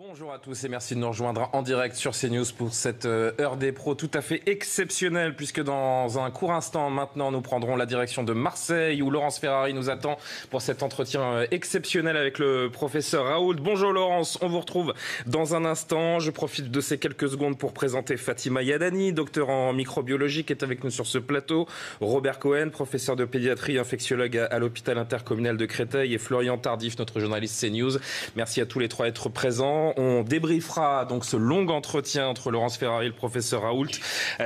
Bonjour à tous et merci de nous rejoindre en direct sur CNews pour cette heure des pros tout à fait exceptionnelle, puisque dans un court instant maintenant nous prendrons la direction de Marseille où Laurence Ferrari nous attend pour cet entretien exceptionnel avec le professeur Raoult. Bonjour Laurence, on vous retrouve dans un instant. Je profite de ces quelques secondes pour présenter Fatima Yadani, docteur en microbiologie qui est avec nous sur ce plateau, Robert Cohen, professeur de pédiatrie, infectiologue à l'hôpital intercommunal de Créteil, et Florian Tardif, notre journaliste CNews. Merci à tous les trois d'être présents. On débriefera donc ce long entretien entre Laurence Ferrari et le professeur Raoult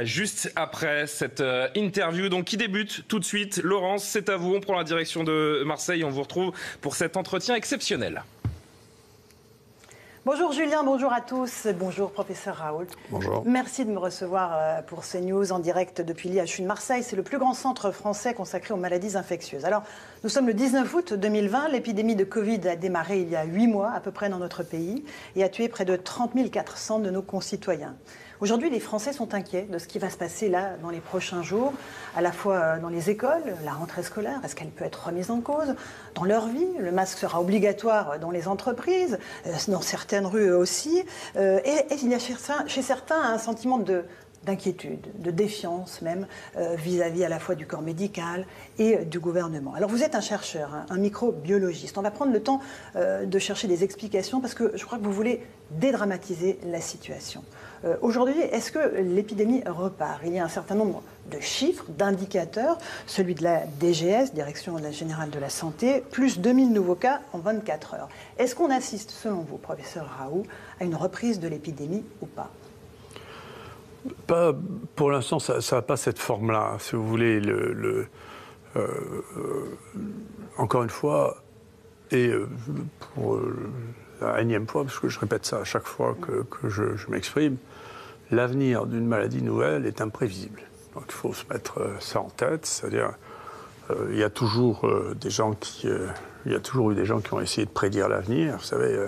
juste après cette interview donc qui débute tout de suite. Laurence, c'est à vous. On prend la direction de Marseille. On vous retrouve pour cet entretien exceptionnel. Bonjour Julien, bonjour à tous. Bonjour professeur Raoult. Bonjour. Merci de me recevoir pour CNews en direct depuis l'IHU de Marseille. C'est le plus grand centre français consacré aux maladies infectieuses. Alors, nous sommes le 19 août 2020. L'épidémie de Covid a démarré il y a 8 mois à peu près dans notre pays et a tué près de 30 400 de nos concitoyens. Aujourd'hui, les Français sont inquiets de ce qui va se passer là dans les prochains jours, à la fois dans les écoles, la rentrée scolaire, est-ce qu'elle peut être remise en cause? Dans leur vie, le masque sera obligatoire dans les entreprises, dans certaines rues aussi. Et il y a chez certains un sentiment d'inquiétude, de défiance même, vis-à-vis à la fois du corps médical et du gouvernement. Alors vous êtes un chercheur, un microbiologiste. On va prendre le temps de chercher des explications parce que je crois que vous voulez dédramatiser la situation. Aujourd'hui, est-ce que l'épidémie repart? Il y a un certain nombre de chiffres, d'indicateurs, celui de la DGS, Direction Générale de la Santé, plus 2000 nouveaux cas en 24 heures. Est-ce qu'on assiste, selon vous, professeur Raoult, à une reprise de l'épidémie ou pas? Pas, pour l'instant, ça n'a pas cette forme-là. Si vous voulez, encore une fois, et pour la énième fois, parce que je répète ça à chaque fois que je m'exprime, l'avenir d'une maladie nouvelle est imprévisible. Donc il faut se mettre ça en tête, c'est-à-dire il y a toujours des gens qui, il y a toujours eu des gens qui ont essayé de prédire l'avenir, vous savez.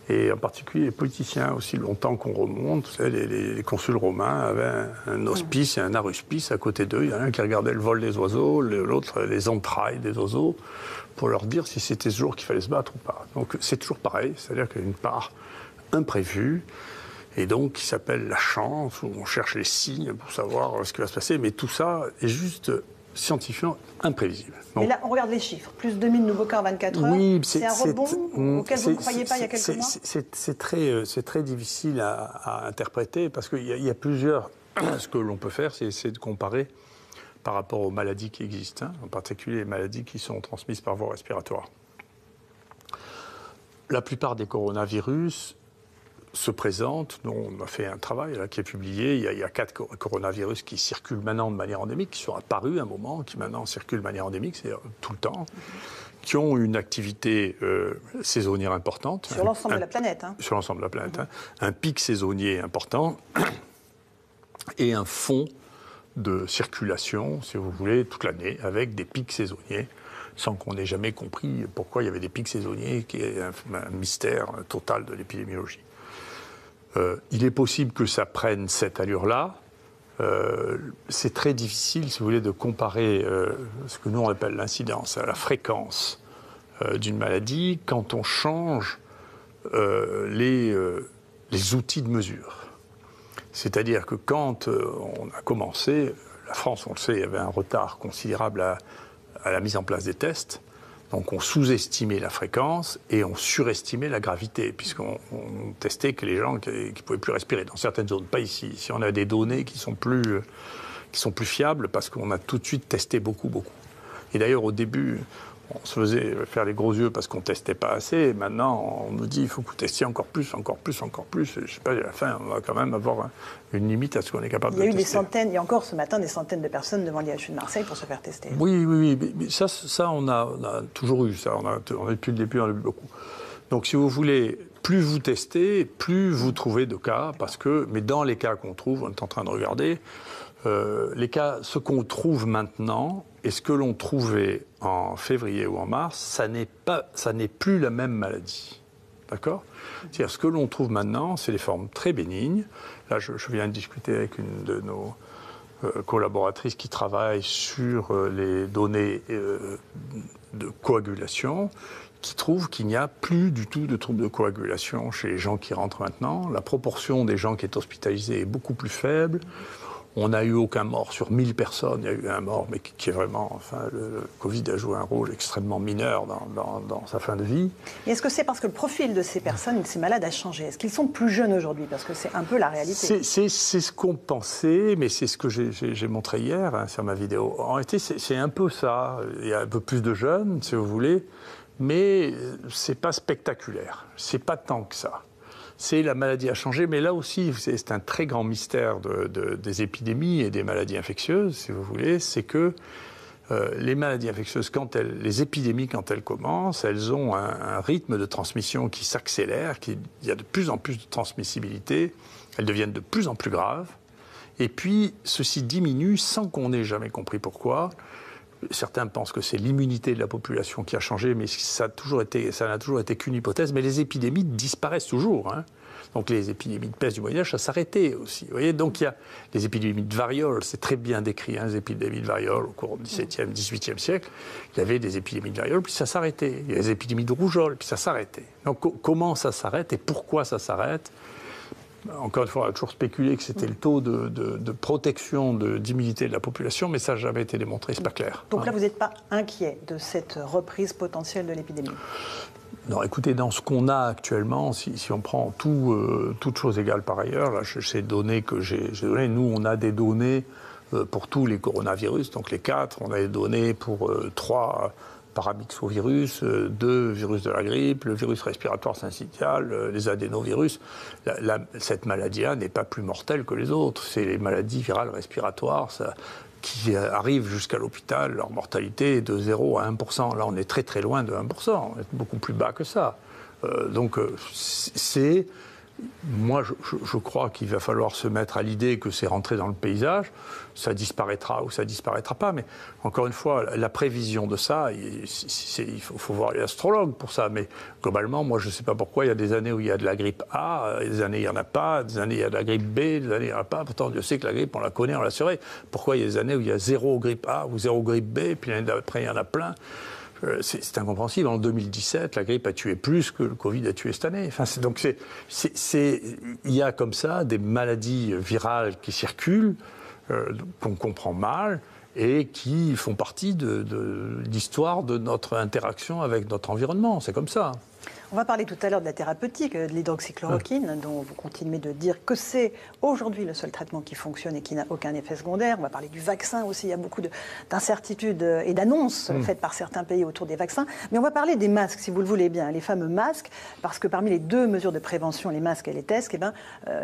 Et en particulier les politiciens, aussi longtemps qu'on remonte, vous savez, les consuls romains avaient un hospice et un aruspice à côté d'eux. Il y en a un qui regardait le vol des oiseaux, l'autre les entrailles des oiseaux, pour leur dire si c'était ce jour qu'il fallait se battre ou pas. Donc c'est toujours pareil, c'est-à-dire qu'il y a une part imprévue, et donc qui s'appelle la chance, où on cherche les signes pour savoir ce qui va se passer, mais tout ça est juste scientifiquement imprévisible. Mais là, on regarde les chiffres. Plus de 2000 nouveaux cas en 24 heures. Oui, c'est un rebond auquel vous ne croyez pas il y a quelques mois? C'est très difficile à interpréter parce qu'il y a plusieurs... Ce que l'on peut faire, c'est de comparer par rapport aux maladies qui existent, en particulier les maladies qui sont transmises par voie respiratoire. La plupart des coronavirus se présentent, nous on a fait un travail là, qui est publié, il y a 4 coronavirus qui circulent maintenant de manière endémique, qui sont apparus à un moment, qui maintenant circulent de manière endémique, c'est-à-dire tout le temps, qui ont une activité saisonnière importante. Sur l'ensemble de la planète. Hein. Sur l'ensemble de la planète. Un pic saisonnier important et un fond de circulation, si vous voulez, toute l'année, avec des pics saisonniers, sans qu'on ait jamais compris pourquoi il y avait des pics saisonniers, qui est un mystère total de l'épidémiologie. Il est possible que ça prenne cette allure-là. C'est très difficile, si vous voulez, de comparer ce que nous on appelle l'incidence à la fréquence d'une maladie quand on change les outils de mesure. C'est-à-dire que quand on a commencé, la France, on le sait, il y avait un retard considérable à la mise en place des tests. Donc on sous-estimait la fréquence et on surestimait la gravité, puisqu'on testait que les gens qui ne pouvaient plus respirer dans certaines zones, pas ici. Ici, on a des données qui sont plus fiables parce qu'on a tout de suite testé beaucoup. Et d'ailleurs, au début, on se faisait faire les gros yeux parce qu'on ne testait pas assez. Maintenant, on nous dit qu'il faut que vous testiez encore plus. Je ne sais pas, à la fin, on va quand même avoir une limite à ce qu'on est capable de tester. Il y a eu des centaines, il y a encore ce matin des centaines de personnes devant l'IHU de Marseille pour se faire tester. Oui, mais ça on a toujours eu ça. On a depuis le début, on a eu beaucoup. Donc, si vous voulez, plus vous testez, plus vous trouvez de cas, mais dans les cas qu'on trouve, on est en train de regarder, les cas, ce qu'on trouve maintenant et ce que l'on trouvait en février ou en mars, ça n'est plus la même maladie. D'accord ? C'est-à-dire, ce que l'on trouve maintenant, c'est des formes très bénignes. Là, je viens de discuter avec une de nos collaboratrices qui travaille sur les données de coagulation qui trouve qu'il n'y a plus du tout de troubles de coagulation chez les gens qui rentrent maintenant. La proportion des gens qui est hospitalisée est beaucoup plus faible. On n'a eu aucun mort sur 1000 personnes. Il y a eu un mort, mais qui est vraiment... Enfin, le Covid a joué un rôle extrêmement mineur dans sa fin de vie. Et est-ce que c'est parce que le profil de ces personnes, de ces malades, a changé? Est-ce qu'ils sont plus jeunes aujourd'hui? Parce que c'est un peu la réalité. C'est ce qu'on pensait, mais c'est ce que j'ai montré hier sur ma vidéo. En réalité, c'est un peu ça. Il y a un peu plus de jeunes, si vous voulez, mais c'est pas spectaculaire. C'est pas tant que ça. C'est la maladie a changé, mais là aussi, c'est un très grand mystère des épidémies et des maladies infectieuses, si vous voulez, c'est que les maladies infectieuses, les épidémies, quand elles commencent, elles ont un rythme de transmission qui s'accélère, il y a de plus en plus de transmissibilité, elles deviennent de plus en plus graves, et puis ceci diminue sans qu'on ait jamais compris pourquoi. Certains pensent que c'est l'immunité de la population qui a changé, mais ça n'a toujours été qu'une hypothèse. Mais les épidémies disparaissent toujours. Hein. Donc les épidémies de peste du Moyen-Âge, ça s'arrêtait aussi. Vous voyez, donc il y a les épidémies de variole, c'est très bien décrit, hein, les épidémies de variole au cours du XVIIe, XVIIIe siècle. Il y avait des épidémies de variole, puis ça s'arrêtait. Il y a les épidémies de rougeole, puis ça s'arrêtait. Donc comment ça s'arrête et pourquoi ça s'arrête? Encore une fois, on a toujours spéculé que c'était le taux de protection d'immunité de la population, mais ça n'a jamais été démontré, c'est pas clair. Donc là, vous n'êtes pas inquiet de cette reprise potentielle de l'épidémie? Non, écoutez, dans ce qu'on a actuellement, si on prend toutes choses égales par ailleurs, là, ces données que j'ai données, nous, on a des données pour tous les coronavirus, donc les 4, on a des données pour 3 paramyxovirus, 2 virus de la grippe, le virus respiratoire syncytial, les adénovirus. Cette maladie-là n'est pas plus mortelle que les autres. C'est les maladies virales respiratoires qui arrivent jusqu'à l'hôpital. Leur mortalité est de 0 à 1%. Là, on est très très loin de 1%. On est beaucoup plus bas que ça. Moi, je crois qu'il va falloir se mettre à l'idée que c'est rentré dans le paysage. Ça disparaîtra ou ça disparaîtra pas. Mais encore une fois, la prévision de ça, il faut voir les astrologues pour ça. Mais globalement, moi, je ne sais pas pourquoi il y a des années où il y a de la grippe A, des années il n'y en a pas, des années il y a de la grippe B, des années il n'y en a pas. Pourtant, Dieu sait que la grippe, on la connaît, on l'a surveille. Pourquoi il y a des années où il y a 0 grippe A ou 0 grippe B, puis l'année d'après, il y en a plein? C'est incompréhensible. En 2017, la grippe a tué plus que le Covid a tué cette année. Enfin, il y a comme ça des maladies virales qui circulent, qu'on comprend mal, et qui font partie de l'histoire de notre interaction avec notre environnement. C'est comme ça. On va parler tout à l'heure de la thérapeutique, de l'hydroxychloroquine, dont vous continuez de dire que c'est aujourd'hui le seul traitement qui fonctionne et qui n'a aucun effet secondaire. On va parler du vaccin aussi. Il y a beaucoup d'incertitudes et d'annonces faites par certains pays autour des vaccins. Mais on va parler des masques, si vous le voulez bien, les fameux masques, parce que parmi les 2 mesures de prévention, les masques et les tests,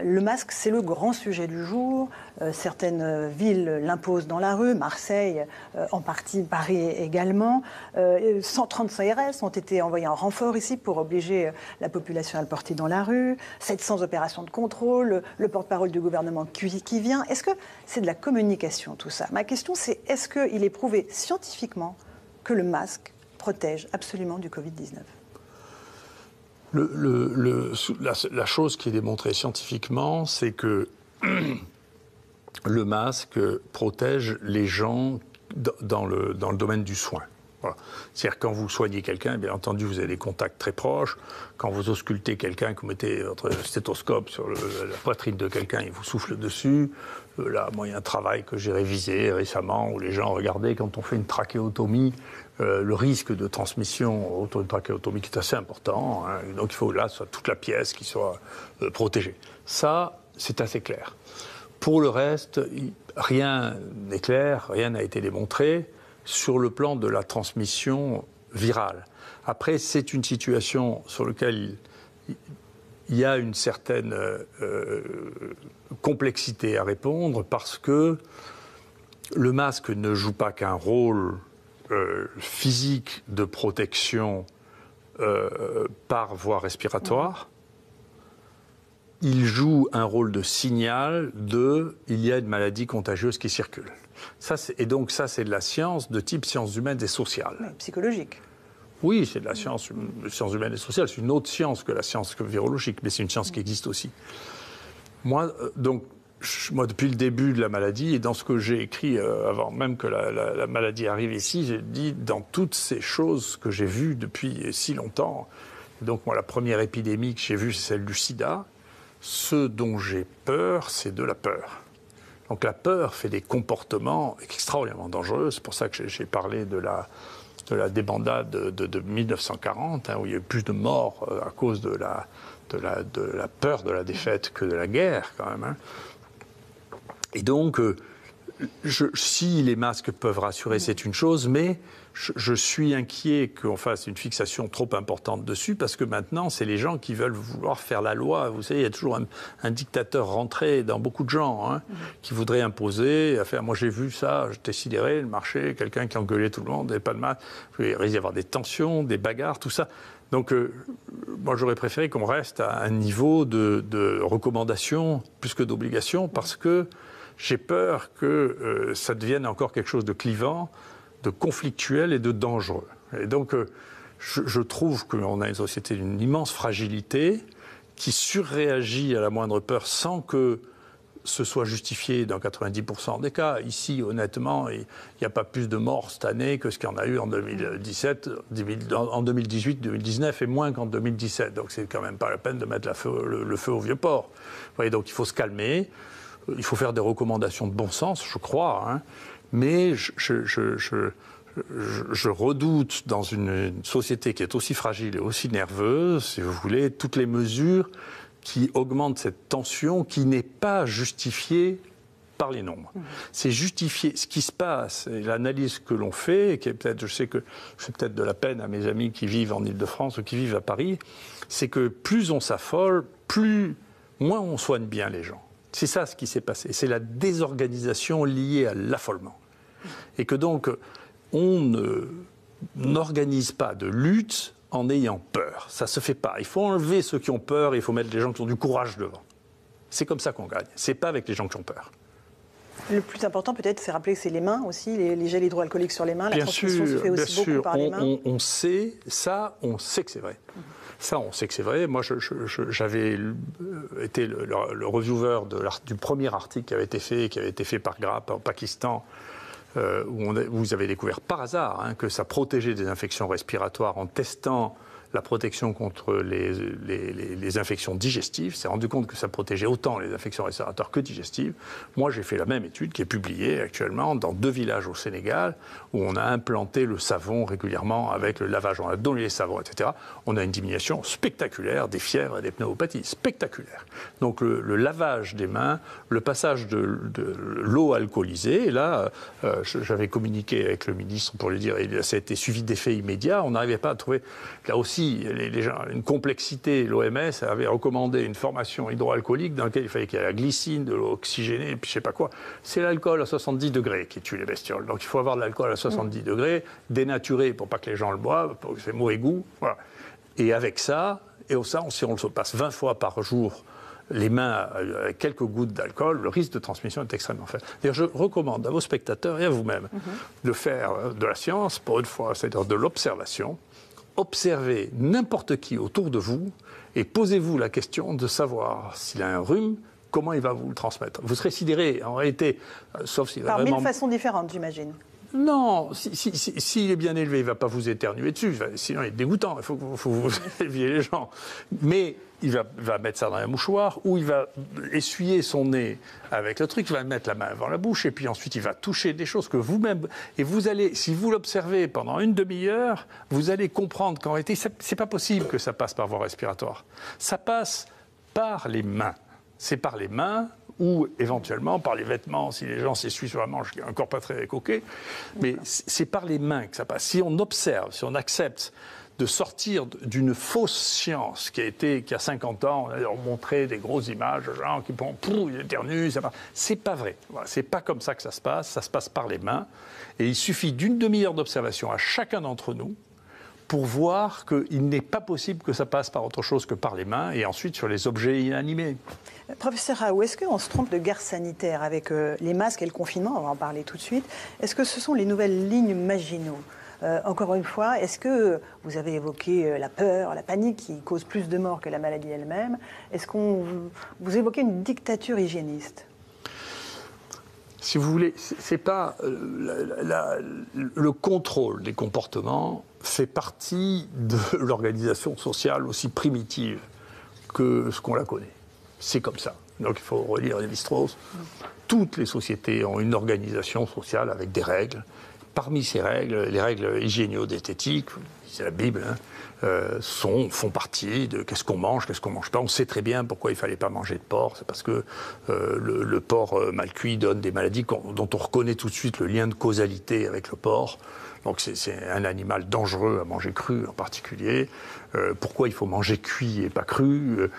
le masque, c'est le grand sujet du jour. Certaines villes l'imposent dans la rue, Marseille en partie, Paris également. 130 CRS ont été envoyés en renfort ici pour obliger la population à le porter dans la rue, 700 opérations de contrôle, le porte-parole du gouvernement qui vient. Est-ce que c'est de la communication, tout ça? Ma question, c'est est-ce qu'il est prouvé scientifiquement que le masque protège absolument du Covid-19? La chose qui est démontrée scientifiquement, c'est que le masque protège les gens dans le domaine du soin. Voilà. C'est-à-dire quand vous soignez quelqu'un, bien entendu, vous avez des contacts très proches. Quand vous auscultez quelqu'un, que vous mettez votre stéthoscope sur la poitrine de quelqu'un, il vous souffle dessus. Là, moi, il y a un travail que j'ai révisé récemment où les gens regardaient quand on fait une trachéotomie, le risque de transmission autour d'une trachéotomie qui est assez important. Hein. Donc il faut là toute la pièce qui soit protégée. Ça, c'est assez clair. Pour le reste, rien n'est clair, rien n'a été démontré sur le plan de la transmission virale. Après, c'est une situation sur laquelle il y a une certaine complexité à répondre parce que le masque ne joue pas qu'un rôle physique de protection par voie respiratoire. Il joue un rôle de signal il y a une maladie contagieuse qui circule. Et donc ça, c'est de la science de type sciences humaines et sociales. Mais psychologique. Oui, c'est de la science humaine et sociale. C'est une autre science que la science virologique, mais c'est une science qui existe aussi. Moi, donc, moi, depuis le début de la maladie, et dans ce que j'ai écrit avant même que la maladie arrive ici, j'ai dit dans toutes ces choses que j'ai vues depuis si longtemps, donc moi, la première épidémie que j'ai vue, c'est celle du sida, ce dont j'ai peur, c'est de la peur. Donc la peur fait des comportements extraordinairement dangereux, c'est pour ça que j'ai parlé de la débandade de 1940, où il y a eu plus de morts à cause de la peur de la défaite que de la guerre, quand même. Et donc, si les masques peuvent rassurer, c'est une chose, mais je suis inquiet qu'on fasse une fixation trop importante dessus, parce que maintenant, c'est les gens qui veulent vouloir faire la loi. Vous savez, il y a toujours un dictateur rentré dans beaucoup de gens, qui voudrait imposer, moi j'ai vu ça, j'étais sidéré, le marché, quelqu'un qui engueulait tout le monde, n'avait pas de masque, il risque d'y avoir des tensions, des bagarres, tout ça. Donc, moi, j'aurais préféré qu'on reste à un niveau de recommandation plus que d'obligation, parce que j'ai peur que ça devienne encore quelque chose de clivant, de conflictuel et de dangereux. Et donc, je trouve qu'on a une société d'une immense fragilité qui surréagit à la moindre peur sans que ce soit justifié dans 90% des cas. Ici, honnêtement, il n'y a pas plus de morts cette année que ce qu'il y en a eu en 2017, en 2018, 2019 et moins qu'en 2017. Donc, c'est quand même pas la peine de mettre le feu au vieux port. Vous voyez, donc, il faut se calmer. Il faut faire des recommandations de bon sens, je crois, mais je redoute, dans une société qui est aussi fragile et aussi nerveuse, si vous voulez, toutes les mesures qui augmentent cette tension qui n'est pas justifiée par les nombres. C'est justifié. Ce qui se passe, et l'analyse que l'on fait, qui est peut-être, je sais que je fais peut-être de la peine à mes amis qui vivent en Ile-de-France ou qui vivent à Paris, c'est que plus on s'affole, moins on soigne bien les gens. C'est ça ce qui s'est passé. C'est la désorganisation liée à l'affolement. Et que donc, on n'organise pas de lutte en ayant peur. Ça ne se fait pas. Il faut enlever ceux qui ont peur et il faut mettre les gens qui ont du courage devant. C'est comme ça qu'on gagne. C'est pas avec les gens qui ont peur. Le plus important, peut-être, c'est rappeler que c'est les mains aussi, les gels hydroalcooliques sur les mains. La transmission se fait aussi beaucoup par les mains. On sait que c'est vrai. Ça, on sait que c'est vrai. Moi, j'avais été le reviewer du premier article qui avait été fait par Grapp en Pakistan, où vous avez découvert par hasard que ça protégeait des infections respiratoires en testant la protection contre les infections digestives. C'est rendu compte que ça protégeait autant les infections respiratoires que digestives. Moi, j'ai fait la même étude qui est publiée actuellement dans 2 villages au Sénégal où on a implanté le savon régulièrement avec le lavage. On a donné les savons, etc. On a une diminution spectaculaire des fièvres et des pneumopathies. Spectaculaire. Donc, le lavage des mains, le passage de l'eau alcoolisée. Et là, j'avais communiqué avec le ministre pour lui dire, et ça a été suivi d'effets immédiats. On n'arrivait pas à trouver, là aussi, les gens, une complexité. L'OMS avait recommandé une formation hydroalcoolique dans laquelle il fallait qu'il y ait la glycine, de l'eau oxygénée, et puis je sais pas quoi. C'est l'alcool à 70 degrés qui tue les bestioles. Donc il faut avoir de l'alcool à 70 degrés, dénaturé pour pas que les gens le boivent, pour que c'est mauvais goût. Voilà. Et avec ça, si on le passe 20 fois par jour, les mains avec quelques gouttes d'alcool, le risque de transmission est extrêmement faible. D'ailleurs, je recommande à vos spectateurs et à vous-même de faire de la science, pour une fois, c'est-à-dire de l'observation. Observez n'importe qui autour de vous et posez-vous la question de savoir s'il a un rhume, comment il va vous le transmettre. Vous serez sidéré, en réalité, sauf s'il va par vraiment... mille façons différentes, j'imagine. Non, s'il est bien élevé, il ne va pas vous éternuer dessus, sinon il est dégoûtant, il faut que vous éleviez les gens. Mais il va mettre ça dans un mouchoir, ou il va essuyer son nez avec le truc, il va mettre la main avant la bouche, et puis ensuite il va toucher des choses que vous-même... Et vous allez, si vous l'observez pendant une demi-heure, vous allez comprendre qu'en réalité, c'est pas possible que ça passe par voie respiratoire. Ça passe par les mains. C'est par les mains ou éventuellement par les vêtements, si les gens s'essuient sur la manche, qui est encore pas très coquet. Mais c'est par les mains que ça passe. Si on observe, si on accepte de sortir d'une fausse science qui a 50 ans, on a montré des grosses images de gens qui ils éternuent, c'est pas vrai. Voilà, c'est pas comme ça que ça se passe par les mains. Et il suffit d'une demi-heure d'observation à chacun d'entre nous pour voir qu'il n'est pas possible que ça passe par autre chose que par les mains et ensuite sur les objets inanimés. Professeur Raoult, est-ce qu'on se trompe de guerre sanitaire avec les masques et le confinement? On va en parler tout de suite. Est-ce que ce sont les nouvelles lignes Maginot? Encore une fois, est-ce que vous avez évoqué la peur, la panique qui cause plus de morts que la maladie elle-même? Est-ce vous évoquez une dictature hygiéniste? Si vous voulez, c'est pas le contrôle des comportements fait partie de l'organisation sociale aussi primitive que ce qu'on la connaît. C'est comme ça. Donc il faut relire Lévi-Strauss. Toutes les sociétés ont une organisation sociale avec des règles. Parmi ces règles, les règles hygiéno-diététiques, c'est la Bible, font partie de qu'est-ce qu'on mange pas. On sait très bien pourquoi il ne fallait pas manger de porc. C'est parce que le porc mal cuit donne des maladies dont on reconnaît tout de suite le lien de causalité avec le porc. Donc c'est un animal dangereux à manger cru en particulier. Pourquoi il faut manger cuit et pas cru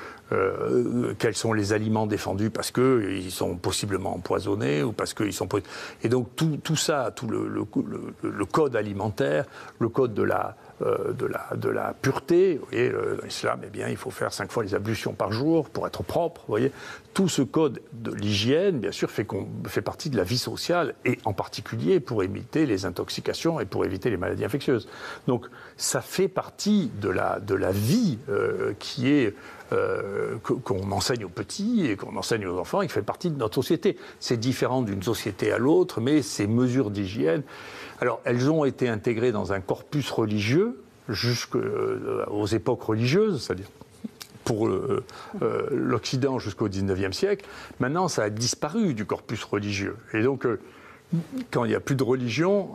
quels sont les aliments défendus parce qu'ils sont possiblement empoisonnés ou parce qu'ils sont... Et donc tout ça, tout le code alimentaire, le code de la pureté, vous voyez, dans l'islam, eh bien, il faut faire 5 fois les ablutions par jour pour être propre, vous voyez. Tout ce code de l'hygiène, bien sûr, fait partie de la vie sociale, et en particulier pour éviter les intoxications et pour éviter les maladies infectieuses. Donc, ça fait partie de la vie qui est... qu'on enseigne aux petits et qu'on enseigne aux enfants, et qui fait partie de notre société. C'est différent d'une société à l'autre, mais ces mesures d'hygiène... Alors, elles ont été intégrées dans un corpus religieux jusqu'aux époques religieuses, c'est-à-dire pour l'Occident jusqu'au XIXe siècle. Maintenant, ça a disparu du corpus religieux. Et donc, quand il n'y a plus de religion,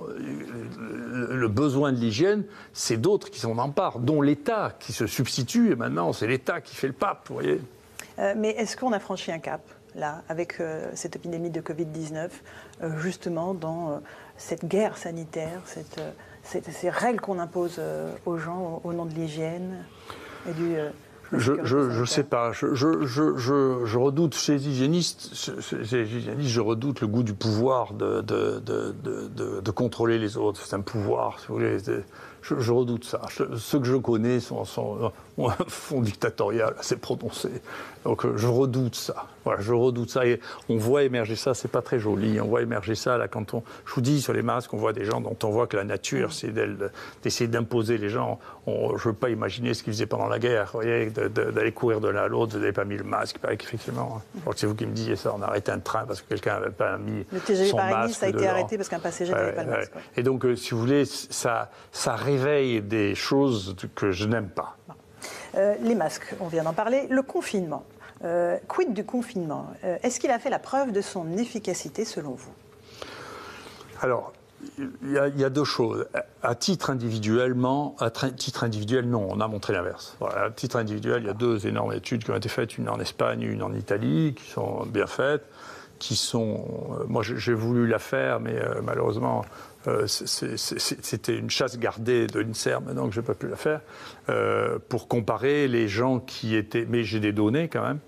le besoin de l'hygiène, c'est d'autres qui s'en emparent, dont l'État qui se substitue. Et maintenant, c'est l'État qui fait le pape, vous voyez. Mais est-ce qu'on a franchi un cap, là, avec cette épidémie de Covid-19, justement dans cette guerre sanitaire, ces règles qu'on impose aux gens au nom de l'hygiène et du... Je sais pas. Je redoute chez les hygiénistes, je redoute le goût du pouvoir de contrôler les autres. C'est un pouvoir, si vous voulez. Je redoute ça. Ceux que je connais ont un fond dictatorial assez prononcé. Donc je redoute ça. Voilà, je redoute ça. Et on voit émerger ça, c'est pas très joli. On voit émerger ça là quand je vous dis sur les masques, on voit des gens dont on voit que la nature, c'est d'essayer d'imposer les gens. Je ne veux pas imaginer ce qu'ils faisaient pendant la guerre. Vous voyez, d'aller courir de l'un à l'autre, vous n'avez pas mis le masque. Effectivement, je crois que c'est vous qui me disiez ça. On a arrêté un train parce que quelqu'un n'avait pas mis le TGV son Paris-Nice masque a été dedans. arrêté parce qu'un passager n'avait pas le masque. Ouais. Et donc, si vous voulez, ça réveille des choses que je n'aime pas. Les masques, on vient d'en parler. Le confinement. Quid du confinement? Est-ce qu'il a fait la preuve de son efficacité selon vous? Alors, il y a deux choses. À titre individuel, non, on a montré l'inverse. Voilà, à titre individuel, il y a 2 énormes études qui ont été faites, une en Espagne, une en Italie, qui sont bien faites, moi, j'ai voulu la faire, mais malheureusement, c'était une chasse gardée de l'INSERM, donc je n'ai pas pu la faire, pour comparer les gens qui étaient... Mais j'ai des données quand même.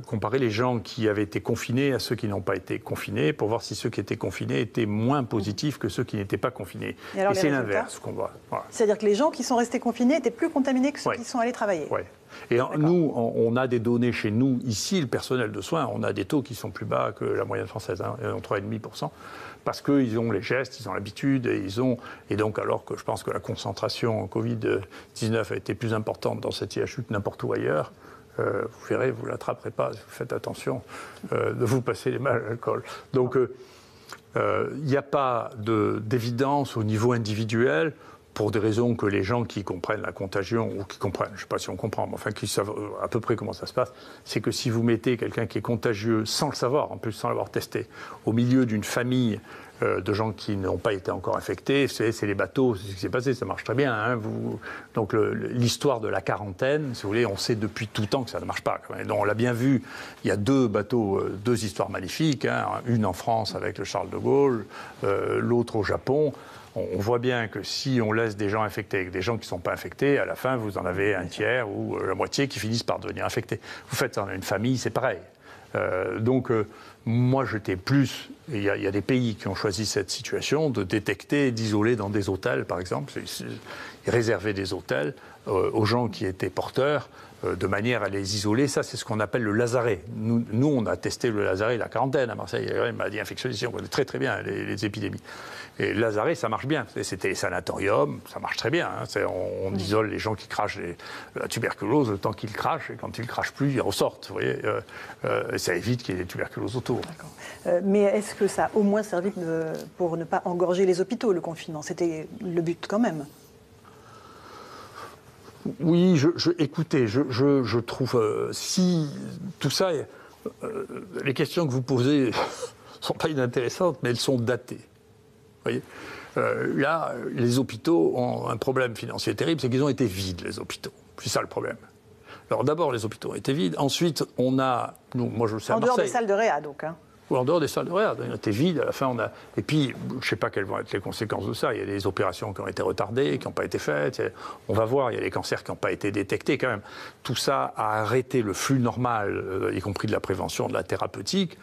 Comparer les gens qui avaient été confinés à ceux qui n'ont pas été confinés, pour voir si ceux qui étaient confinés étaient moins positifs que ceux qui n'étaient pas confinés. Et c'est l'inverse qu'on voit. Voilà. C'est-à-dire que les gens qui sont restés confinés étaient plus contaminés que ceux qui sont allés travailler. Oui. Et nous, on a des données chez nous, ici, le personnel de soins, on a des taux qui sont plus bas que la moyenne française, hein, 3,5%, parce qu'ils ont les gestes, ils ont l'habitude, et donc alors que je pense que la concentration en Covid-19 a été plus importante dans cette IHU que n'importe où ailleurs, vous verrez, vous ne l'attraperez pas, si vous faites attention de vous passer les mains à l'alcool. Donc, il n'y a pas d'évidence au niveau individuel, pour des raisons que les gens qui comprennent la contagion, ou qui comprennent, je ne sais pas si on comprend, mais enfin qui savent à peu près comment ça se passe, c'est que si vous mettez quelqu'un qui est contagieux sans le savoir, en plus sans l'avoir testé, au milieu d'une famille de gens qui n'ont pas été encore infectés, c'est les bateaux, c'est ce qui s'est passé, ça marche très bien. Hein, donc l'histoire de la quarantaine, si vous voulez, on sait depuis tout temps que ça ne marche pas. Donc on l'a bien vu, il y a 2 bateaux, 2 histoires magnifiques, hein, une en France avec le Charles de Gaulle, l'autre au Japon. On voit bien que si on laisse des gens infectés avec des gens qui ne sont pas infectés, à la fin, vous en avez un tiers ou la moitié qui finissent par devenir infectés. Vous faites ça dans une famille, c'est pareil. Moi, j'étais plus... Il y a des pays qui ont choisi cette situation de détecter, d'isoler dans des hôtels, par exemple. Ils réservaient des hôtels aux gens qui étaient porteurs de manière à les isoler. Ça, c'est ce qu'on appelle le lazaret. Nous, on a testé le lazaret, la quarantaine à Marseille. Il y a une maladie infectieuse ici, on connaît très très bien les épidémies. Et le lazaret, ça marche bien. C'était les sanatoriums, ça marche très bien. Hein. On isole les gens qui crachent la tuberculose le temps qu'ils crachent, et quand ils ne crachent plus, ils ressortent. Vous voyez, ça évite qu'il y ait des tuberculoses autour. Mais est-ce que ça a au moins servi pour ne pas engorger les hôpitaux, le confinement? C'était le but quand même. Oui, écoutez, je trouve, si tout ça, les questions que vous posez ne sont pas inintéressantes, mais elles sont datées. Vous voyez, là, les hôpitaux ont un problème financier terrible, c'est qu'ils ont été vides, les hôpitaux. C'est ça le problème. Alors d'abord, les hôpitaux ont été vides. Ensuite, on a, moi je le sais à Marseille. En dehors des salles de réa, donc. Hein. Ou en dehors des salles de réa, ils ont été vides. À la fin, et puis, je ne sais pas quelles vont être les conséquences de ça. Il y a des opérations qui ont été retardées, qui n'ont pas été faites. On va voir, il y a des cancers qui n'ont pas été détectés quand même. Tout ça a arrêté le flux normal, y compris de la prévention, de la thérapeutique.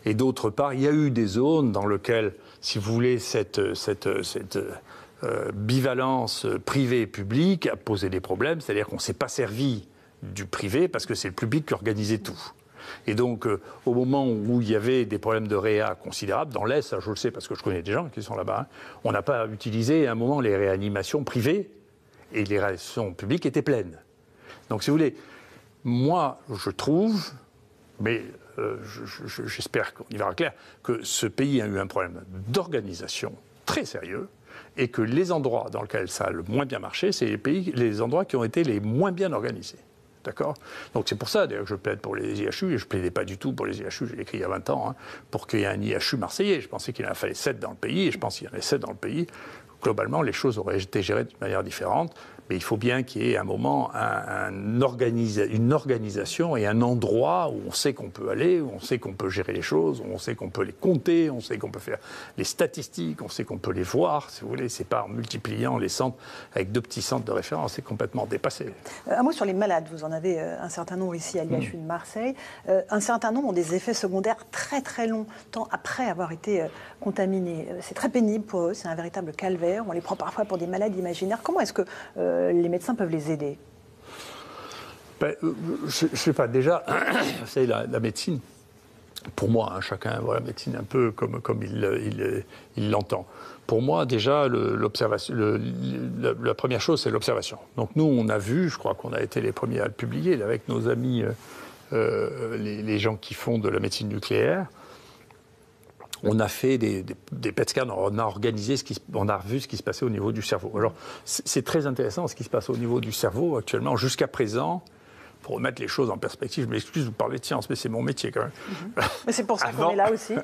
Et d'autre part, il y a eu des zones dans lesquelles, si vous voulez, cette bivalence privée-publique a posé des problèmes. C'est-à-dire qu'on ne s'est pas servi du privé parce que c'est le public qui organisait tout. Et donc, au moment où il y avait des problèmes de réa considérables, dans l'Est, ça je le sais parce que je connais des gens qui sont là-bas, on n'a pas utilisé à un moment les réanimations privées et les réanimations publiques étaient pleines. Donc, si vous voulez, moi, je trouve, mais j'espère qu'on y verra clair, que ce pays a eu un problème d'organisation très sérieux et que les endroits dans lesquels ça a le moins bien marché, c'est les endroits qui ont été les moins bien organisés. D'accord ? Donc c'est pour ça d'ailleurs que je plaide pour les IHU, et je ne plaidais pas du tout pour les IHU, j'ai écrit il y a 20 ans, pour qu'il y ait un IHU marseillais. Je pensais qu'il en fallait 7 dans le pays, et je pense qu'il y en a 7 dans le pays. Globalement, les choses auraient été gérées de manière différente, mais il faut bien qu'il y ait à un moment une organisation et un endroit où on sait qu'on peut aller, où on sait qu'on peut gérer les choses, où on sait qu'on peut les compter, on sait qu'on peut faire les statistiques, on sait qu'on peut les voir, si vous voulez. C'est pas en multipliant les centres avec 2 petits centres de référence, c'est complètement dépassé. Un mot sur les malades, vous en avez un certain nombre ici à l'IHU de Marseille. Un certain nombre ont des effets secondaires très très longs, tant après avoir été contaminés. C'est très pénible pour eux, c'est un véritable calvaire. On les prend parfois pour des malades imaginaires. Comment est-ce que les médecins peuvent les aider? Je ne sais pas, déjà, vous savez, la médecine, pour moi, chacun voit la médecine un peu comme il l'entend. Pour moi, déjà, la première chose, c'est l'observation. Donc nous, on a vu, je crois qu'on a été les premiers à le publier, avec nos amis, les gens qui font de la médecine nucléaire. On a fait des PET scans, on a organisé on a revu ce qui se passait au niveau du cerveau. Alors, c'est très intéressant ce qui se passe au niveau du cerveau actuellement. Jusqu'à présent, pour remettre les choses en perspective, je m'excuse de vous parler de science, mais c'est mon métier quand même. Mais c'est pour ça qu'on est là aussi.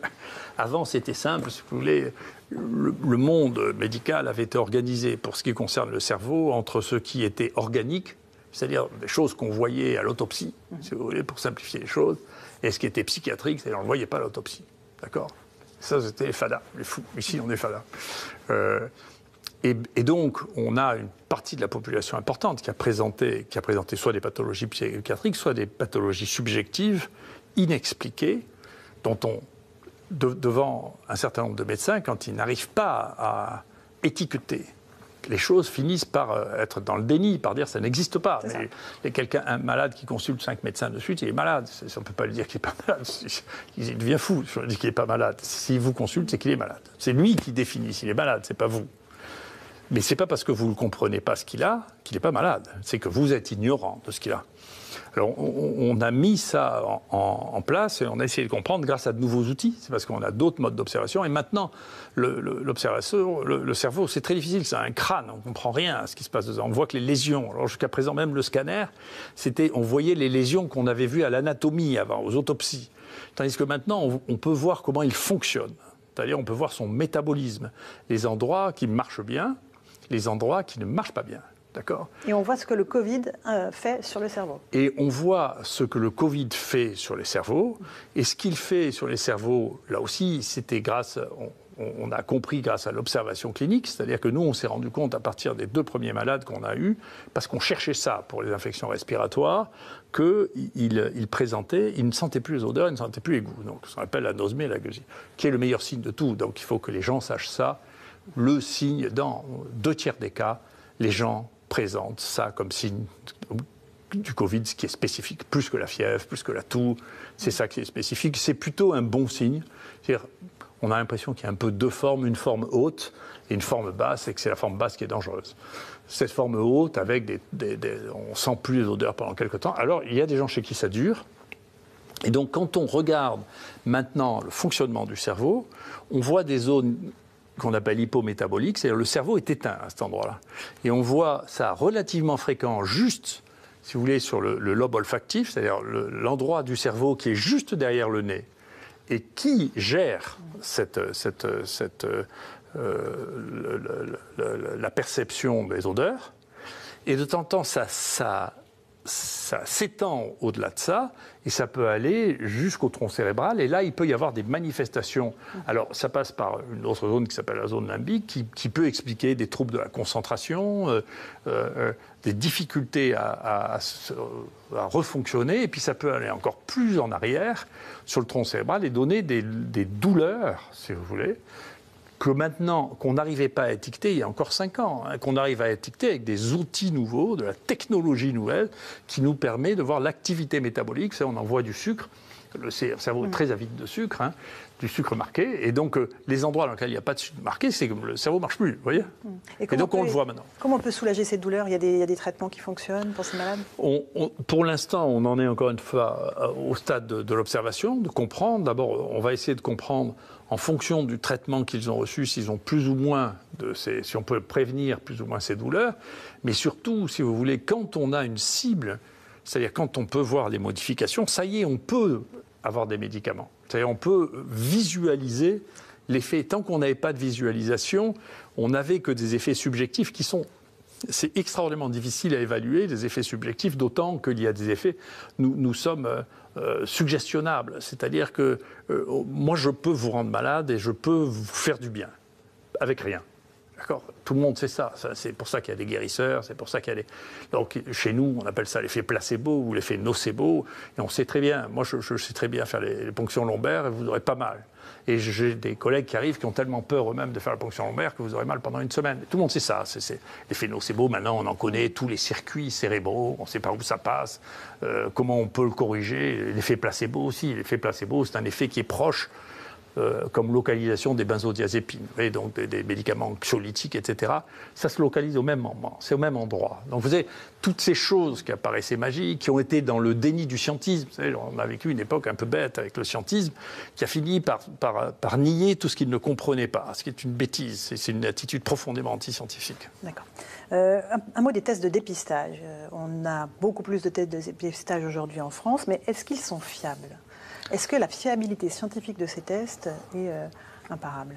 Avant, c'était simple, si vous voulez. Le monde médical avait été organisé pour ce qui concerne le cerveau entre ce qui était organique, c'est-à-dire des choses qu'on voyait à l'autopsie, si vous voulez, pour simplifier les choses, et ce qui était psychiatrique, c'est-à-dire on ne le voyait pas à l'autopsie. D'accord ? Ça, c'était les fadas, les fous. Ici, on est fadas. Et donc, on a une partie de la population importante qui a présenté soit des pathologies psychiatriques, soit des pathologies subjectives, inexpliquées, dont devant un certain nombre de médecins, quand ils n'arrivent pas à étiqueter les choses, finissent par être dans le déni, par dire ça n'existe pas. Mais il y a un malade qui consulte 5 médecins de suite, il est malade. On ne peut pas lui dire qu'il n'est pas malade. Il devient fou. Je dis qu'il n'est pas malade. S'il vous consulte, c'est qu'il est malade. C'est lui qui définit s'il est malade, ce n'est pas vous. Mais ce n'est pas parce que vous ne comprenez pas ce qu'il a qu'il n'est pas malade. C'est que vous êtes ignorant de ce qu'il a. Alors, on a mis ça en place et on a essayé de comprendre grâce à de nouveaux outils. C'est parce qu'on a d'autres modes d'observation. Et maintenant, l'observation, le cerveau, c'est très difficile. C'est un crâne. On ne comprend rien à ce qui se passe dedans. On voit que les lésions, alors jusqu'à présent, même le scanner, on voyait les lésions qu'on avait vues à l'anatomie avant, aux autopsies. Tandis que maintenant, on peut voir comment il fonctionne. C'est-à-dire, on peut voir son métabolisme. Les endroits qui marchent bien, les endroits qui ne marchent pas bien. D'accord ? Et on voit ce que le Covid fait sur le cerveau. Et on voit ce que le Covid fait sur les cerveaux. Et ce qu'il fait sur les cerveaux, là aussi, c'était on a compris grâce à l'observation clinique. C'est-à-dire que nous, on s'est rendu compte à partir des 2 premiers malades qu'on a eus, parce qu'on cherchait ça pour les infections respiratoires, qu'ils ne sentaient plus les odeurs, ils ne sentaient plus les goûts. Donc, ce qu'on appelle l'anosmie, la gueusie, qui est le meilleur signe de tout. Donc, il faut que les gens sachent ça. Le signe, dans 2 tiers des cas, les gens présentent ça comme signe du Covid, ce qui est spécifique, plus que la fièvre, plus que la toux. C'est ça qui est spécifique. C'est plutôt un bon signe. C'est-à-dire, on a l'impression qu'il y a un peu deux formes, une forme haute et une forme basse, et que c'est la forme basse qui est dangereuse. Cette forme haute, avec on sent plus les odeurs pendant quelques temps. Alors, il y a des gens chez qui ça dure. Et donc, quand on regarde maintenant le fonctionnement du cerveau, on voit des zones qu'on appelle hypométaboliques, c'est-à-dire le cerveau est éteint à cet endroit-là. Et on voit ça relativement fréquent, juste, si vous voulez, sur le lobe olfactif, c'est-à-dire l'endroit du cerveau qui est juste derrière le nez, et qui gère la perception des odeurs. Et de temps en temps, ça s'étend au-delà de ça, et ça peut aller jusqu'au tronc cérébral, et là, il peut y avoir des manifestations. Alors, ça passe par une autre zone qui s'appelle la zone limbique, qui peut expliquer des troubles de la concentration, des difficultés à refonctionner, et puis ça peut aller encore plus en arrière, sur le tronc cérébral, et donner des douleurs, si vous voulez, que maintenant, qu'on n'arrivait pas à étiqueter il y a encore 5 ans, qu'on arrive à étiqueter avec des outils nouveaux, de la technologie nouvelle, qui nous permet de voir l'activité métabolique. On envoie du sucre, le cerveau est très avide de sucre, du sucre marqué, et donc les endroits dans lesquels il n'y a pas de sucre marqué, c'est que le cerveau ne marche plus, vous voyez. Et donc on le voit maintenant. Comment on peut soulager ces douleurs ? Il y a des traitements qui fonctionnent pour ces malades ? Pour l'instant, on en est encore une fois au stade de l'observation, de comprendre. D'abord, on va essayer de comprendre en fonction du traitement qu'ils ont reçu, s'ils ont plus ou moins si on peut prévenir plus ou moins ces douleurs. Mais surtout, si vous voulez, quand on a une cible, c'est-à-dire quand on peut voir les modifications, ça y est, on peut avoir des médicaments. C'est-à-dire on peut visualiser l'effet. Tant qu'on n'avait pas de visualisation, on n'avait que des effets subjectifs qui sont... C'est extraordinairement difficile à évaluer, les effets subjectifs, d'autant qu'il y a des effets... Nous sommes suggestionnables. C'est-à-dire que moi, je peux vous rendre malade et je peux vous faire du bien, avec rien. D'accord ? Tout le monde sait ça. C'est pour ça qu'il y a des guérisseurs, c'est pour ça qu'il y a des... Donc, chez nous, on appelle ça l'effet placebo ou l'effet nocebo. Et on sait très bien, moi, je sais très bien faire les ponctions lombaires et vous n'aurez pas mal. Et j'ai des collègues qui arrivent qui ont tellement peur eux-mêmes de faire la ponction lombaire que vous aurez mal pendant une semaine. Tout le monde sait ça. C'est l'effet nocebo, maintenant, on en connaît tous les circuits cérébraux, on ne sait pas où ça passe, comment on peut le corriger. L'effet placebo aussi. L'effet placebo, c'est un effet qui est proche comme localisation des benzodiazépines, et donc des médicaments anxiolytiques, etc. Ça se localise au même moment, c'est au même endroit. Donc vous avez toutes ces choses qui apparaissaient magiques, qui ont été dans le déni du scientisme. Vous savez, on a vécu une époque un peu bête avec le scientisme, qui a fini par nier tout ce qu'il ne comprenait pas, ce qui est une bêtise. C'est une attitude profondément anti-scientifique. D'accord. Un mot des tests de dépistage. On a beaucoup plus de tests de dépistage aujourd'hui en France, mais est-ce qu'ils sont fiables ? Est-ce que la fiabilité scientifique de ces tests est imparable ?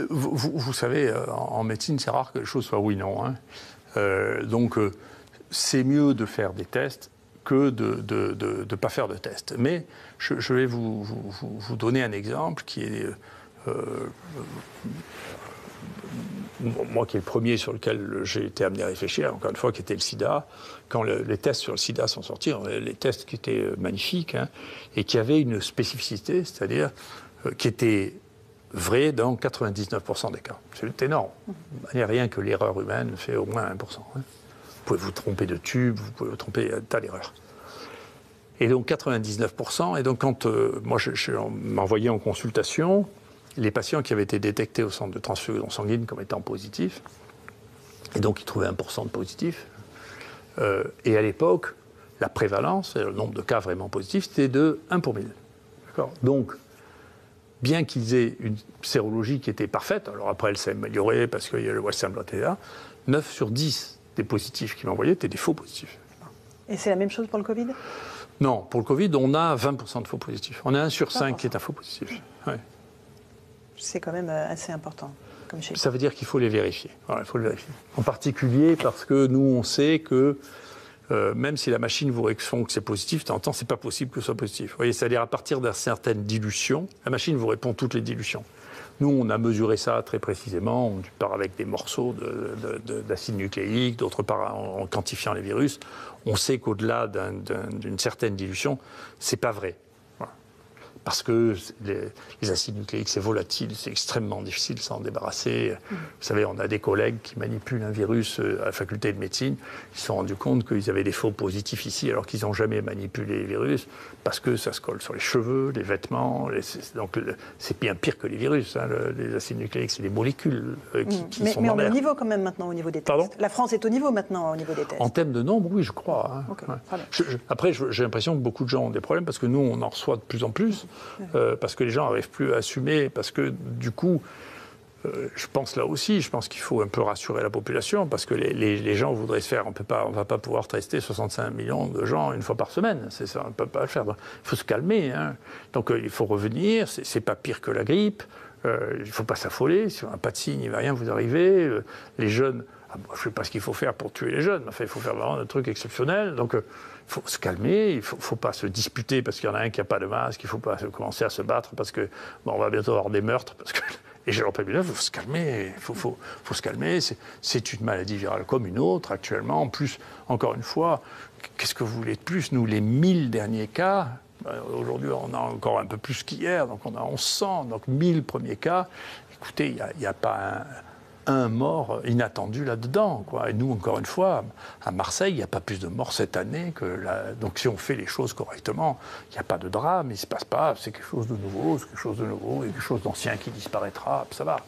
Vous savez, en médecine, c'est rare que les choses soient oui-non. Donc, c'est mieux de faire des tests que de ne pas faire de tests. Mais je vais vous donner un exemple qui est... moi qui est le premier sur lequel j'ai été amené à réfléchir, encore une fois, qui était le sida. Quand les tests sur le sida sont sortis, les tests qui étaient magnifiques, et qui avaient une spécificité, c'est-à-dire qui étaient vrais dans 99% des cas. C'est énorme. Il n'y a rien que l'erreur humaine fait au moins 1%. Vous pouvez vous tromper de tube, vous pouvez vous tromper d'un tas d'erreurs. Et donc 99%, et donc quand moi je m'envoyais en consultation, les patients qui avaient été détectés au centre de transfusion sanguine comme étant positifs, et donc ils trouvaient 1% de positifs. Et à l'époque, la prévalence, le nombre de cas vraiment positifs, c'était de 1 pour 1000. D'accord ? Donc, bien qu'ils aient une sérologie qui était parfaite, alors après elle s'est améliorée parce qu'il y a le Western blot et là, 9 sur 10 des positifs qui m'envoyaient étaient des faux positifs. Et c'est la même chose pour le Covid ? Non, pour le Covid, on a 20% de faux positifs. On a 1 sur 5 qui est un faux positif. Ouais. C'est quand même assez important. Comme chez... Ça veut dire qu'il faut les vérifier. Voilà, il faut le vérifier. En particulier parce que nous, on sait que même si la machine vous répond que c'est positif, de temps en temps, c'est pas possible que ce soit positif. Vous voyez, c'est-à-dire à partir d'une certaine dilution, la machine vous répond toutes les dilutions. Nous, on a mesuré ça très précisément. On part avec des morceaux d'acide nucléique, d'autre part en quantifiant les virus. On sait qu'au-delà d'une certaine dilution, c'est pas vrai. Voilà. parce que les acides nucléiques, c'est volatile, c'est extrêmement difficile de s'en débarrasser. Vous savez, on a des collègues qui manipulent un virus à la faculté de médecine. Ils se sont rendus compte qu'ils avaient des faux positifs ici, alors qu'ils n'ont jamais manipulé les virus, parce que ça se colle sur les cheveux, les vêtements. Donc, c'est bien pire que les virus. Hein, les acides nucléiques, c'est des molécules qui sont mais dans on est au l'air. niveau quand même maintenant au niveau des tests. Pardon ? La France est au niveau maintenant au niveau des tests. En termes de nombre, oui, je crois. Hein. Okay, ouais. Après, j'ai l'impression que beaucoup de gens ont des problèmes parce que nous, on en reçoit de plus en plus, parce que les gens n'arrivent plus à assumer, parce que du coup, je pense là aussi, qu'il faut un peu rassurer la population, parce que les gens voudraient se faire, on ne va pas pouvoir tester 65 millions de gens une fois par semaine, c'est ça, on ne peut pas le faire. Donc, il faut se calmer, hein. Donc il faut revenir, c'est pas pire que la grippe, il ne faut pas s'affoler, si on n'a pas de signe, il ne va rien vous arriver, les jeunes... je ne sais pas ce qu'il faut faire pour tuer les jeunes, mais enfin, il faut faire vraiment un truc exceptionnel. Donc, il faut se calmer, il ne faut pas se disputer parce qu'il y en a un qui n'a pas de masque, il ne faut pas commencer à se battre parce que on va bientôt avoir des meurtres. Parce que, et je le rappelle bien, il faut se calmer, faut se calmer. C'est une maladie virale comme une autre actuellement. En plus, encore une fois, qu'est-ce que vous voulez de plus ? Nous, les 1000 derniers cas, aujourd'hui, on a encore un peu plus qu'hier, donc on a 1100, donc 1000 premiers cas. Écoutez, il n'y a pas un mort inattendu là-dedans, quoi. Et nous, encore une fois, à Marseille, il n'y a pas plus de morts cette année que là. Donc, si on fait les choses correctement, il n'y a pas de drame, il ne se passe pas, c'est quelque chose de nouveau, et quelque chose d'ancien qui disparaîtra, ça va.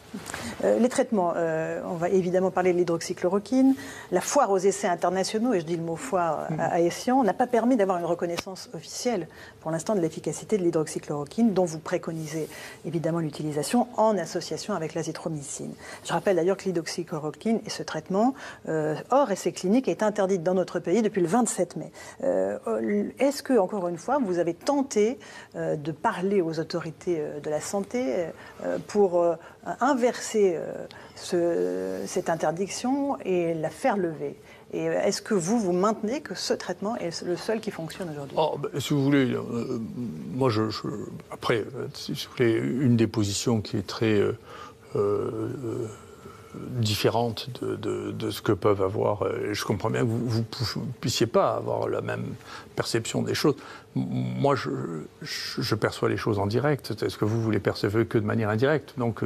Les traitements, on va évidemment parler de l'hydroxychloroquine. La foire aux essais internationaux, et je dis le mot foire à Essian, n'a pas permis d'avoir une reconnaissance officielle, pour l'instant, de l'efficacité de l'hydroxychloroquine, dont vous préconisez évidemment l'utilisation en association avec l'azithromycine. Je rappelle d'ailleurs que l'hydroxychloroquine et ce traitement, hors essai clinique, est interdit dans notre pays depuis le 27 mai. Est-ce que, encore une fois, vous avez tenté de parler aux autorités de la santé pour inverser cette interdiction et la faire lever ? Et est-ce que vous maintenez que ce traitement est le seul qui fonctionne aujourd'hui ? Si vous voulez, moi, après, si vous voulez, une des positions qui est très différente de ce que peuvent avoir. Je comprends bien que vous ne puissiez pas avoir la même perception des choses. Moi, je perçois les choses en direct. Est-ce que vous les percevez que de manière indirecte ? Donc,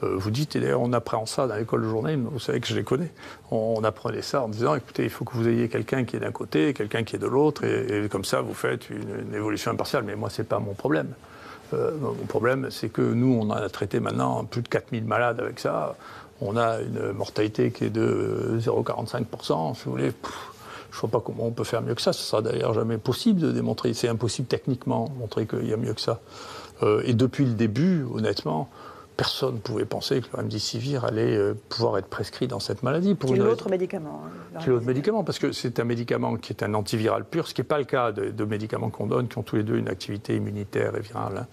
vous dites, et d'ailleurs on apprend ça dans l'école de journalisme, vous savez que je les connais, on apprenait ça en disant, écoutez, il faut que vous ayez quelqu'un qui est d'un côté et quelqu'un qui est de l'autre, et comme ça vous faites une évolution impartiale. Mais moi, ce n'est pas mon problème. Mon problème, c'est que nous, on a traité maintenant plus de 4000 malades avec ça. On a une mortalité qui est de 0,45%, si vous voulez. Je ne vois pas comment on peut faire mieux que ça. Ce sera d'ailleurs jamais possible de démontrer. C'est impossible techniquement de montrer qu'il y a mieux que ça. Et depuis le début, honnêtement, personne ne pouvait penser que le remdesivir allait pouvoir être prescrit dans cette maladie. C'est l'autre médicament. C'est l'autre médicament, parce que c'est un médicament qui est un antiviral pur, ce qui n'est pas le cas de médicaments qu'on donne, qui ont tous les deux une activité immunitaire et virale. Hein.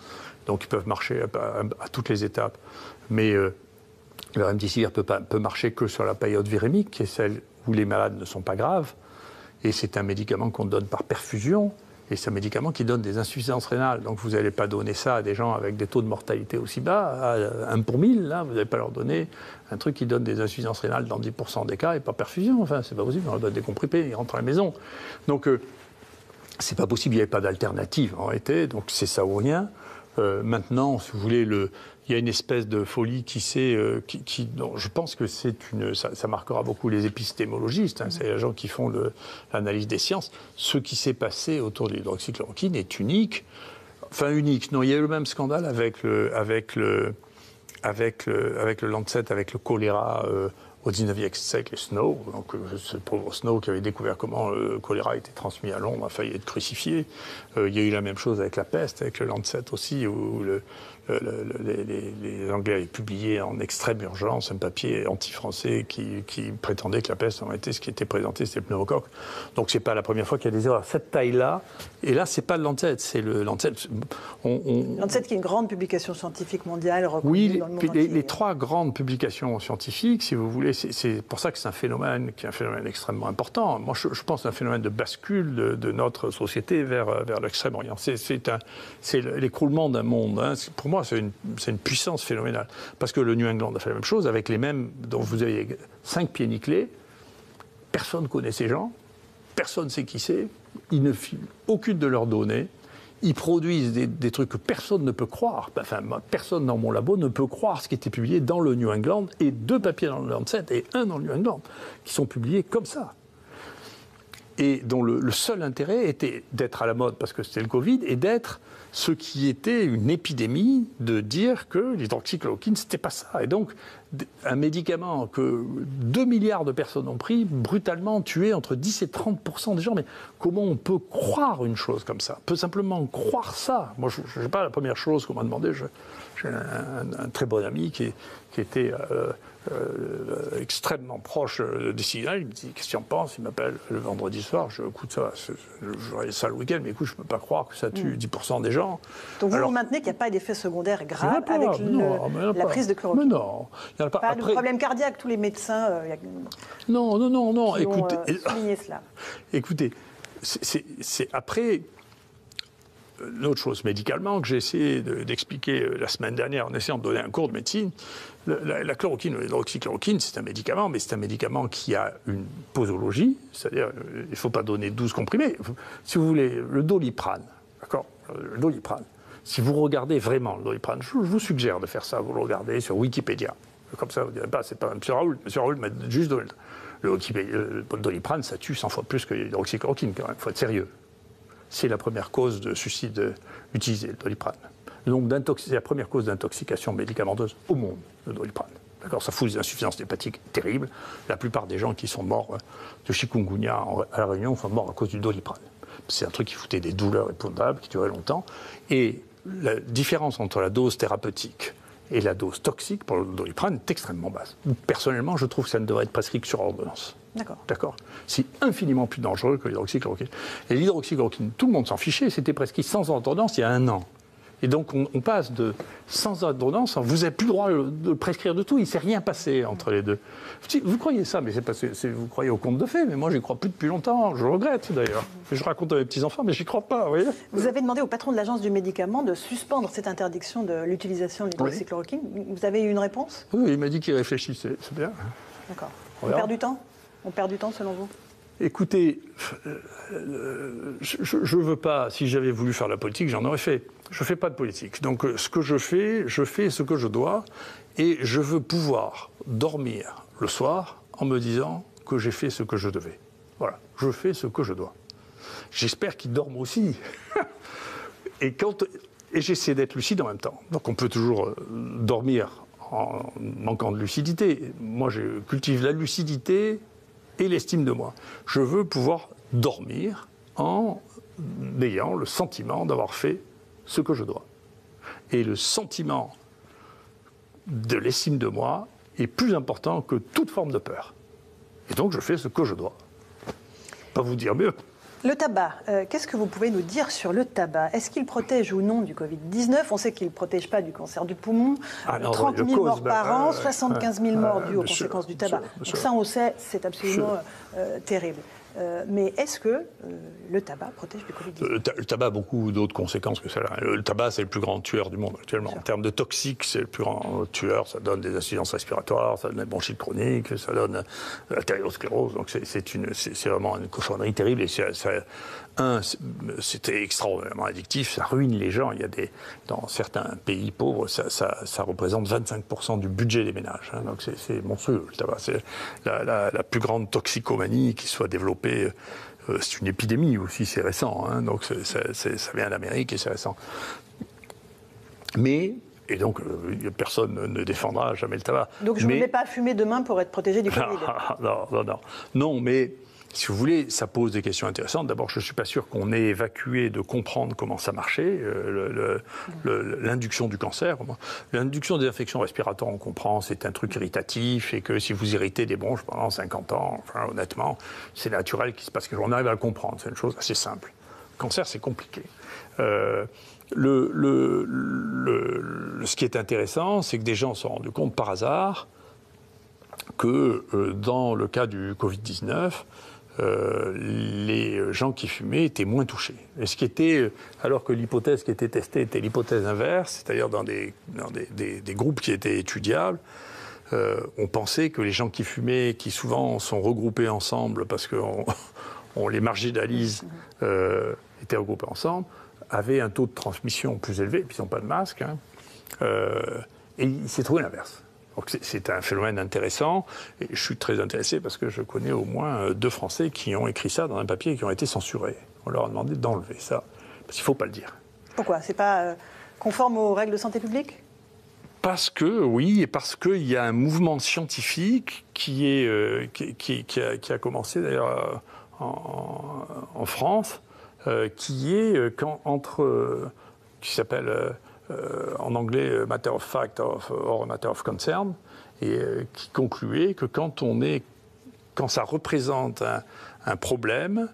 Donc ils peuvent marcher à toutes les étapes. Mais le remdesivir peut marcher que sur la période virémique, qui est celle où les malades ne sont pas graves. Et c'est un médicament qu'on donne par perfusion. Et c'est un médicament qui donne des insuffisances rénales. Donc vous n'allez pas donner ça à des gens avec des taux de mortalité aussi bas, à 1 pour 1000. Là, vous n'allez pas leur donner un truc qui donne des insuffisances rénales dans 10% des cas et par perfusion. Enfin, c'est pas possible. On leur donne des comprimés, ils rentrent à la maison. Donc, c'est pas possible. Il n'y avait pas d'alternative en réalité. Donc, c'est ça ou rien. Maintenant, si vous voulez, il y a une espèce de folie qui je pense que ça marquera beaucoup les épistémologistes, hein, c'est les gens qui font l'analyse des sciences. Ce qui s'est passé autour de l'hydroxychloroquine est unique. Enfin, unique. Non, il y a eu le même scandale avec le Lancet, avec le choléra au 19e siècle, Snow. Donc, ce pauvre Snow qui avait découvert comment le choléra était transmis à Londres a failli être crucifié. Il y a eu la même chose avec la peste, avec le Lancet aussi, où les Anglais avaient publié en extrême urgence un papier anti-français qui prétendait que la peste, en réalité, ce qui était présenté, c'était le pneumocoque. Donc, c'est pas la première fois qu'il y a des erreurs. Cette taille-là, et là, c'est pas le Lancet, c'est le Lancet. Lancet, qui est une grande publication scientifique mondiale reconnue dans le monde entier. Les trois grandes publications scientifiques, si vous voulez, c'est pour ça que c'est un phénomène qui est un phénomène extrêmement important. Moi, je pense que c'est un phénomène de bascule de notre société vers l'Extrême-Orient. C'est l'écroulement d'un monde. Hein. Pour moi, c'est une puissance phénoménale. Parce que le New England a fait la même chose, avec les mêmes, dont vous avez 5 pieds nickelés. Personne ne connaît ces gens, personne ne sait qui c'est, ils ne filent aucune de leurs données, ils produisent des trucs que personne ne peut croire. Enfin, personne dans mon labo ne peut croire ce qui était publié dans le New England, et 2 papiers dans le Lancet et 1 dans le New England, qui sont publiés comme ça. Et dont le seul intérêt était d'être à la mode, parce que c'était le Covid, et d'être ce qui était une épidémie, de dire que l'hydroxychloroquine, c'était pas ça. Et donc, un médicament que 2 milliards de personnes ont pris, brutalement tué entre 10 et 30% des gens. Mais comment on peut croire une chose comme ça ? On peut simplement croire ça. Moi, je ne sais pas, la première chose qu'on m'a demandé, j'ai un très bon ami qui était extrêmement proche des signaux. Il me dit, qu'est-ce que tu en penses ? Il m'appelle le vendredi soir. Écoute, ça, je regarde ça le week-end, mais écoute, je ne peux pas croire que ça tue 10% des gens. Donc vous maintenez qu'il n'y a pas d'effet secondaire grave avec la prise de chloroquine ? Mais non. Il n'y en a pas. Pas de problème cardiaque, tous les médecins non. Qui Écoutez, ont souligné cela. Écoutez, c'est après... Une autre chose, médicalement, que j'ai essayé d'expliquer la semaine dernière en essayant de donner un cours de médecine, la chloroquine ou l'hydroxychloroquine, c'est un médicament, mais c'est un médicament qui a une posologie, c'est-à-dire il ne faut pas donner 12 comprimés. Si vous voulez, le Doliprane, d'accord ? Le Doliprane, si vous regardez vraiment le Doliprane, je vous suggère de faire ça, vous le regardez sur Wikipédia. Comme ça, vous ne direz pas, c'est pas M. Raoult. M. Raoult m'a juste donné le Doliprane, ça tue 100 fois plus que l'hydroxychloroquine, quand même, il faut être sérieux. C'est la première cause de suicide utilisée, le Doliprane. Donc, c'est la première cause d'intoxication médicamenteuse au monde, le Doliprane. D'accord, ça fout des insuffisances hépatiques terribles. La plupart des gens qui sont morts de chikungunya à La Réunion sont morts à cause du Doliprane. C'est un truc qui foutait des douleurs épouvantables, qui durait longtemps. Et la différence entre la dose thérapeutique et la dose toxique pour le Doliprane est extrêmement basse. Personnellement, je trouve que ça ne devrait être prescrit que sur ordonnance. D'accord. C'est infiniment plus dangereux que l'hydroxychloroquine. Et l'hydroxychloroquine, tout le monde s'en fichait, c'était prescrit sans ordonnance il y a 1 an. Et donc on passe de sans ordonnance, vous n'avez plus le droit de prescrire de tout, il ne s'est rien passé entre les deux. Vous croyez ça, mais c'est parce que vous croyez au conte de fées, mais moi j'y crois plus depuis longtemps, je regrette d'ailleurs. Je raconte à mes petits-enfants, mais j'y crois pas, vous voyez. Vous avez demandé au patron de l'agence du médicament de suspendre cette interdiction de l'utilisation de l'hydroxychloroquine. Oui. Vous avez eu une réponse ? Oui, il m'a dit qu'il réfléchissait, c'est bien. D'accord. On perd du temps ? On perd du temps selon vous ? Écoutez, je ne veux pas, si j'avais voulu faire la politique, j'en aurais fait. Je ne fais pas de politique. Donc ce que je fais ce que je dois, et je veux pouvoir dormir le soir en me disant que j'ai fait ce que je devais. Voilà, je fais ce que je dois. J'espère qu'ils dorment aussi. Et j'essaie d'être lucide en même temps. Donc on peut toujours dormir en manquant de lucidité. Moi, je cultive la lucidité et l'estime de moi. Je veux pouvoir dormir en ayant le sentiment d'avoir fait ce que je dois. Et le sentiment de l'estime de moi est plus important que toute forme de peur. Et donc je fais ce que je dois. Pas vous dire mieux. Le tabac, qu'est-ce que vous pouvez nous dire sur le tabac ? Est-ce qu'il protège ou non du Covid-19 ? On sait qu'il ne protège pas du cancer du poumon. 30 000 morts par an, 75 000 morts dues aux conséquences du tabac. Donc ça, on sait, c'est absolument terrible. Mais est-ce que le tabac protège du Covid-19 ? Le tabac a beaucoup d'autres conséquences que celle-là. Le tabac, c'est le plus grand tueur du monde actuellement. En termes de toxiques, c'est le plus grand tueur. Ça donne des insuffisances respiratoires, ça donne des bronchites chroniques, ça donne l'artériosclérose. Donc c'est vraiment une cochonnerie terrible. Et c'était extraordinairement addictif. Ça ruine les gens. Dans certains pays pauvres, ça représente 25% du budget des ménages. Hein. Donc c'est monstrueux, le tabac. C'est la plus grande toxicomanie qui soit développée. C'est une épidémie aussi, c'est récent. Hein. Donc ça vient d'Amérique et c'est récent. Et donc, personne ne défendra jamais le tabac. Donc je ne me mets pas à fumer demain pour être protégé du Covid. Non, mais si vous voulez, ça pose des questions intéressantes. D'abord, je ne suis pas sûr qu'on ait évacué de comprendre comment ça marchait, l'induction du cancer. L'induction des infections respiratoires, on comprend, c'est un truc irritatif et que si vous irritez des bronches pendant 50 ans, enfin, honnêtement, c'est naturel qu'il se passe quelque chose. On arrive à le comprendre, c'est une chose assez simple. Le cancer, c'est compliqué. Ce qui est intéressant, c'est que des gens se sont rendus compte par hasard que dans le cas du Covid-19, les gens qui fumaient étaient moins touchés. Et ce qui était, alors que l'hypothèse qui était testée était l'hypothèse inverse, c'est-à-dire dans des groupes qui étaient étudiables, on pensait que les gens qui fumaient, qui souvent sont regroupés ensemble parce qu'on les marginalise, étaient regroupés ensemble, avaient un taux de transmission plus élevé, puis ils n'ont pas de masque. Et il s'est trouvé l'inverse. Donc c'est un phénomène intéressant. Et je suis très intéressé parce que je connais au moins 2 Français qui ont écrit ça dans un papier et qui ont été censurés. On leur a demandé d'enlever ça, parce qu'il ne faut pas le dire. Pourquoi? C'est pas conforme aux règles de santé publique? Parce que, oui, et parce qu'il y a un mouvement scientifique qui a commencé d'ailleurs en France, qui s'appelle en anglais Matter of Fact or Matter of Concern, et qui concluait que quand ça représente un problème,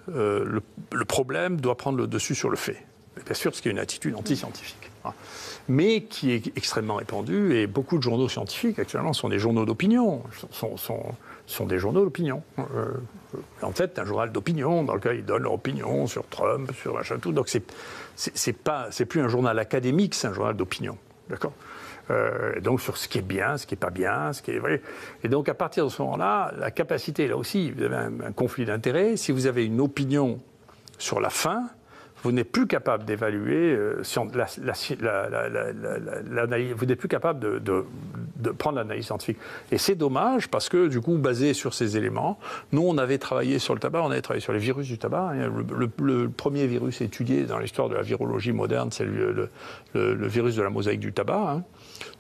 le problème doit prendre le dessus sur le fait. Bien sûr, ce qui est une attitude anti-scientifique. Mais qui est extrêmement répandue, et beaucoup de journaux scientifiques actuellement sont des journaux d'opinion, sont des journaux d'opinion. En fait, un journal d'opinion dans lequel ils donnent leur opinion sur Trump, sur machin tout. Donc c'est plus un journal académique, c'est un journal d'opinion, d'accord. Donc sur ce qui est bien, ce qui n'est pas bien, ce qui est vrai. Et donc à partir de ce moment-là, la capacité, là aussi, vous avez un conflit d'intérêts. Si vous avez une opinion sur la fin, vous n'êtes plus capable d'évaluer, vous n'êtes plus capable de prendre l'analyse scientifique. Et c'est dommage parce que, du coup, basé sur ces éléments, nous, on avait travaillé sur le tabac, on avait travaillé sur les virus du tabac. Le premier virus étudié dans l'histoire de la virologie moderne, c'est le virus de la mosaïque du tabac.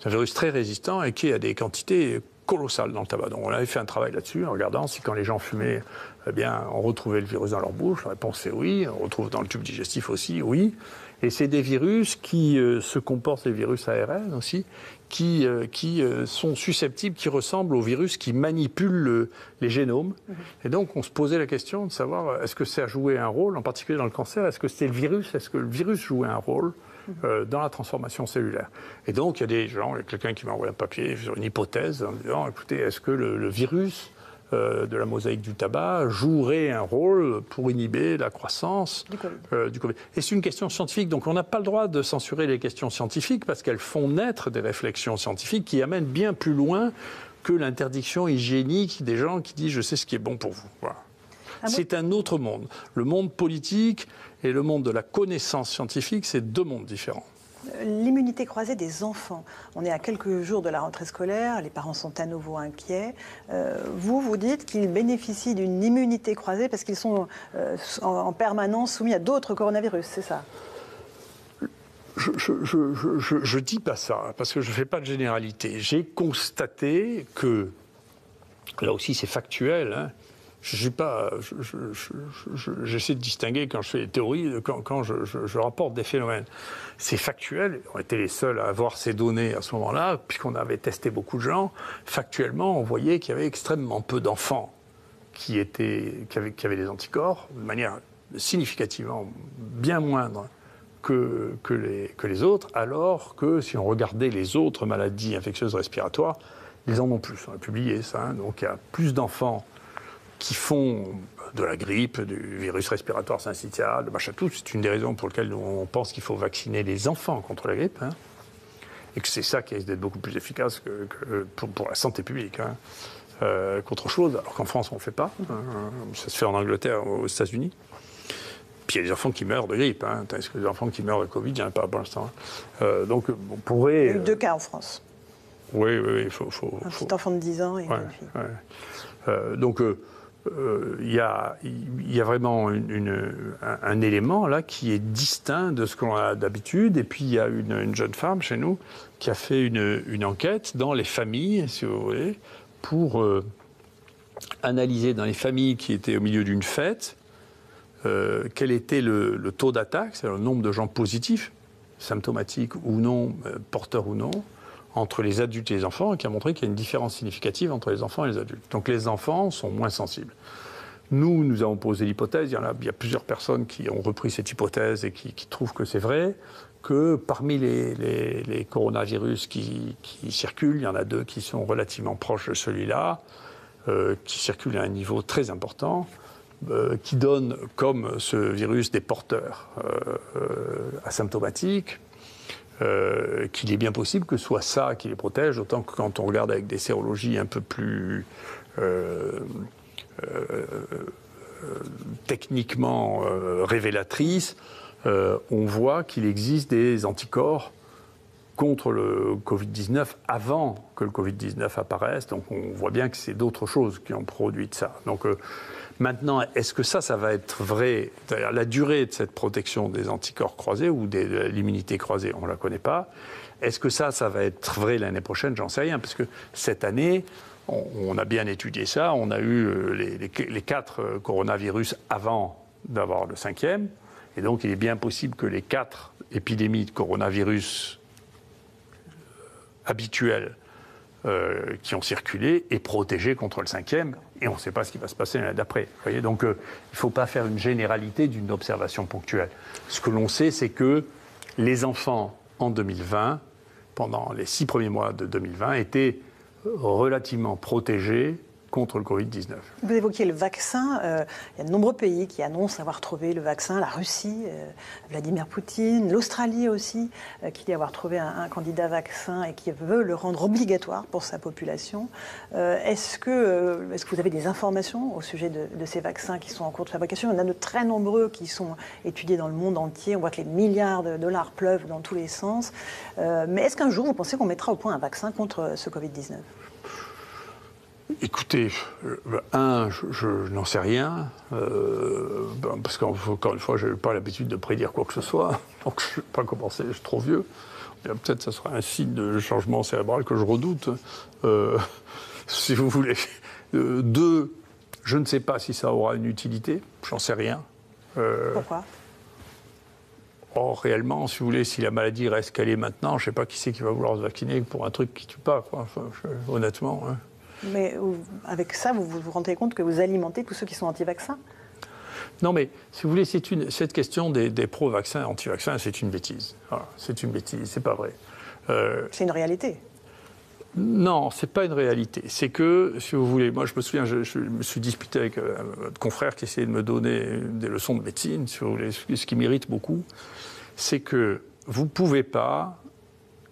C'est un virus très résistant et qui a des quantités colossales dans le tabac. Donc on avait fait un travail là-dessus en regardant si quand les gens fumaient, eh bien, on retrouvait le virus dans leur bouche. La réponse c'est oui. On retrouve dans le tube digestif aussi, oui. Et c'est des virus qui se comportent, les virus ARN aussi, qui sont susceptibles, qui ressemblent aux virus qui manipulent les génomes. Et donc on se posait la question de savoir est-ce que ça a joué un rôle, en particulier dans le cancer, est-ce que c'était le virus, est-ce que le virus jouait un rôle dans la transformation cellulaire. Et donc, il y a des gens, il y a quelqu'un qui m'a envoyé un papier sur une hypothèse en disant, écoutez, est-ce que le virus de la mosaïque du tabac jouerait un rôle pour inhiber la croissance du Covid. Et c'est une question scientifique, donc on n'a pas le droit de censurer les questions scientifiques parce qu'elles font naître des réflexions scientifiques qui amènent bien plus loin que l'interdiction hygiénique des gens qui disent « je sais ce qui est bon pour vous ». Voilà. C'est un autre monde. Le monde politique et le monde de la connaissance scientifique, c'est 2 mondes différents. L'immunité croisée des enfants. On est à quelques jours de la rentrée scolaire, les parents sont à nouveau inquiets. Vous dites qu'ils bénéficient d'une immunité croisée parce qu'ils sont en permanence soumis à d'autres coronavirus, c'est ça? Je dis pas ça, parce que je ne fais pas de généralité. J'ai constaté que, là aussi c'est factuel, hein, j'essaie de distinguer quand je fais des théories, quand je rapporte des phénomènes. C'est factuel, on était les seuls à avoir ces données à ce moment-là, puisqu'on avait testé beaucoup de gens. Factuellement, on voyait qu'il y avait extrêmement peu d'enfants qui avaient des anticorps, de manière significativement bien moindre que les autres, alors que si on regardait les autres maladies infectieuses respiratoires, ils en ont plus. On a publié ça, hein. Donc il y a plus d'enfants qui font de la grippe, du virus respiratoire syncytial, de machin tout. C'est une des raisons pour lesquelles on pense qu'il faut vacciner les enfants contre la grippe, hein, et que c'est ça qui risque d'être beaucoup plus efficace pour la santé publique, hein, qu'autre chose, alors qu'en France on ne le fait pas. Ça se fait en Angleterre, aux États-Unis. Puis il y a des enfants qui meurent de grippe, hein, tandis que les enfants qui meurent de Covid, il n'y en a pas pour l'instant. Donc on pourrait... Il y a eu 2 cas en France. Oui, il faut... Un petit enfant de 10 ans et une fille. Donc... il y a vraiment un élément là qui est distinct de ce qu'on a d'habitude. Et puis il y a une jeune femme chez nous qui a fait une enquête dans les familles, si vous voulez, pour analyser dans les familles qui étaient au milieu d'une fête quel était le taux d'attaque, c'est-à-dire le nombre de gens positifs, symptomatiques ou non, porteurs ou non, entre les adultes et les enfants, et qui a montré qu'il y a une différence significative entre les enfants et les adultes. Donc les enfants sont moins sensibles. Nous avons posé l'hypothèse, il y a plusieurs personnes qui ont repris cette hypothèse et qui trouvent que c'est vrai, que parmi les coronavirus qui circulent, il y en a 2 qui sont relativement proches de celui-là, qui circulent à un niveau très important, qui donnent, comme ce virus, des porteurs asymptomatiques, qu'il est bien possible que ce soit ça qui les protège, d'autant que quand on regarde avec des sérologies un peu plus techniquement révélatrice, on voit qu'il existe des anticorps contre le Covid-19 avant que le Covid-19 apparaisse. Donc on voit bien que c'est d'autres choses qui ont produit ça. Donc maintenant, est-ce que ça va être vrai? C'est-à-dire la durée de cette protection des anticorps croisés ou de l'immunité croisée, on ne la connaît pas. Est-ce que ça va être vrai l'année prochaine? J'en sais rien, parce que cette année, on a bien étudié ça. On a eu les 4 coronavirus avant d'avoir le 5e. Et donc, il est bien possible que les 4 épidémies de coronavirus habituelles qui ont circulé aient protégé contre le 5e. Et on ne sait pas ce qui va se passer l'année d'après. Vous voyez, donc, il ne faut pas faire une généralité d'une observation ponctuelle. Ce que l'on sait, c'est que les enfants, en 2020, pendant les 6 premiers mois de 2020, étaient relativement protégés contre le Covid-19. Vous évoquiez le vaccin. Il y a de nombreux pays qui annoncent avoir trouvé le vaccin. La Russie, Vladimir Poutine, l'Australie aussi, qui dit avoir trouvé un candidat vaccin et qui veut le rendre obligatoire pour sa population. Est-ce que vous avez des informations au sujet de ces vaccins qui sont en cours de fabrication? Il y en a de très nombreux qui sont étudiés dans le monde entier. On voit que les milliards de dollars pleuvent dans tous les sens. Mais est-ce qu'un jour, vous pensez qu'on mettra au point un vaccin contre ce Covid-19? Écoutez, je n'en sais rien, parce qu'encore une fois, je n'ai pas l'habitude de prédire quoi que ce soit, donc je ne vais pas commencer, je suis trop vieux. Peut-être que ça sera un signe de changement cérébral que je redoute, si vous voulez. 2, je ne sais pas si ça aura une utilité, j'en sais rien. Pourquoi ? Or, réellement, si vous voulez, si la maladie reste calée maintenant, je ne sais pas qui c'est qui va vouloir se vacciner pour un truc qui ne tue pas, quoi. Enfin, honnêtement. Hein. Mais avec ça, vous vous rendez compte que vous alimentez tous ceux qui sont anti-vaccins? Non, mais si vous voulez, cette question des pro-vaccins, anti-vaccins, c'est une bêtise. Voilà, c'est une bêtise, c'est pas vrai. C'est une réalité. Non, c'est pas une réalité. C'est que, si vous voulez, moi je me souviens, je me suis disputé avec un confrère qui essayait de me donner des leçons de médecine, si vous voulez. Ce qui m'irrite beaucoup, c'est que vous pouvez pas,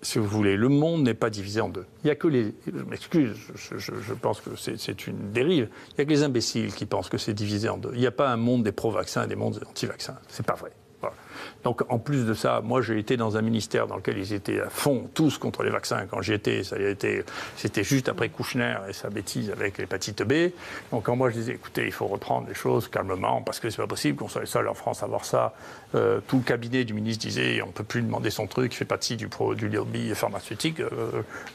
si vous voulez, le monde n'est pas divisé en deux. Il n'y a que les... Je m'excuse, je pense que c'est une dérive. Il n'y a que les imbéciles qui pensent que c'est divisé en deux. Il n'y a pas un monde des pro-vaccins et des mondes des anti-vaccins. C'est pas vrai. Voilà. Donc, en plus de ça, moi, j'ai été dans un ministère dans lequel ils étaient à fond, tous contre les vaccins. Quand j'y étais, c'était juste après Kouchner et sa bêtise avec l'hépatite B. Donc, quand moi, je disais, écoutez, il faut reprendre les choses calmement, parce que c'est pas possible qu'on soit les seuls en France à avoir ça. Tout le cabinet du ministre disait, on ne peut plus demander son truc, il fait partie du lobby pharmaceutique,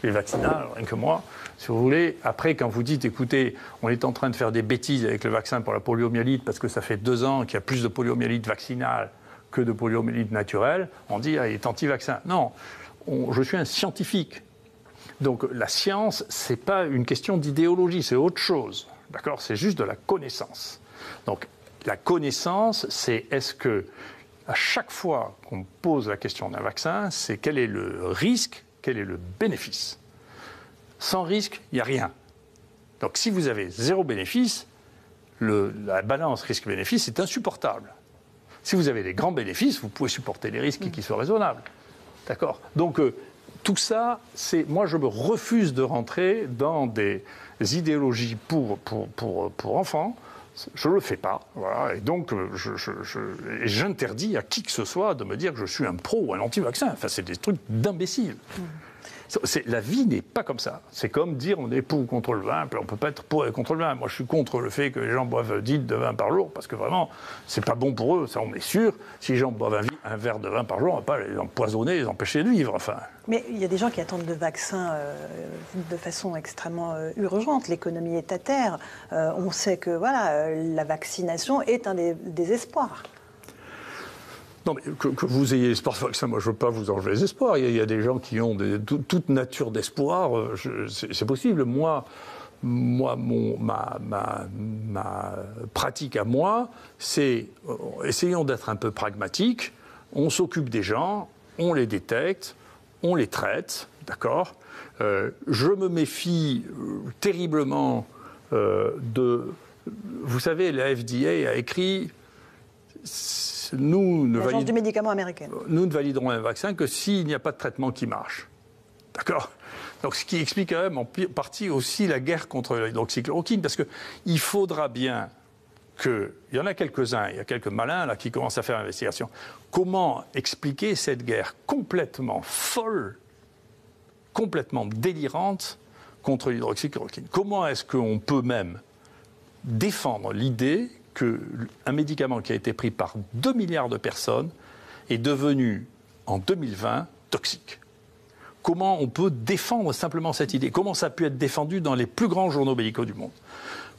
les vaccinales, rien que moi. Si vous voulez, après, quand vous dites, écoutez, on est en train de faire des bêtises avec le vaccin pour la poliomyélite, parce que ça fait 2 ans qu'il y a plus de poliomyélite vaccinale que de poliomyélite naturelle, on dit il est anti-vaccin. Non, je suis un scientifique. Donc la science, ce n'est pas une question d'idéologie, c'est autre chose. D'accord ? C'est juste de la connaissance. Donc la connaissance, c'est est-ce que, à chaque fois qu'on pose la question d'un vaccin, c'est quel est le risque, quel est le bénéfice. Sans risque, il n'y a rien. Donc si vous avez 0 bénéfice, la balance risque-bénéfice est insupportable. Si vous avez des grands bénéfices, vous pouvez supporter les risques qui sont raisonnables. D'accord ? Donc, tout ça, moi, je me refuse de rentrer dans des idéologies pour enfants. Je ne le fais pas. Voilà. Et donc, j'interdis à qui que ce soit de me dire que je suis un pro ou un anti-vaccin. Enfin, c'est des trucs d'imbéciles. La vie n'est pas comme ça. C'est comme dire on est pour ou contre le vin, puis on ne peut pas être pour et contre le vin. Moi, je suis contre le fait que les gens boivent 10 de vin par jour, parce que vraiment, c'est pas bon pour eux, ça on est sûr. Si les gens boivent un verre de vin par jour, on ne va pas les empoisonner, les empêcher de vivre. Enfin. Mais il y a des gens qui attendent le vaccin de façon extrêmement urgente. L'économie est à terre. On sait que voilà, la vaccination est un des espoirs. Non, mais que vous ayez l'espoir de vaccin, moi je ne veux pas vous enlever les espoirs. Il y a des gens qui ont toute nature d'espoir, c'est possible. Moi, ma pratique à moi, c'est essayons d'être un peu pragmatiques. On s'occupe des gens, on les détecte, on les traite, d'accord ? Je me méfie terriblement Vous savez, la FDA a écrit... L'Agence du médicament américaine. Nous ne validerons un vaccin que s'il n'y a pas de traitement qui marche. D'accord ? Donc, ce qui explique quand même en partie aussi la guerre contre l'hydroxychloroquine, parce qu'il faudra bien qu'il y en a quelques-uns, il y a quelques malins là, qui commencent à faire l'investigation. Comment expliquer cette guerre complètement folle, complètement délirante contre l'hydroxychloroquine? Comment est-ce qu'on peut même défendre l'idée qu'un médicament qui a été pris par 2 milliards de personnes est devenu, en 2020, toxique? Comment on peut défendre simplement cette idée? Comment ça a pu être défendu dans les plus grands journaux médicaux du monde?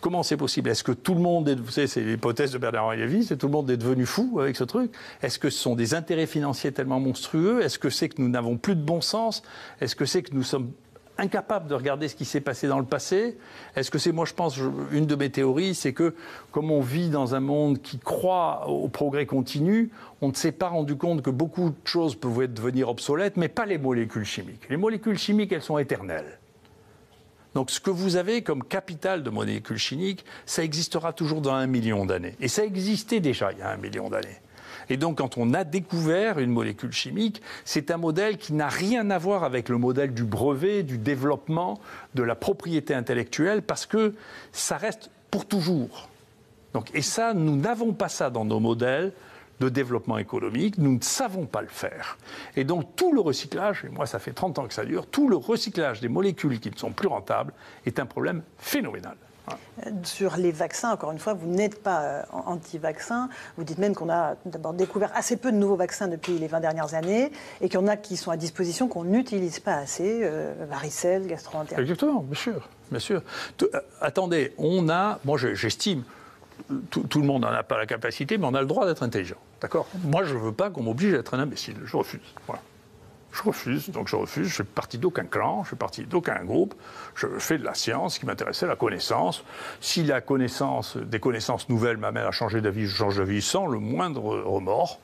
Comment c'est possible? Est-ce que tout le monde vous savez, c'est l'hypothèse de Bernard-Henri Lévy, c'est tout le monde est devenu fou avec ce truc? Est-ce que ce sont des intérêts financiers tellement monstrueux? Est-ce que c'est que nous n'avons plus de bon sens? Est-ce que c'est que nous sommes incapables de regarder ce qui s'est passé dans le passé? Est-ce que c'est, moi je pense, une de mes théories, c'est que comme on vit dans un monde qui croit au progrès continu, on ne s'est pas rendu compte que beaucoup de choses pouvaient devenir obsolètes, mais pas les molécules chimiques. Les molécules chimiques, elles sont éternelles. Donc ce que vous avez comme capital de molécules chimiques, ça existera toujours dans 1 million d'années. Et ça existait déjà il y a 1 million d'années. Et donc quand on a découvert une molécule chimique, c'est un modèle qui n'a rien à voir avec le modèle du brevet, du développement, de la propriété intellectuelle, parce que ça reste pour toujours. Donc, et ça, nous n'avons pas ça dans nos modèles de développement économique, nous ne savons pas le faire. Et donc tout le recyclage, et moi ça fait 30 ans que ça dure, tout le recyclage des molécules qui ne sont plus rentables est un problème phénoménal. Sur les vaccins, encore une fois, vous n'êtes pas anti-vaccin. Vous dites même qu'on a d'abord découvert assez peu de nouveaux vaccins depuis les 20 dernières années et qu'il y en a qui sont à disposition qu'on n'utilise pas assez, varicelle, gastro-entérite. Exactement, bien sûr. Bien sûr. Attendez, on a, moi j'estime, tout le monde n'en a pas la capacité, mais on a le droit d'être intelligent. D'accord? Moi, je ne veux pas qu'on m'oblige à être un imbécile. Je refuse. Voilà. Je refuse, donc je refuse. Je ne fais partie d'aucun clan, je ne fais partie d'aucun groupe. Je fais de la science, ce qui m'intéressait, la connaissance. Si la connaissance, des connaissances nouvelles m'amène à changer d'avis, je change d'avis sans le moindre remords.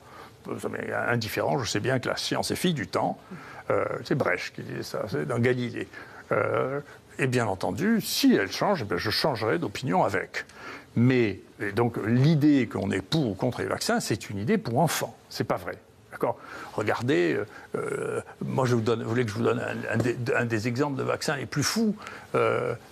Ça m'est indifférent. Je sais bien que la science est fille du temps. C'est Brecht qui disait ça, c'est dans Galilée. Et bien entendu, si elle change, je changerai d'opinion avec. Mais donc l'idée qu'on est pour ou contre les vaccins, c'est une idée pour enfants. C'est pas vrai. D'accord? Regardez, moi vous voulez que je vous donne un des exemples de vaccins les plus fous.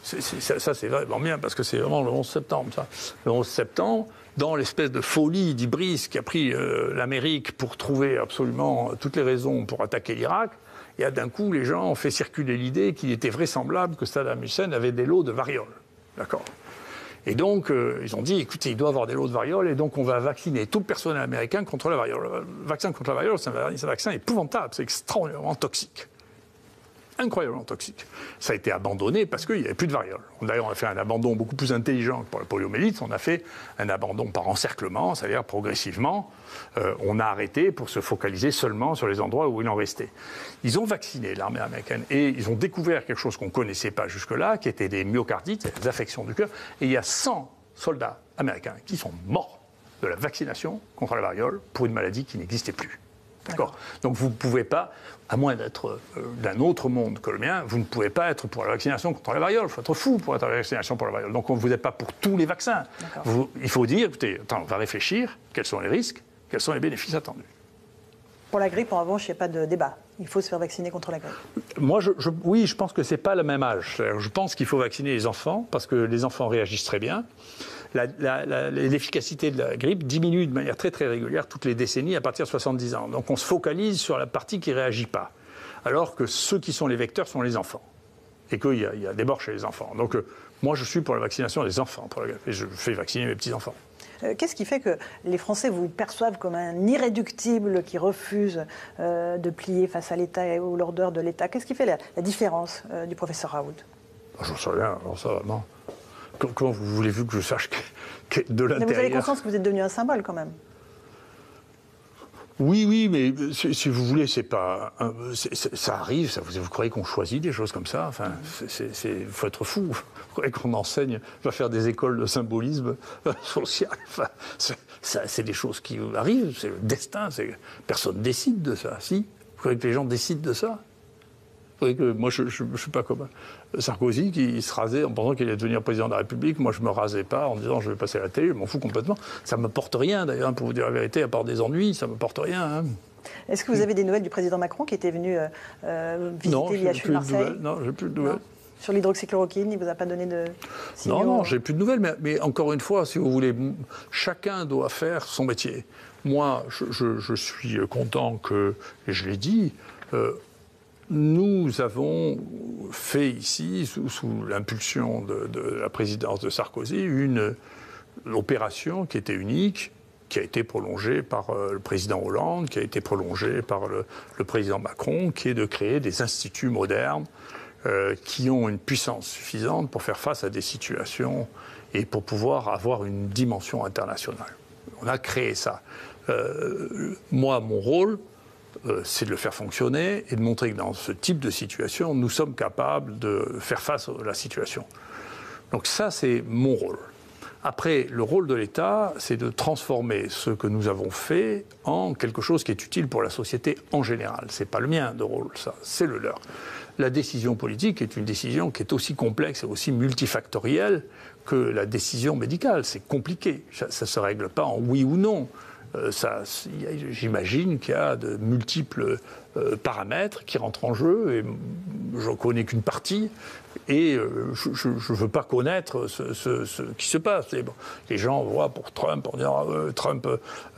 Ça c'est vraiment bien parce que c'est vraiment le 11 septembre. Ça. Le 11 septembre, dans l'espèce de folie d'Ibris qui a pris l'Amérique pour trouver absolument toutes les raisons pour attaquer l'Irak, et d'un coup les gens ont fait circuler l'idée qu'il était vraisemblable que Saddam Hussein avait des lots de variole. D'accord? Et donc, ils ont dit, écoutez, il doit avoir des lots de variole, et donc on va vacciner tout le personnel américain contre la variole. Le vaccin contre la variole, c'est un vaccin épouvantable, c'est extraordinairement toxique. Incroyablement toxique. Ça a été abandonné parce qu'il n'y avait plus de variole. D'ailleurs, on a fait un abandon beaucoup plus intelligent que pour la poliomyélite. On a fait un abandon par encerclement, c'est-à-dire progressivement, on a arrêté pour se focaliser seulement sur les endroits où il en restait. Ils ont vacciné l'armée américaine et ils ont découvert quelque chose qu'on ne connaissait pas jusque-là, qui étaient des myocardites, des affections du cœur. Et il y a 100 soldats américains qui sont morts de la vaccination contre la variole pour une maladie qui n'existait plus. D'accord. Donc vous ne pouvez pas, à moins d'être d'un autre monde que le mien, vous ne pouvez pas être pour la vaccination contre la variole. Il faut être fou pour être pour la vaccination pour la variole. Donc vous n'êtes pas pour tous les vaccins. Il faut dire, écoutez, on va réfléchir, quels sont les risques, quels sont les bénéfices attendus. Pour la grippe, en revanche, il n'y a pas de débat. Il faut se faire vacciner contre la grippe. Moi, oui, je pense que ce n'est pas le même âge. Je pense qu'il faut vacciner les enfants, parce que les enfants réagissent très bien. L'efficacité de la grippe diminue de manière très très régulière toutes les décennies à partir de 70 ans. Donc on se focalise sur la partie qui ne réagit pas. Alors que ceux qui sont les vecteurs sont les enfants. Et qu'il y a des morts chez les enfants. Donc moi je suis pour la vaccination des enfants. Et je fais vacciner mes petits-enfants. Qu'est-ce qui fait que les Français vous perçoivent comme un irréductible qui refuse de plier face à l'État et aux lourdeurs de l'État? Qu'est-ce qui fait la différence du professeur Raoult? J'en sais rien, alors ça vraiment. Comment vous voulez-vous que je sache que de l'intérieur? Mais vous avez conscience que vous êtes devenu un symbole quand même. Oui, mais si vous voulez, c'est pas, ça arrive. Vous croyez qu'on choisit des choses comme ça? Enfin, faut être fou. Vous croyez qu'on enseigne, va faire des écoles de symbolisme social? Enfin, c'est des choses qui arrivent. C'est le destin. Personne décide de ça. Si? Vous croyez que les gens décident de ça? Moi, je ne suis pas comme Sarkozy qui se rasait en pensant qu'il allait devenir président de la République. Moi, je ne me rasais pas en disant je vais passer à la télé. Je m'en fous complètement. Ça ne me porte rien, d'ailleurs, pour vous dire la vérité, à part des ennuis, ça ne me porte rien. Hein. Est-ce que vous avez des nouvelles du président Macron qui était venu visiter l'IHU de Marseille? Non, j'ai plus de nouvelles. Sur l'hydroxychloroquine, il ne vous a pas donné de signaux? Non, j'ai plus de nouvelles, mais encore une fois, si vous voulez, chacun doit faire son métier. Moi, je suis content que, et je l'ai dit, nous avons fait ici, sous l'impulsion de la présidence de Sarkozy, une opération qui était unique, qui a été prolongée par le président Hollande, qui a été prolongée par le président Macron, qui est de créer des instituts modernes qui ont une puissance suffisante pour faire face à des situations et pour pouvoir avoir une dimension internationale. On a créé ça. Moi, mon rôle, c'est de le faire fonctionner et de montrer que dans ce type de situation, nous sommes capables de faire face à la situation. Donc ça, c'est mon rôle. Après, le rôle de l'État, c'est de transformer ce que nous avons fait en quelque chose qui est utile pour la société en général. Ce n'est pas le mien de rôle, ça, c'est le leur. La décision politique est une décision qui est aussi complexe et aussi multifactorielle que la décision médicale. C'est compliqué. Ça ne se règle pas en oui ou non. J'imagine qu'il y a de multiples paramètres qui rentrent en jeu, et je ne connais qu'une partie, et je ne veux pas connaître ce qui se passe. Les gens voient pour Trump, on dit Trump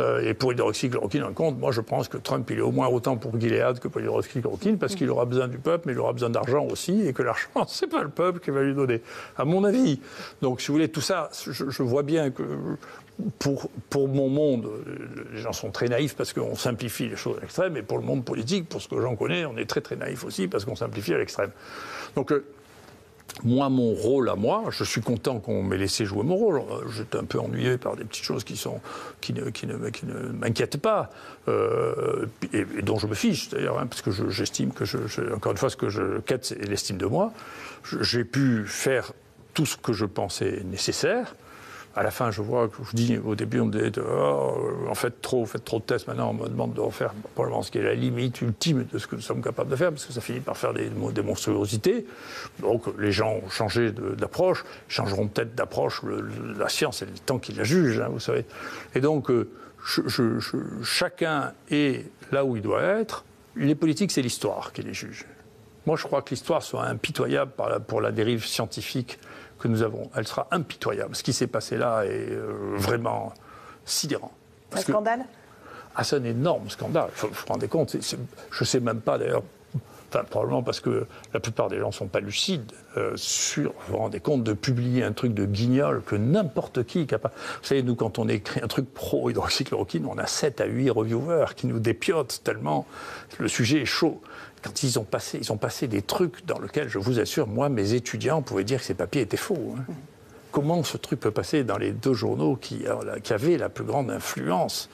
est pour l'hydroxychloroquine, en compte. Moi, je pense que Trump, il est au moins autant pour Gilead que pour l'hydroxychloroquine, parce qu'il aura besoin du peuple, mais il aura besoin d'argent aussi, et que l'argent, ce n'est pas le peuple qui va lui donner, à mon avis. Donc, si vous voulez, tout ça, je vois bien que pour mon monde, les gens sont très naïfs parce qu'on simplifie les choses à l'extrême, et pour le monde politique, pour ce que j'en connais, on est très très naïf aussi parce qu'on simplifie à l'extrême. Donc moi, mon rôle à moi, je suis content qu'on m'ait laissé jouer mon rôle. J'étais un peu ennuyé par des petites choses qui ne m'inquiètent pas, et dont je me fiche d'ailleurs, parce que j'estime que, encore une fois, ce que je quête, c'est l'estime de moi. J'ai pu faire tout ce que je pensais nécessaire. À la fin, je vois que je dis, au début, on me disait en fait trop de tests. Maintenant, on me demande de refaire probablement ce qui est la limite ultime de ce que nous sommes capables de faire, parce que ça finit par faire des monstruosités. Donc, les gens ont changé d'approche, changeront peut-être d'approche. La science, c'est le temps qui la juge, hein, vous savez. Et donc, chacun est là où il doit être. Les politiques, c'est l'histoire qui les juge. Moi, je crois que l'histoire soit impitoyable pour la dérive scientifique que nous avons. Elle sera impitoyable. Ce qui s'est passé là est vraiment sidérant. Un scandale ? C'est un énorme scandale. Vous vous rendez compte, je ne sais même pas d'ailleurs, probablement parce que la plupart des gens ne sont pas lucides vous vous rendez compte de publier un truc de guignol que n'importe qui est capable. Vous savez, nous, quand on écrit un truc pro-hydroxychloroquine, on a 7 à 8 reviewers qui nous dépiotent tellement le sujet est chaud. Quand ils ont passé des trucs dans lesquels, je vous assure, moi, mes étudiants pouvaient dire que ces papiers étaient faux. Hein. Comment ce truc peut passer dans les 2 journaux qui avaient la plus grande influence ?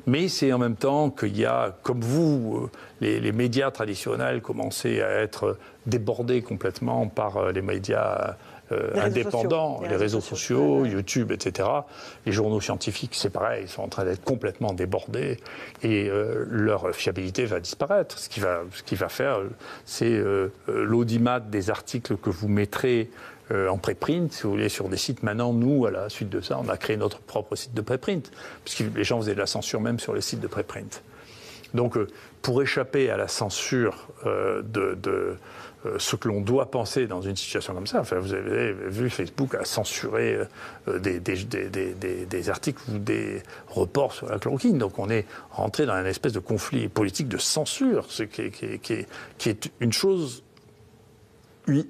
Mais c'est en même temps qu'il y a, comme vous, les médias traditionnels commençaient à être débordés complètement par les médias indépendants, les réseaux sociaux, YouTube, etc. Les journaux scientifiques, c'est pareil, ils sont en train d'être complètement débordés et leur fiabilité va disparaître. Ce qui va faire, c'est l'audimat des articles que vous mettrez en préprint, si vous voulez, sur des sites. Maintenant, nous, à la suite de ça, on a créé notre propre site de préprint, puisque les gens faisaient de la censure même sur les sites de préprint. Donc, pour échapper à la censure ce que l'on doit penser dans une situation comme ça, enfin, vous avez vu, Facebook a censuré des articles ou des reports sur la chloroquine. Donc, on est rentré dans une espèce de conflit politique de censure, ce qui est une chose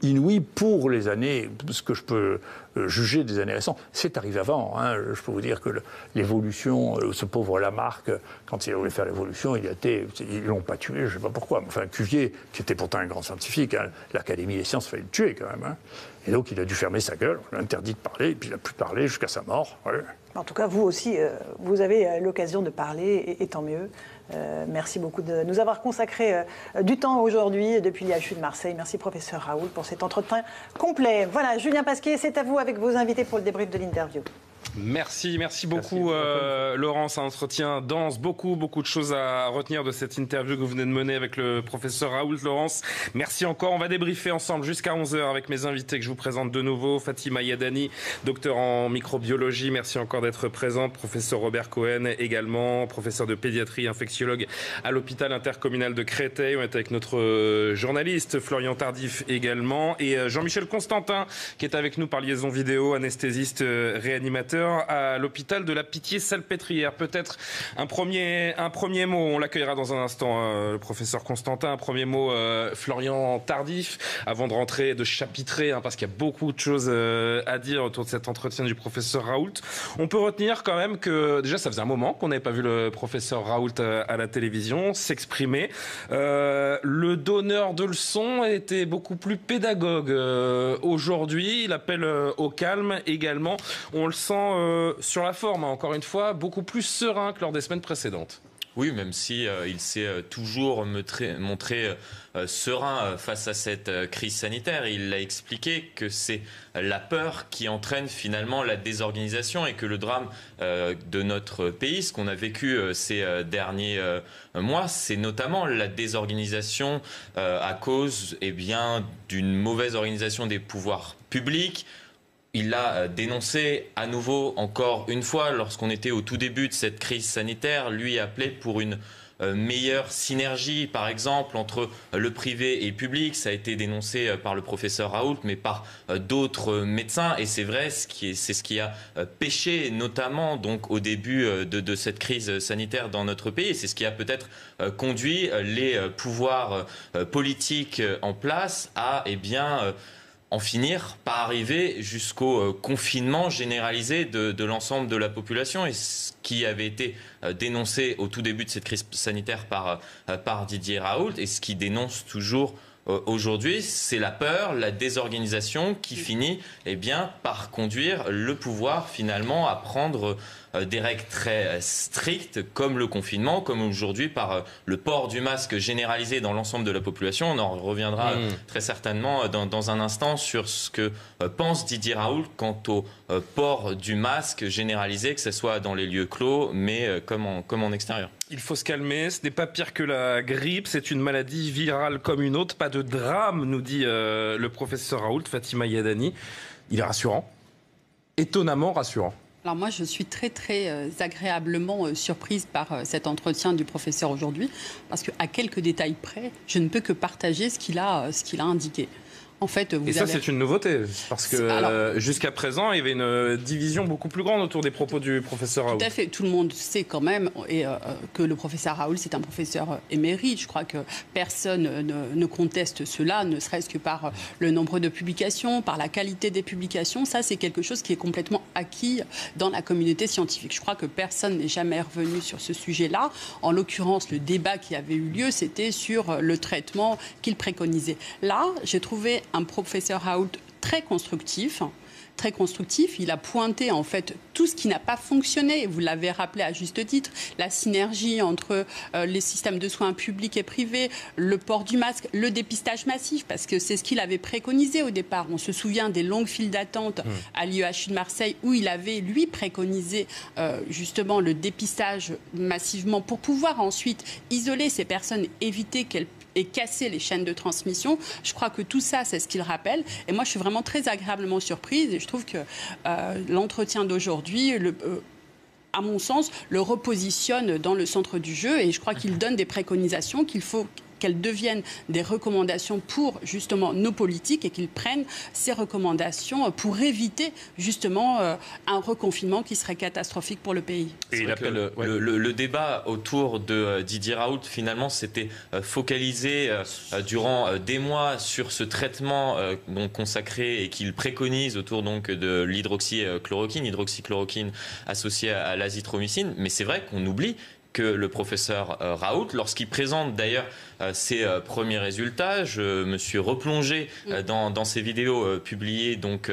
inouï pour les années, ce que je peux juger des années récentes. C'est arrivé avant. Hein. Je peux vous dire que l'évolution, ce pauvre Lamarck, quand il a voulu faire l'évolution, ils l'ont pas tué, je ne sais pas pourquoi. Enfin, Cuvier, qui était pourtant un grand scientifique, hein, l'Académie des sciences, il fallait le tuer quand même. Hein. Et donc, il a dû fermer sa gueule, on l'a interdit de parler, et puis il n'a plus parlé jusqu'à sa mort. Ouais. En tout cas, vous aussi, vous avez l'occasion de parler, et tant mieux. Merci beaucoup de nous avoir consacré du temps aujourd'hui depuis l'IHU de Marseille. Merci, professeur Raoult, pour cet entretien complet. Voilà, Julien Pasquier, c'est à vous avec vos invités pour le débrief de l'interview. Merci beaucoup Laurence. Un entretien dense, beaucoup de choses à retenir de cette interview que vous venez de mener avec le professeur Raoult. Laurence, merci encore. On va débriefer ensemble jusqu'à 11h avec mes invités que je vous présente de nouveau. Fatima Yadani, docteur en microbiologie, merci encore d'être présente. Professeur Robert Cohen également, professeur de pédiatrie, infectiologue à l'hôpital intercommunal de Créteil. On est avec notre journaliste Florian Tardif également et Jean-Michel Constantin qui est avec nous par liaison vidéo, anesthésiste réanimateur à l'hôpital de la Pitié-Salpêtrière. Peut-être un premier mot, on l'accueillera dans un instant, le professeur Constantin. Un premier mot, Florian Tardif, avant de rentrer, de chapitrer, parce qu'il y a beaucoup de choses à dire autour de cet entretien du professeur Raoult. On peut retenir quand même que, déjà, ça faisait un moment qu'on n'avait pas vu le professeur Raoult à la télévision s'exprimer. Le donneur de leçons était beaucoup plus pédagogue aujourd'hui. Il appelle au calme également. On le sent sur la forme, encore une fois, beaucoup plus serein que lors des semaines précédentes. Oui, même si il s'est toujours montré serein face à cette crise sanitaire. Il a expliqué que c'est la peur qui entraîne finalement la désorganisation et que le drame de notre pays, ce qu'on a vécu ces derniers mois, c'est notamment la désorganisation à cause d'une mauvaise organisation des pouvoirs publics. Il l'a dénoncé à nouveau, encore une fois, lorsqu'on était au tout début de cette crise sanitaire. Lui appelait pour une meilleure synergie, par exemple, entre le privé et le public. Ça a été dénoncé par le professeur Raoult, mais par d'autres médecins. Et c'est vrai, c'est ce qui a péché, notamment donc, au début de cette crise sanitaire dans notre pays. Et c'est ce qui a peut-être conduit les pouvoirs politiques en place à, en finir par arriver jusqu'au confinement généralisé de l'ensemble de la population. Et ce qui avait été dénoncé au tout début de cette crise sanitaire par Didier Raoult et ce qui dénonce toujours aujourd'hui, c'est la peur, la désorganisation qui finit par conduire le pouvoir finalement à prendre des règles très strictes comme le confinement, comme aujourd'hui par le port du masque généralisé dans l'ensemble de la population. On en reviendra très certainement dans un instant sur ce que pense Didier Raoult quant au port du masque généralisé, que ce soit dans les lieux clos, mais comme en extérieur. Il faut se calmer, ce n'est pas pire que la grippe, c'est une maladie virale comme une autre, pas de drame, nous dit le professeur Raoult. Fatima Yadani. Il est rassurant, étonnamment rassurant. Alors moi, je suis très agréablement surprise par cet entretien du professeur aujourd'hui, parce qu'à quelques détails près, je ne peux que partager ce qu'il a indiqué. En fait, c'est une nouveauté, parce que jusqu'à présent, il y avait une division beaucoup plus grande autour des propos du professeur Raoult. Tout à fait. Tout le monde sait quand même que le professeur Raoult, c'est un professeur émérite. Je crois que personne ne conteste cela, ne serait-ce que par le nombre de publications, par la qualité des publications. Ça, c'est quelque chose qui est complètement acquis dans la communauté scientifique. Je crois que personne n'est jamais revenu sur ce sujet-là. En l'occurrence, le débat qui avait eu lieu, c'était sur le traitement qu'il préconisait. Là, j'ai trouvé un professeur Raoult très constructif. Il a pointé en fait tout ce qui n'a pas fonctionné. Vous l'avez rappelé à juste titre, la synergie entre les systèmes de soins publics et privés, le port du masque, le dépistage massif, parce que c'est ce qu'il avait préconisé au départ. On se souvient des longues files d'attente à l'IEHU de Marseille où il avait, lui, préconisé justement le dépistage massivement pour pouvoir ensuite isoler ces personnes, éviter qu'elles et casser les chaînes de transmission. Je crois que tout ça, c'est ce qu'il rappelle. Et moi, je suis vraiment très agréablement surprise. Et je trouve que l'entretien d'aujourd'hui, à mon sens, le repositionne dans le centre du jeu. Et je crois qu'il donne des préconisations qu'elles deviennent des recommandations pour justement nos politiques et qu'ils prennent ces recommandations pour éviter justement un reconfinement qui serait catastrophique pour le pays. Et le débat autour de Didier Raoult, finalement, s'était focalisé durant des mois sur ce traitement consacré et qu'il préconise autour donc de l'hydroxychloroquine associée à l'azithromycine. Mais c'est vrai qu'on oublie que le professeur Raoult, lorsqu'il présente d'ailleurs ses premiers résultats, je me suis replongé dans ces vidéos publiées donc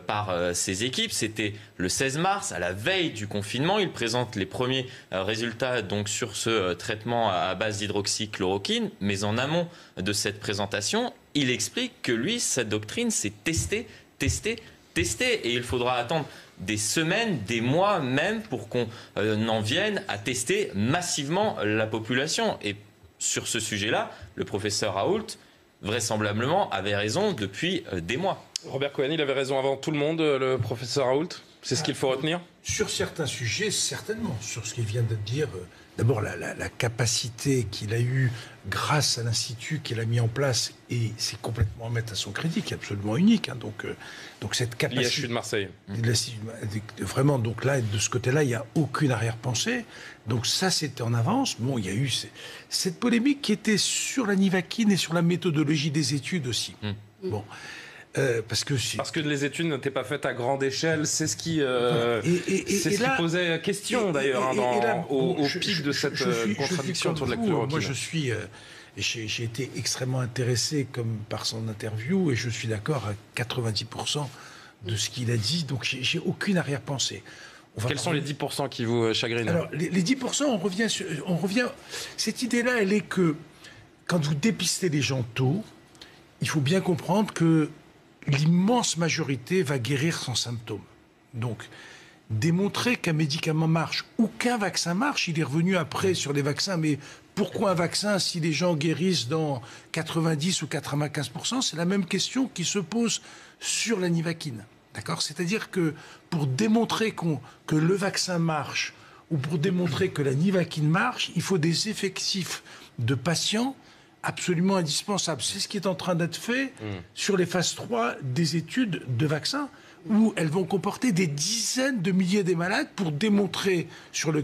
par ses équipes. C'était le 16 mars, à la veille du confinement. Il présente les premiers résultats donc sur ce traitement à base d'hydroxychloroquine. Mais en amont de cette présentation, il explique que lui, sa doctrine, c'est tester. Et il faudra attendre des semaines, des mois même, pour qu'on en vienne à tester massivement la population. Et sur ce sujet-là, le professeur Raoult, vraisemblablement, avait raison depuis des mois. Robert Cohen, il avait raison avant tout le monde, le professeur Raoult. C'est ce qu'il faut retenir? Sur certains sujets, certainement. Sur ce qu'il vient de dire, d'abord la capacité qu'il a eue grâce à l'Institut qu'il a mis en place, et c'est complètement à mettre à son crédit, qui est absolument unique. Hein. Donc cette capacité... L'IHU de Marseille. Vraiment, donc là, de ce côté-là, il n'y a aucune arrière-pensée. Donc ça, c'était en avance. Bon, il y a eu cette polémique qui était sur la nivaquine et sur la méthodologie des études aussi. Bon. Parce que les études n'étaient pas faites à grande échelle, c'est ce qui, qui posait question d'ailleurs au pic de cette contradiction autour de la chloroquine. Moi, j'ai été extrêmement intéressé par son interview, et je suis d'accord à 90% de ce qu'il a dit, donc j'ai aucune arrière-pensée. Quels sont les 10% qui vous chagrinent? Alors, les 10%, on revient. Cette idée-là, elle est que quand vous dépistez les gens tôt, il faut bien comprendre que l'immense majorité va guérir sans symptômes. Donc, démontrer qu'un médicament marche ou qu'un vaccin marche, il est revenu après sur les vaccins, mais pourquoi un vaccin si les gens guérissent dans 90 ou 95%? C'est la même question qui se pose sur la nivaquine. D'accord? C'est-à-dire que pour démontrer que le vaccin marche ou pour démontrer que la nivaquine marche, il faut des effectifs de patients absolument indispensable. C'est ce qui est en train d'être fait sur les phases 3 des études de vaccins, où elles vont comporter des dizaines de milliers de malades pour démontrer,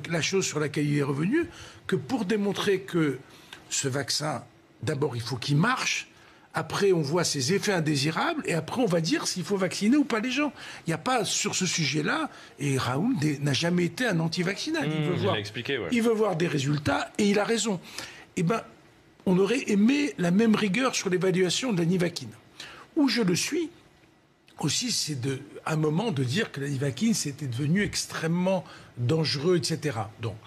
la chose sur laquelle il est revenu, que pour démontrer que ce vaccin, d'abord, il faut qu'il marche, après on voit ses effets indésirables, et après on va dire s'il faut vacciner ou pas les gens. Il n'y a pas, sur ce sujet-là, et Raoult n'a jamais été un anti-vaccinal. Il veut voir des résultats, et il a raison. Eh bien, on aurait aimé la même rigueur sur l'évaluation de la nivaquine. Où je le suis, aussi, c'est un moment de dire que la nivaquine, c'était devenu extrêmement dangereux, etc. Donc,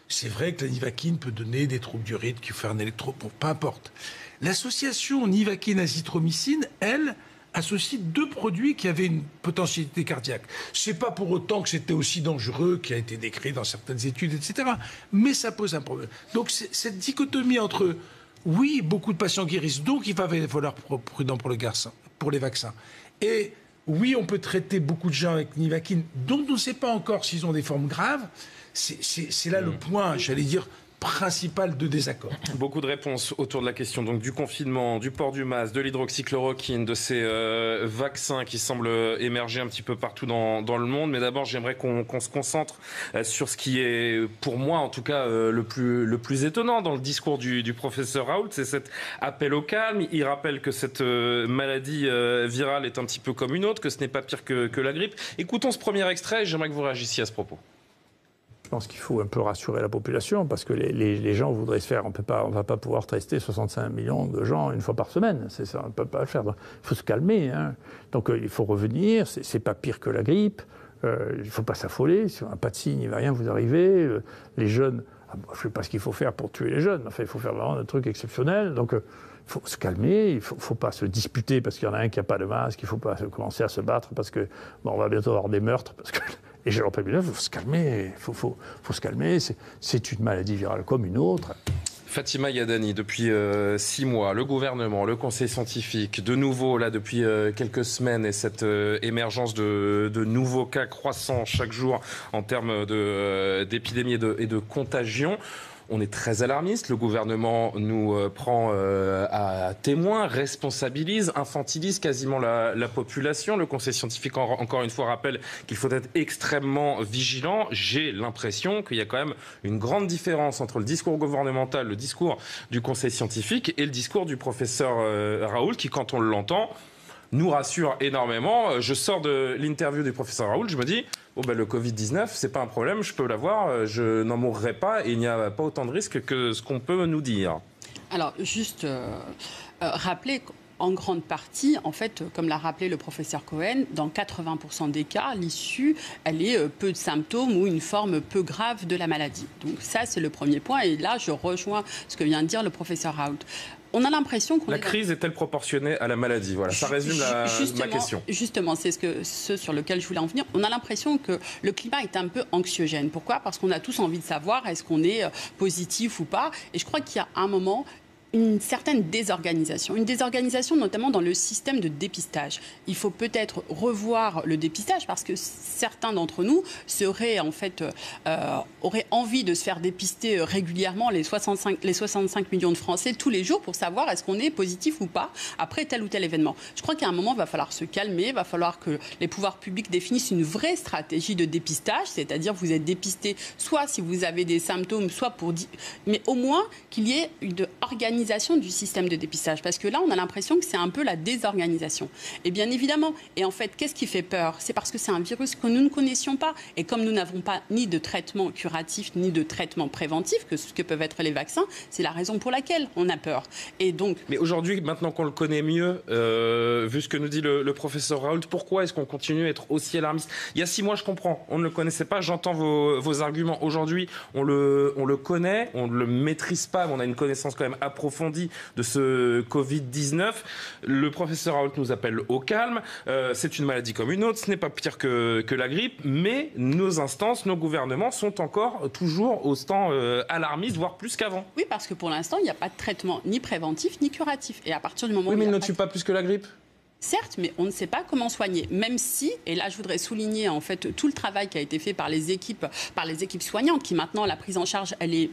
c'est vrai que la nivaquine peut donner des troubles du rythme, qu'il faut faire un électro... Bon, peu importe. L'association nivaquine-azithromycine, elle, associe deux produits qui avaient une potentialité cardiaque. C'est pas pour autant que c'était aussi dangereux, qui a été décrit dans certaines études, etc. Mais ça pose un problème. Donc, cette dichotomie entre... Oui, beaucoup de patients guérissent, donc il va falloir être prudent pour les vaccins. Et oui, on peut traiter beaucoup de gens avec nivaquine, dont on ne sait pas encore s'ils ont des formes graves. C'est là le point, j'allais dire, principal de désaccord. Beaucoup de réponses autour de la question donc du confinement, du port du masque, de l'hydroxychloroquine, de ces vaccins qui semblent émerger un petit peu partout dans le monde. Mais d'abord, j'aimerais qu'on se concentre sur ce qui est, pour moi en tout cas, le plus étonnant dans le discours du professeur Raoult, c'est cet appel au calme. Il rappelle que cette maladie virale est un petit peu comme une autre, que ce n'est pas pire que la grippe. Écoutons ce premier extrait et j'aimerais que vous réagissiez à ce propos. Je pense qu'il faut un peu rassurer la population parce que les gens voudraient se faire. On ne va pas pouvoir tester 65 millions de gens une fois par semaine. C'est ça, on ne peut pas le faire. Il faut se calmer. Hein. Donc il faut revenir. C'est pas pire que la grippe. Il ne faut pas s'affoler. Si on n'a pas de signe, il ne va rien vous arriver. Les jeunes, je ne sais pas ce qu'il faut faire pour tuer les jeunes. Enfin, il faut faire vraiment un truc exceptionnel. Donc il faut se calmer. Il ne faut pas se disputer parce qu'il y en a un qui n'a pas de masque. Il ne faut pas commencer à se battre parce que on va bientôt avoir des meurtres. Parce que et je le rappelle bien, il faut se calmer, faut se calmer, c'est une maladie virale comme une autre. Fatima Yadani, depuis 6 mois, le gouvernement, le conseil scientifique, de nouveau là depuis quelques semaines, et cette émergence de nouveaux cas croissants chaque jour en termes d'épidémie et de contagion. On est très alarmiste, le gouvernement nous prend à témoin, responsabilise, infantilise quasiment la population. Le conseil scientifique, encore une fois, rappelle qu'il faut être extrêmement vigilant. J'ai l'impression qu'il y a quand même une grande différence entre le discours gouvernemental, le discours du conseil scientifique et le discours du professeur Raoult qui, quand on l'entend, nous rassure énormément. Je sors de l'interview du professeur Raoult, je me dis... le Covid-19, c'est pas un problème, je peux l'avoir, je n'en mourrai pas et il n'y a pas autant de risques que ce qu'on peut nous dire. Alors, juste rappeler en grande partie, en fait, comme l'a rappelé le professeur Cohen, dans 80% des cas, l'issue, elle est peu de symptômes ou une forme peu grave de la maladie. Donc ça, c'est le premier point. Et là, je rejoins ce que vient de dire le professeur Raoult. On a l'impression qu'on La crise est-elle proportionnée à la maladie? Voilà, ça résume ma question. Justement, c'est ce sur lequel je voulais en venir. On a l'impression que le climat est un peu anxiogène. Pourquoi? Parce qu'on a tous envie de savoir est-ce qu'on est positif ou pas. Et je crois qu'il y a un moment une certaine désorganisation. Une désorganisation notamment dans le système de dépistage. Il faut peut-être revoir le dépistage parce que certains d'entre nous seraient en fait auraient envie de se faire dépister régulièrement les 65 millions de Français tous les jours pour savoir est-ce qu'on est positif ou pas après tel ou tel événement. Je crois qu'à un moment, il va falloir se calmer, il va falloir que les pouvoirs publics définissent une vraie stratégie de dépistage, c'est-à-dire vous êtes dépisté soit si vous avez des symptômes, soit pour... Mais au moins qu'il y ait une organisation du système de dépistage. Parce que là, on a l'impression que c'est un peu la désorganisation. Et bien évidemment, et en fait, qu'est-ce qui fait peur? C'est parce que c'est un virus que nous ne connaissions pas. Et comme nous n'avons pas ni de traitement curatif, ni de traitement préventif, que ce que peuvent être les vaccins, c'est la raison pour laquelle on a peur. Et donc... Mais aujourd'hui, maintenant qu'on le connaît mieux, vu ce que nous dit le professeur Raoult, pourquoi est-ce qu'on continue à être aussi alarmiste? Il y a 6 mois, je comprends, on ne le connaissait pas, j'entends vos arguments. Aujourd'hui, on le connaît, on ne le maîtrise pas, mais on a une connaissance quand même approfondie de ce Covid-19. Le professeur Raoult nous appelle au calme. C'est une maladie comme une autre, ce n'est pas pire que la grippe, mais nos instances, nos gouvernements sont encore toujours autant alarmistes, voire plus qu'avant. Oui, parce que pour l'instant, il n'y a pas de traitement ni préventif ni curatif. Et à partir du moment oui, mais où il ne tue pas plus que la grippe. Certes, mais on ne sait pas comment soigner. Même si, et là je voudrais souligner en fait tout le travail qui a été fait par les équipes soignantes, qui maintenant la prise en charge, elle est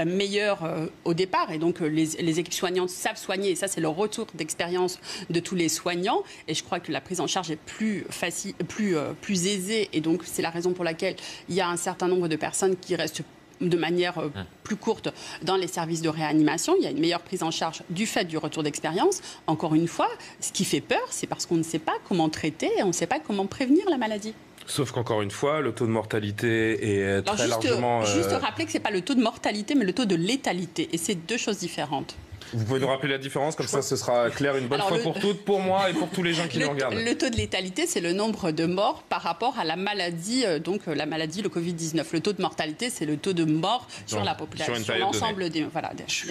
meilleure au départ, et donc les équipes soignantes savent soigner, et ça c'est le retour d'expérience de tous les soignants, et je crois que la prise en charge est plus facile, plus aisée, et donc c'est la raison pour laquelle il y a un certain nombre de personnes qui restent de manière plus courte dans les services de réanimation. Il y a une meilleure prise en charge du fait du retour d'expérience. Encore une fois, ce qui fait peur, c'est parce qu'on ne sait pas comment traiter et on ne sait pas comment prévenir la maladie. Sauf qu'encore une fois, le taux de mortalité est très largement... Juste rappeler que ce n'est pas le taux de mortalité, mais le taux de létalité. Et c'est 2 choses différentes. Vous pouvez nous rappeler la différence, comme ça ce sera clair une bonne fois pour toutes, pour moi et pour tous les gens qui nous regardent. Le taux de létalité, c'est le nombre de morts par rapport à la maladie, la maladie, le Covid-19. Le taux de mortalité, c'est le taux de morts sur la population, sur l'ensemble des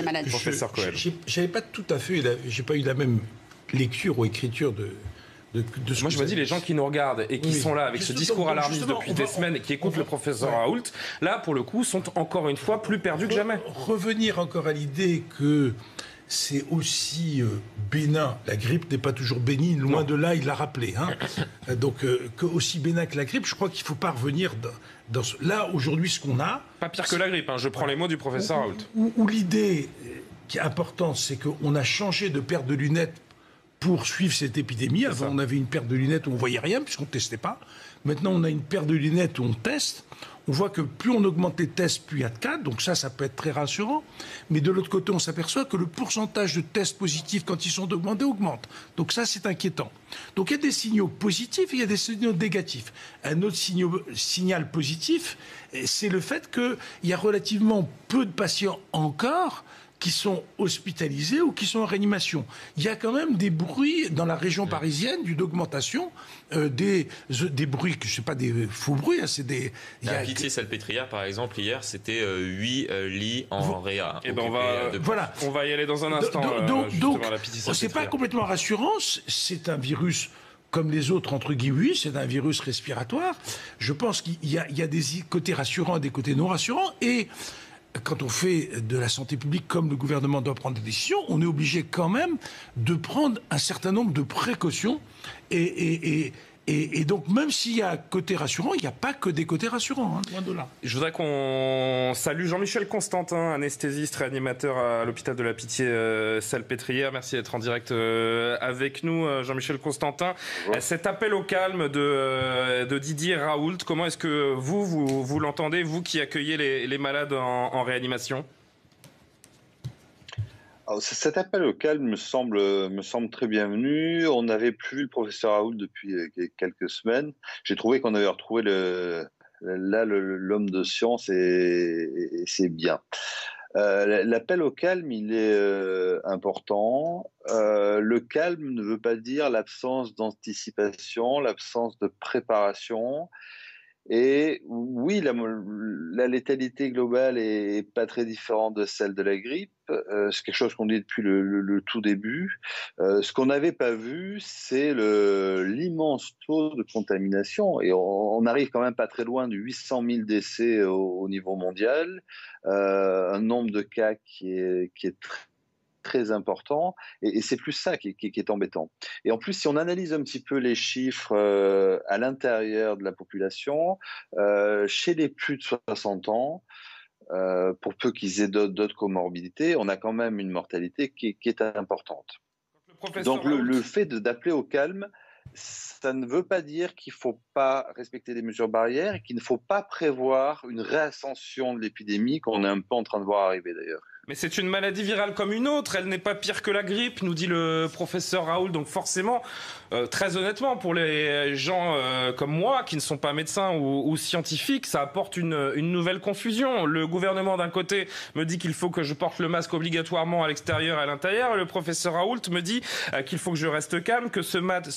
maladies. Professeur Cohen. J'avais pas tout à fait, j'ai pas eu la même lecture ou écriture de ce moi, je me dis, les gens qui nous regardent et qui sont là avec ce discours alarmiste depuis des semaines et qui écoutent le professeur Raoult, là, pour le coup, sont encore une fois plus perdus que jamais. Revenir encore à l'idée que c'est aussi bénin. La grippe n'est pas toujours bénigne, loin de là, il l'a rappelé. Hein. Donc, que aussi bénin que la grippe, je crois qu'il ne faut pas revenir dans ce... Là, aujourd'hui, ce qu'on a... Pas pire que la grippe, hein, je prends les mots du professeur Raoult. Où l'idée qui est importante, c'est qu'on a changé de paire de lunettes pour suivre cette épidémie. Avant, on avait une paire de lunettes où on ne voyait rien, puisqu'on ne testait pas. Maintenant, on a une paire de lunettes où on teste. On voit que plus on augmente les tests, plus il y a de cas. Donc ça peut être très rassurant. Mais de l'autre côté, on s'aperçoit que le pourcentage de tests positifs, quand ils sont augmentés, augmente. Donc ça, c'est inquiétant. Donc il y a des signaux positifs et il y a des signaux négatifs. Un autre signal positif, c'est le fait qu'il y a relativement peu de patients encore qui sont hospitalisés ou qui sont en réanimation. Il y a quand même des bruits dans la région parisienne d'augmentation des bruits, je ne sais pas, des faux bruits. Hein, c'est des. La Pitié-Salpêtrière, par exemple, hier, c'était 8 lits en réa. Et ben on va y aller dans un instant. Donc c'est pas complètement rassurant. C'est un virus comme les autres, entre guillemets, c'est un virus respiratoire. Je pense qu'il y a des côtés rassurants et des côtés non rassurants. Et quand on fait de la santé publique comme le gouvernement doit prendre des décisions, on est obligé quand même de prendre un certain nombre de précautions. Et donc, même s'il y a un côté rassurant, il n'y a pas que des côtés rassurants, hein, loin de là. Je voudrais qu'on salue Jean-Michel Constantin, anesthésiste, réanimateur à l'hôpital de la Pitié-Salpêtrière. Merci d'être en direct avec nous, Jean-Michel Constantin. Ouais. Cet appel au calme de Didier Raoult, comment est-ce que vous l'entendez, vous qui accueillez les malades en réanimation ? Alors, cet appel au calme me semble très bienvenu. On n'avait plus vu le professeur Raoult depuis quelques semaines. J'ai trouvé qu'on avait retrouvé l'homme de science et c'est bien. L'appel au calme, il est important. Le calme ne veut pas dire l'absence d'anticipation, l'absence de préparation. Et oui, la létalité globale est pas très différente de celle de la grippe. C'est quelque chose qu'on dit depuis le tout début. Ce qu'on n'avait pas vu, c'est l'immense taux de contamination. Et on arrive quand même pas très loin de 800 000 décès au niveau mondial. Un nombre de cas qui est très important, et c'est plus ça qui est embêtant. Et en plus, si on analyse un petit peu les chiffres à l'intérieur de la population, chez les plus de 60 ans, pour peu qu'ils aient d'autres comorbidités, on a quand même une mortalité qui est importante. Donc le fait d'appeler au calme, ça ne veut pas dire qu'il ne faut pas respecter les mesures barrières et qu'il ne faut pas prévoir une réascension de l'épidémie qu'on est un peu en train de voir arriver d'ailleurs. Mais c'est une maladie virale comme une autre, elle n'est pas pire que la grippe, nous dit le professeur Raoult. Donc forcément, très honnêtement, pour les gens comme moi, qui ne sont pas médecins ou scientifiques, ça apporte une nouvelle confusion. Le gouvernement d'un côté me dit qu'il faut que je porte le masque obligatoirement à l'extérieur et à l'intérieur. Le professeur Raoult me dit qu'il faut que je reste calme, que ce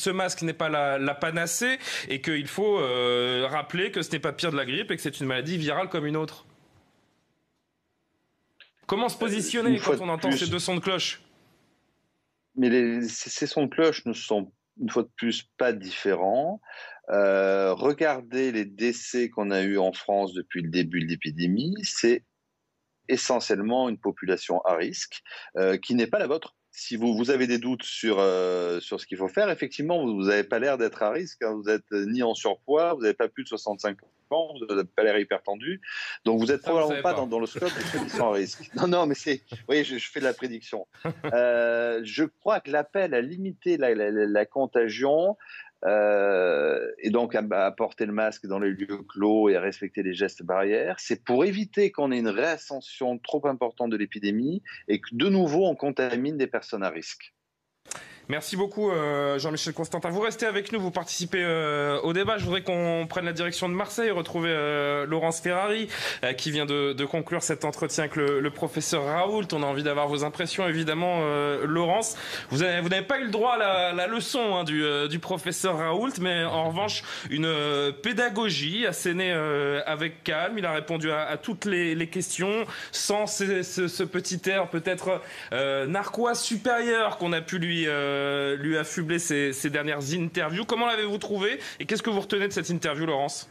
masque n'est pas la panacée et qu'il faut rappeler que ce n'est pas pire de la grippe et que c'est une maladie virale comme une autre. Comment se positionner quand on entend ces deux sons de cloche? Mais ces sons de cloche ne sont, une fois de plus, pas différents. Regardez les décès qu'on a eus en France depuis le début de l'épidémie. C'est essentiellement une population à risque qui n'est pas la vôtre. Si vous avez des doutes sur ce qu'il faut faire, effectivement, vous n'avez pas l'air d'être à risque. Hein. Vous n'êtes ni en surpoids, vous n'avez pas plus de 65 ans, vous n'avez pas l'air hyper tendu. Donc, vous n'êtes probablement pas dans le scope de ceux qui sont à risque. Non, mais oui, je fais de la prédiction. Je crois que l'appel à limiter la contagion, et donc à porter le masque dans les lieux clos et à respecter les gestes barrières, c'est pour éviter qu'on ait une réascension trop importante de l'épidémie et que de nouveau on contamine des personnes à risque. Merci beaucoup Jean-Michel Constantin. Vous restez avec nous, vous participez au débat. Je voudrais qu'on prenne la direction de Marseille, retrouver Laurence Ferrari qui vient de conclure cet entretien avec le professeur Raoult. On a envie d'avoir vos impressions évidemment Laurence. Vous n'avez pas eu le droit à la leçon du professeur Raoult, mais en revanche une pédagogie assénée avec calme. Il a répondu à toutes les questions sans ce petit air peut-être narquois supérieur qu'on a pu lui affubler ces dernières interviews. Comment l'avez-vous trouvé et qu'est-ce que vous retenez de cette interview, Laurence ?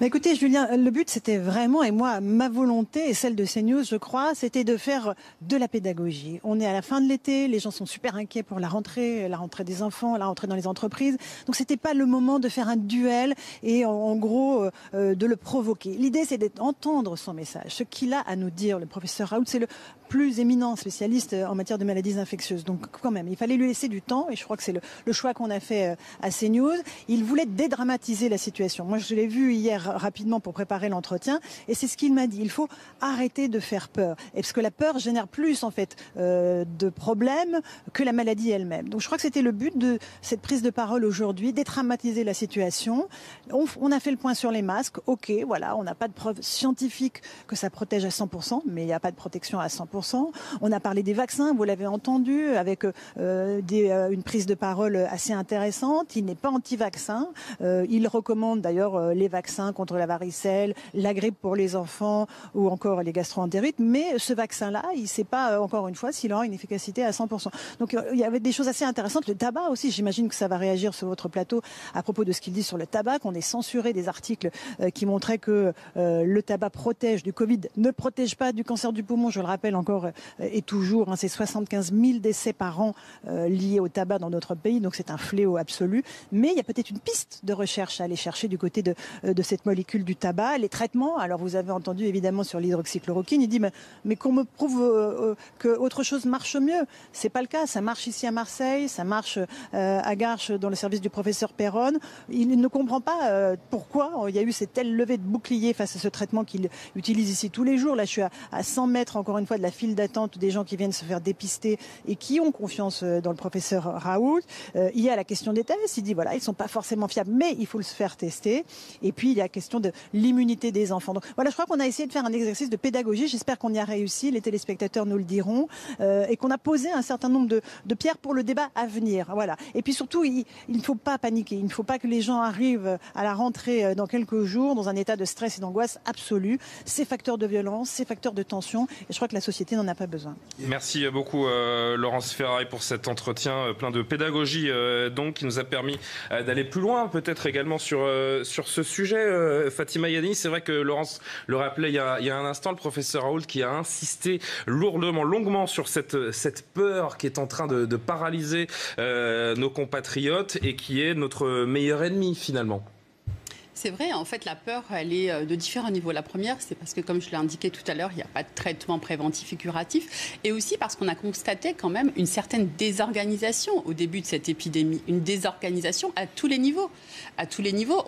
Mais écoutez, Julien, le but, c'était vraiment, et moi, ma volonté, et celle de CNews, je crois, c'était de faire de la pédagogie. On est à la fin de l'été, les gens sont super inquiets pour la rentrée des enfants, la rentrée dans les entreprises. Donc, c'était pas le moment de faire un duel et, en gros, de le provoquer. L'idée, c'est d'entendre son message. Ce qu'il a à nous dire, le professeur Raoult, c'est le plus éminent spécialiste en matière de maladies infectieuses. Donc, quand même, il fallait lui laisser du temps, et je crois que c'est le choix qu'on a fait à CNews. Il voulait dédramatiser la situation. Moi, je l'ai vu hier rapidement pour préparer l'entretien, et c'est ce qu'il m'a dit. Il faut arrêter de faire peur, et parce que la peur génère plus en fait de problèmes que la maladie elle-même. Donc je crois que c'était le but de cette prise de parole aujourd'hui, dédramatiser la situation. On a fait le point sur les masques. Ok, voilà, on n'a pas de preuves scientifiques que ça protège à 100%, mais il n'y a pas de protection à 100%. On a parlé des vaccins, vous l'avez entendu, avec une prise de parole assez intéressante. Il n'est pas anti-vaccin. Il recommande d'ailleurs les vaccins contre la varicelle, la grippe pour les enfants ou encore les gastro-entérites. Mais ce vaccin-là, il ne sait pas, encore une fois, s'il aura une efficacité à 100%. Donc il y avait des choses assez intéressantes. Le tabac aussi, j'imagine que ça va réagir sur votre plateau à propos de ce qu'il dit sur le tabac, qu'on ait censuré des articles qui montraient que le tabac protège du Covid, ne protège pas du cancer du poumon, je le rappelle encore et toujours. Hein, c'est 75 000 décès par an liés au tabac dans notre pays, donc c'est un fléau absolu. Mais il y a peut-être une piste de recherche à aller chercher du côté de cette molécule du tabac, les traitements. Alors vous avez entendu évidemment sur l'hydroxychloroquine, il dit mais qu'on me prouve que autre chose marche mieux. C'est pas le cas, ça marche ici à Marseille, ça marche à Garches dans le service du professeur Perron. Il ne comprend pas pourquoi il y a eu cette telle levée de bouclier face à ce traitement qu'il utilise ici tous les jours. Là je suis à 100 mètres encore une fois de la file d'attente des gens qui viennent se faire dépister et qui ont confiance dans le professeur Raoult. Il y a la question des tests, il dit voilà, ils sont pas forcément fiables, mais il faut le faire tester. Et puis il y a question de l'immunité des enfants. Donc voilà, je crois qu'on a essayé de faire un exercice de pédagogie. J'espère qu'on y a réussi. Les téléspectateurs nous le diront. Et qu'on a posé un certain nombre de pierres pour le débat à venir. Voilà. Et puis surtout, il ne faut pas paniquer. Il ne faut pas que les gens arrivent à la rentrée dans quelques jours dans un état de stress et d'angoisse absolue. C'est facteur de violence, c'est facteur de tension. Et je crois que la société n'en a pas besoin. Merci beaucoup Laurence Ferrari pour cet entretien plein de pédagogie donc qui nous a permis d'aller plus loin peut-être également sur ce sujet. Fatima Yanni, c'est vrai que Laurence le rappelait il y a un instant, le professeur Raoult qui a insisté longuement sur cette peur qui est en train de paralyser nos compatriotes et qui est notre meilleur ennemi finalement. C'est vrai, en fait, la peur, elle est de différents niveaux. La première, c'est parce que, comme je l'ai indiqué tout à l'heure, il n'y a pas de traitement préventif et curatif. Et aussi parce qu'on a constaté quand même une certaine désorganisation au début de cette épidémie. Une désorganisation à tous les niveaux. À tous les niveaux,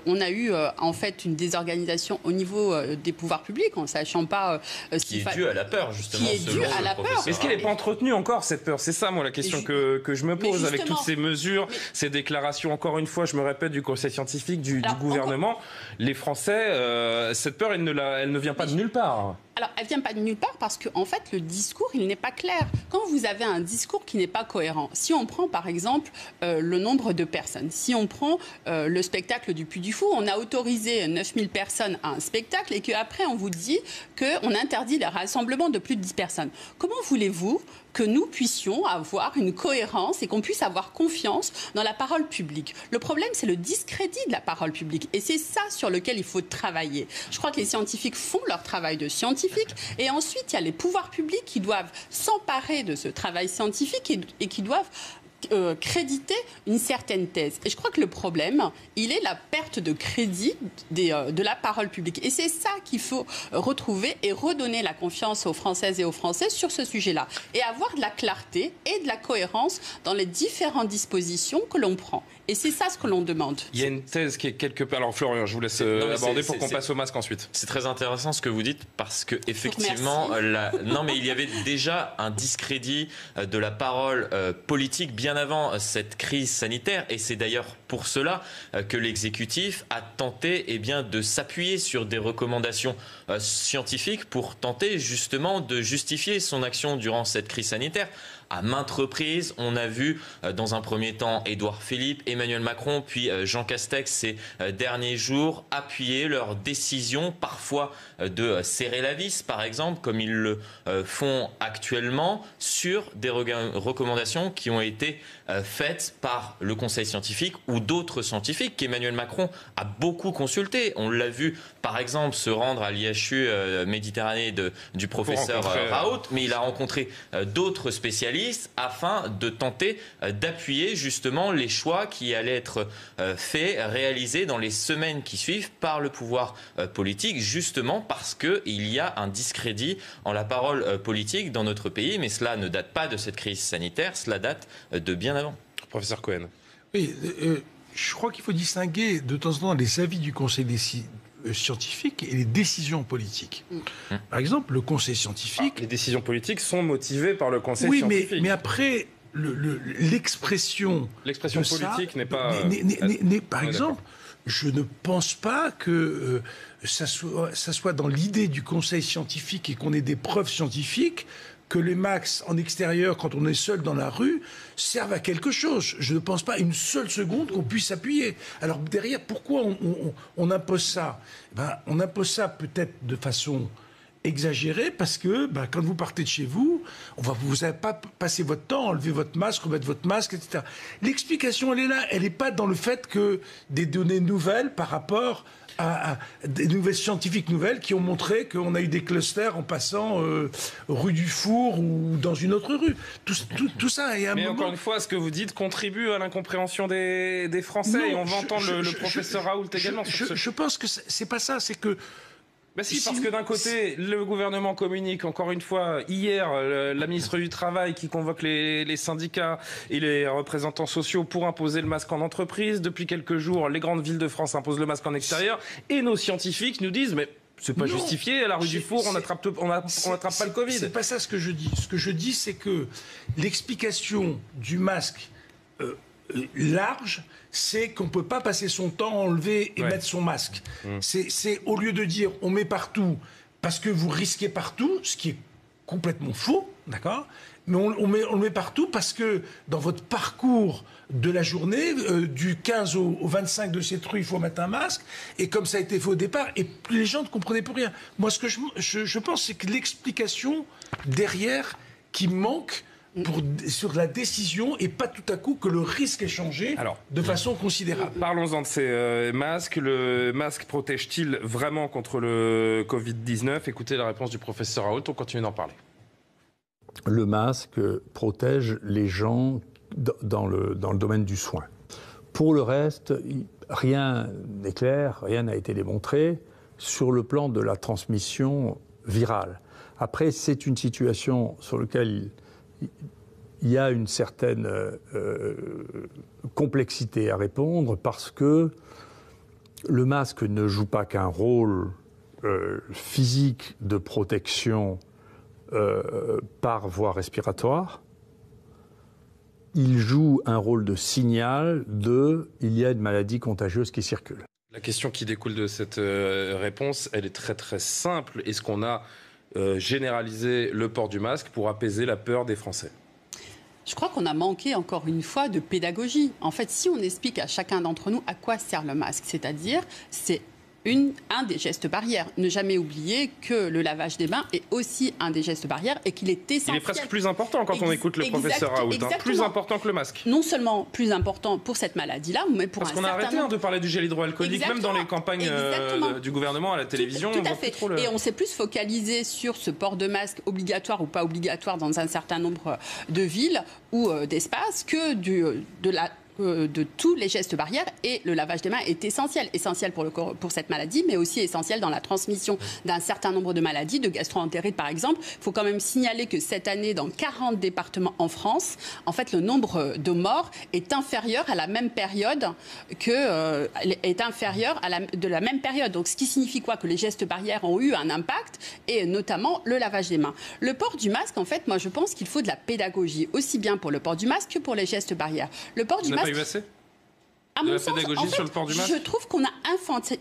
on a eu en fait une désorganisation au niveau des pouvoirs publics, en sachant pas ce qui est dû à la peur justement. Qui est dû à la peur. Est-ce qu'elle n'est pas entretenue encore cette peur? C'est ça moi la question que je me pose avec toutes ces mesures, ces déclarations. Encore une fois, je me répète du Conseil scientifique, du gouvernement. Les Français, cette peur, elle ne vient pas de nulle part. Alors, elle ne vient pas de nulle part parce que, en fait, le discours, il n'est pas clair. Quand vous avez un discours qui n'est pas cohérent, si on prend, par exemple, le nombre de personnes, si on prend le spectacle du Puy du Fou, on a autorisé 9000 personnes à un spectacle et qu'après, on vous dit qu'on interdit les rassemblements de plus de 10 personnes. Comment voulez-vous que nous puissions avoir une cohérence et qu'on puisse avoir confiance dans la parole publique? Le problème, c'est le discrédit de la parole publique. Et c'est ça sur lequel il faut travailler. Je crois que les scientifiques font leur travail de scientifique. Et ensuite, il y a les pouvoirs publics qui doivent s'emparer de ce travail scientifique et qui doivent créditer une certaine thèse. Et je crois que le problème, il est la perte de crédit de la parole publique. Et c'est ça qu'il faut retrouver et redonner la confiance aux Françaises et aux Français sur ce sujet-là. Et avoir de la clarté et de la cohérence dans les différentes dispositions que l'on prend. Et c'est ça ce que l'on demande. Il y a une thèse qui est quelque part... Alors Florian, je vous laisse aborder pour qu'on passe au masque ensuite. C'est très intéressant ce que vous dites parce que effectivement, non mais il y avait déjà un discrédit de la parole politique bien avant cette crise sanitaire et c'est d'ailleurs pour cela que l'exécutif a tenté de s'appuyer sur des recommandations scientifiques pour tenter justement de justifier son action durant cette crise sanitaire. À maintes reprises, on a vu dans un premier temps Édouard Philippe, Emmanuel Macron, puis Jean Castex ces derniers jours appuyer leur décision parfois de serrer la vis, par exemple, comme ils le font actuellement, sur des recommandations qui ont été faites par le Conseil scientifique ou d'autres scientifiques qu'Emmanuel Macron a beaucoup consulté. On l'a vu, par exemple, se rendre à l'IHU Méditerranée du professeur Raoult, mais il a rencontré d'autres spécialistes afin de tenter d'appuyer justement les choix qui allaient être faits, réalisés dans les semaines qui suivent par le pouvoir politique, justement parce qu'il y a un discrédit en la parole politique dans notre pays, mais cela ne date pas de cette crise sanitaire, cela date de bien avant. Professeur Cohen. Oui, je crois qu'il faut distinguer de temps en temps les avis du Conseil scientifique et les décisions politiques. Par exemple, le Conseil scientifique... les décisions politiques sont motivées par le Conseil scientifique. Oui, mais après, l'expression... L'expression politique n'est pas... Par exemple, je ne pense pas que ça soit dans l'idée du Conseil scientifique et qu'on ait des preuves scientifiques que les masques en extérieur, quand on est seul dans la rue, servent à quelque chose. Je ne pense pas une seule seconde qu'on puisse s'appuyer. Alors derrière, pourquoi on impose ça? On impose ça peut-être de façon exagérée parce que quand vous partez de chez vous, vous n'allez pas passer votre temps à enlever votre masque, remettre votre masque, etc. L'explication, elle est là. Elle n'est pas dans le fait que des données nouvelles par rapport à des nouvelles scientifiques nouvelles qui ont montré qu'on a eu des clusters en passant rue du Four ou dans une autre rue. Tout ça est un moment... encore une fois, ce que vous dites contribue à l'incompréhension des Français. Non, et on va entendre le professeur Raoult également. Je pense que c'est pas ça, c'est que... Parce que d'un côté, le gouvernement communique, encore une fois, hier, la ministre du Travail qui convoque les syndicats et les représentants sociaux pour imposer le masque en entreprise. Depuis quelques jours, les grandes villes de France imposent le masque en extérieur. Et nos scientifiques nous disent, mais c'est pas justifié, à la rue du Four, on n'attrape pas le Covid. C'est pas ça ce que je dis. Ce que je dis, c'est que l'explication du masque large, c'est qu'on ne peut pas passer son temps à enlever et mettre son masque. C'est au lieu de dire on met partout parce que vous risquez partout, ce qui est complètement faux, d'accord ? Mais on le met partout parce que dans votre parcours de la journée, du 15 au 25 de cette rue, il faut mettre un masque. Et comme ça a été fait au départ, et les gens ne comprenaient plus rien. Moi, ce que je pense, c'est que l'explication derrière qui manque sur la décision et pas tout à coup que le risque est changé de façon considérable. Parlons-en de ces masques. Le masque protège-t-il vraiment contre le Covid-19 ? Écoutez la réponse du professeur Raoult, on continue d'en parler. Le masque protège les gens dans le domaine du soin. Pour le reste, rien n'est clair, rien n'a été démontré sur le plan de la transmission virale. Après, c'est une situation sur laquelle il y a une certaine complexité à répondre parce que le masque ne joue pas qu'un rôle physique de protection par voie respiratoire. Il joue un rôle de signal il y a une maladie contagieuse qui circule. La question qui découle de cette réponse, elle est très très simple. Est-ce qu'on a généralisé le port du masque pour apaiser la peur des Français ? Je crois qu'on a manqué encore une fois de pédagogie. En fait, si on explique à chacun d'entre nous à quoi sert le masque, c'est-à-dire c'est un des gestes barrières. Ne jamais oublier que le lavage des mains est aussi un des gestes barrières et qu'il est essentiel. Il est presque plus important quand on écoute le professeur Raoult. Plus important que le masque. Non seulement plus important pour cette maladie-là, mais pour Parce qu'on a arrêté de parler du gel hydroalcoolique, même dans les campagnes du gouvernement à la télévision. Tout à fait. Et on s'est plus focalisé sur ce port de masque obligatoire ou pas obligatoire dans un certain nombre de villes ou d'espaces que de tous les gestes barrières, et le lavage des mains est essentiel pour cette maladie, mais aussi essentiel dans la transmission d'un certain nombre de maladies, de gastro-entérite par exemple. Il faut quand même signaler que cette année, dans 40 départements en France, en fait, le nombre de morts est inférieur à la même période de la même période. Donc, ce qui signifie quoi ? Que les gestes barrières ont eu un impact, et notamment le lavage des mains. Le port du masque, en fait, moi, je pense qu'il faut de la pédagogie, aussi bien pour le port du masque que pour les gestes barrières. Le port du masque. Eu assez de la pédagogie sur le port du masque ? Je trouve qu'on a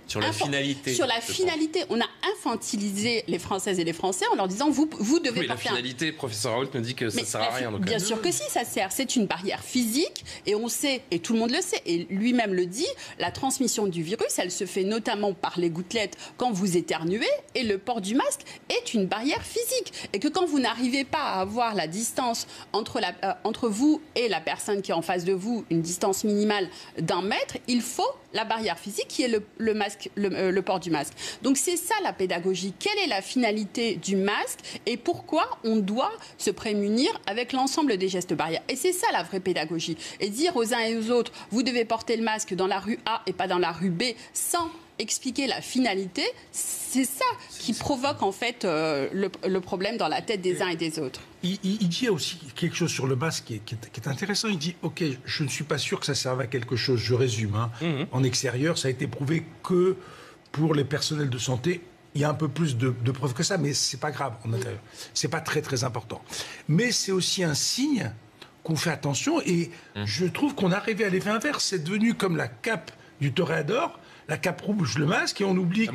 sur la finalité. On a infantilisé les Françaises et les Français en leur disant vous devez la finalité, professeur Raoult nous dit que ça ne sert à rien. Donc bien sûr que si, ça sert. C'est une barrière physique et on sait, et tout le monde le sait, et lui-même le dit, la transmission du virus, elle se fait notamment par les gouttelettes quand vous éternuez, et le port du masque est une barrière physique. Et que quand vous n'arrivez pas à avoir la distance entre vous et la personne qui est en face de vous, une distance minimale d'un mètre, il faut la barrière physique qui est le port du masque. Donc c'est ça la pédagogie. Quelle est la finalité du masque et pourquoi on doit se prémunir avec l'ensemble des gestes barrières ? Et c'est ça la vraie pédagogie. Et dire aux uns et aux autres, vous devez porter le masque dans la rue A et pas dans la rue B, sans expliquer la finalité, c'est ça qui provoque en fait le problème dans la tête des uns et des autres. Il dit aussi quelque chose sur le masque qui est intéressant. Il dit, ok, je ne suis pas sûr que ça serve à quelque chose. Je résume. En extérieur, ça a été prouvé que pour les personnels de santé, il y a un peu plus de preuves que ça, mais c'est pas grave en intérieur. C'est pas très très important. Mais c'est aussi un signe qu'on fait attention. Et je trouve qu'on est arrivé à l'effet inverse. C'est devenu comme la cape du toréador. La cape rouge, le masque, et on oublie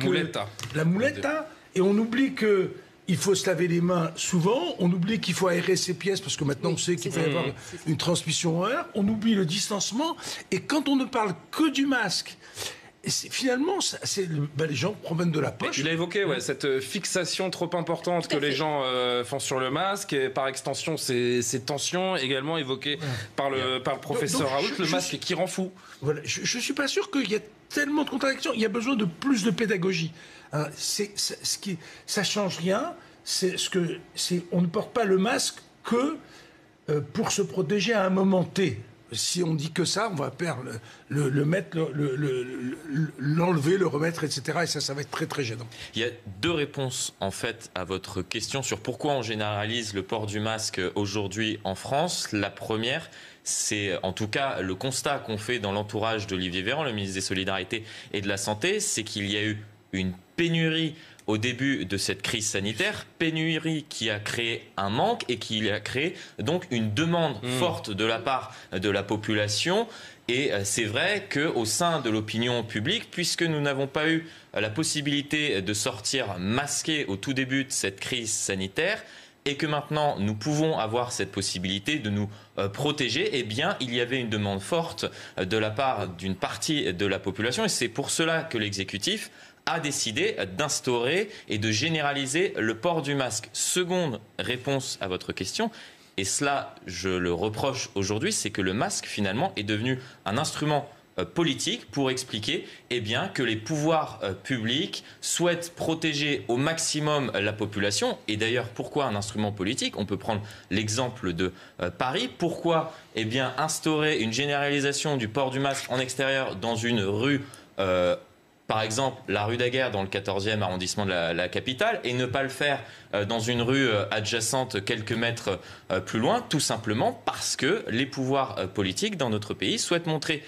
la muleta, et on oublie que il faut se laver les mains souvent, on oublie qu'il faut aérer ses pièces, parce que maintenant on sait qu'il peut y avoir une transmission en air, on oublie le distancement, et quand on ne parle que du masque, finalement, les gens promènent de la poche. Il a évoqué cette fixation trop importante que les gens font sur le masque, et par extension ces tensions également évoquées par le professeur Raoult, le masque qui rend fou. Voilà, je ne suis pas sûr qu'il y ait tellement de contradictions. Il y a besoin de plus de pédagogie. Ça change rien. On ne porte pas le masque que pour se protéger à un moment T. Si on dit que ça, on va perdre le mettre, l'enlever, le remettre, etc. Et ça va être très très gênant. Il y a deux réponses en fait à votre question sur pourquoi on généralise le port du masque aujourd'hui en France. La première, c'est en tout cas le constat qu'on fait dans l'entourage d'Olivier Véran, le ministre des Solidarités et de la Santé, c'est qu'il y a eu une pénurie au début de cette crise sanitaire, pénurie qui a créé un manque et qui a créé donc une demande forte de la part de la population. Et c'est vrai qu'au sein de l'opinion publique, puisque nous n'avons pas eu la possibilité de sortir masqués au tout début de cette crise sanitaire, et que maintenant nous pouvons avoir cette possibilité de nous protéger, eh bien il y avait une demande forte de la part d'une partie de la population, et c'est pour cela que l'exécutif a décidé d'instaurer et de généraliser le port du masque. Seconde réponse à votre question, et cela je le reproche aujourd'hui, c'est que le masque finalement est devenu un instrument politique pour expliquer que les pouvoirs publics souhaitent protéger au maximum la population. Et d'ailleurs, pourquoi un instrument politique? On peut prendre l'exemple de Paris. Pourquoi instaurer une généralisation du port du masque en extérieur dans une rue par exemple, la rue Daguerre dans le 14e arrondissement de la capitale, et ne pas le faire dans une rue adjacente quelques mètres plus loin, tout simplement parce que les pouvoirs politiques dans notre pays souhaitent montrer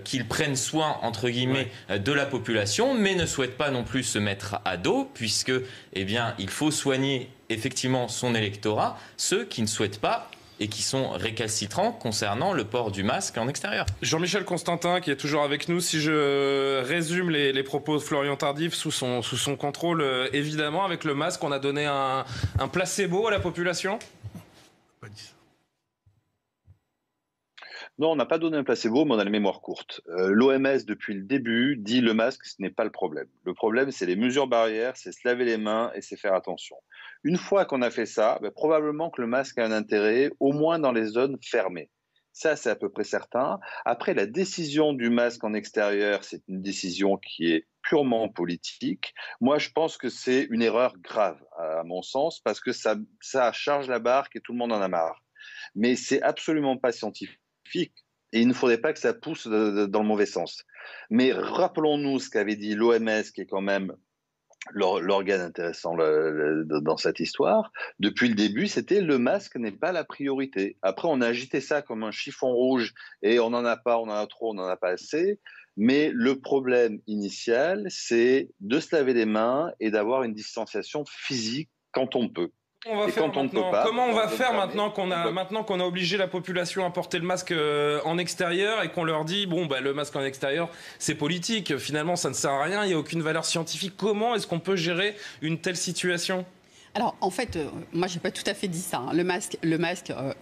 qu'ils prennent soin, entre guillemets, de la population, mais ne souhaitent pas non plus se mettre à dos, puisque il faut soigner effectivement son électorat, ceux qui ne souhaitent pas et qui sont récalcitrants concernant le port du masque en extérieur. Jean-Michel Constantin, qui est toujours avec nous, si je résume les propos de Florian Tardif sous son contrôle, évidemment, avec le masque, on a donné un placebo à la population ? Non, on n'a pas donné un placebo, mais on a la mémoire courte. L'OMS, depuis le début, dit le masque, ce n'est pas le problème. Le problème, c'est les mesures barrières, c'est se laver les mains et c'est faire attention. Une fois qu'on a fait ça, probablement que le masque a un intérêt, au moins dans les zones fermées. Ça, c'est à peu près certain. Après, la décision du masque en extérieur, c'est une décision qui est purement politique. Moi, je pense que c'est une erreur grave, à mon sens, parce que ça charge la barque et tout le monde en a marre. Mais c'est absolument pas scientifique. Et il ne faudrait pas que ça pousse dans le mauvais sens. Mais rappelons-nous ce qu'avait dit l'OMS, qui est quand même l'organe intéressant dans cette histoire. Depuis le début, c'était le masque n'est pas la priorité. Après, on a agité ça comme un chiffon rouge et on n'en a pas, on en a trop, on n'en a pas assez. Mais le problème initial, c'est de se laver les mains et d'avoir une distanciation physique quand on peut. Comment on va faire maintenant qu'on a obligé la population à porter le masque en extérieur et qu'on leur dit le masque en extérieur c'est politique, finalement ça ne sert à rien, il n'y a aucune valeur scientifique. Comment est-ce qu'on peut gérer une telle situation ? Alors, en fait, moi, je n'ai pas tout à fait dit ça. Le masque,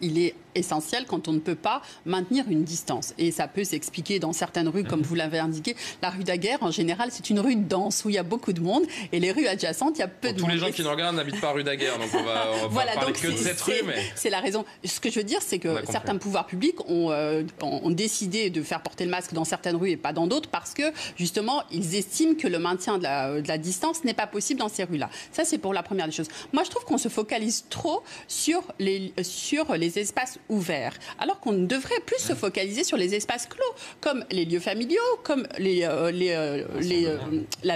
il est essentiel quand on ne peut pas maintenir une distance. Et ça peut s'expliquer dans certaines rues, comme vous l'avez indiqué. La rue Daguerre, en général, c'est une rue dense où il y a beaucoup de monde. Et les rues adjacentes, il y a peu de monde. Tous les gens qui nous regardent n'habitent pas rue Daguerre, donc on va parler que de cette rue. C'est la raison. Ce que je veux dire, c'est que certains pouvoirs publics ont décidé de faire porter le masque dans certaines rues et pas dans d'autres parce que, justement, ils estiment que le maintien de la distance n'est pas possible dans ces rues-là. Ça, c'est pour la première des choses. Moi, je trouve qu'on se focalise trop sur les espaces ouverts, alors qu'on devrait plus se focaliser sur les espaces clos, comme les lieux familiaux, comme la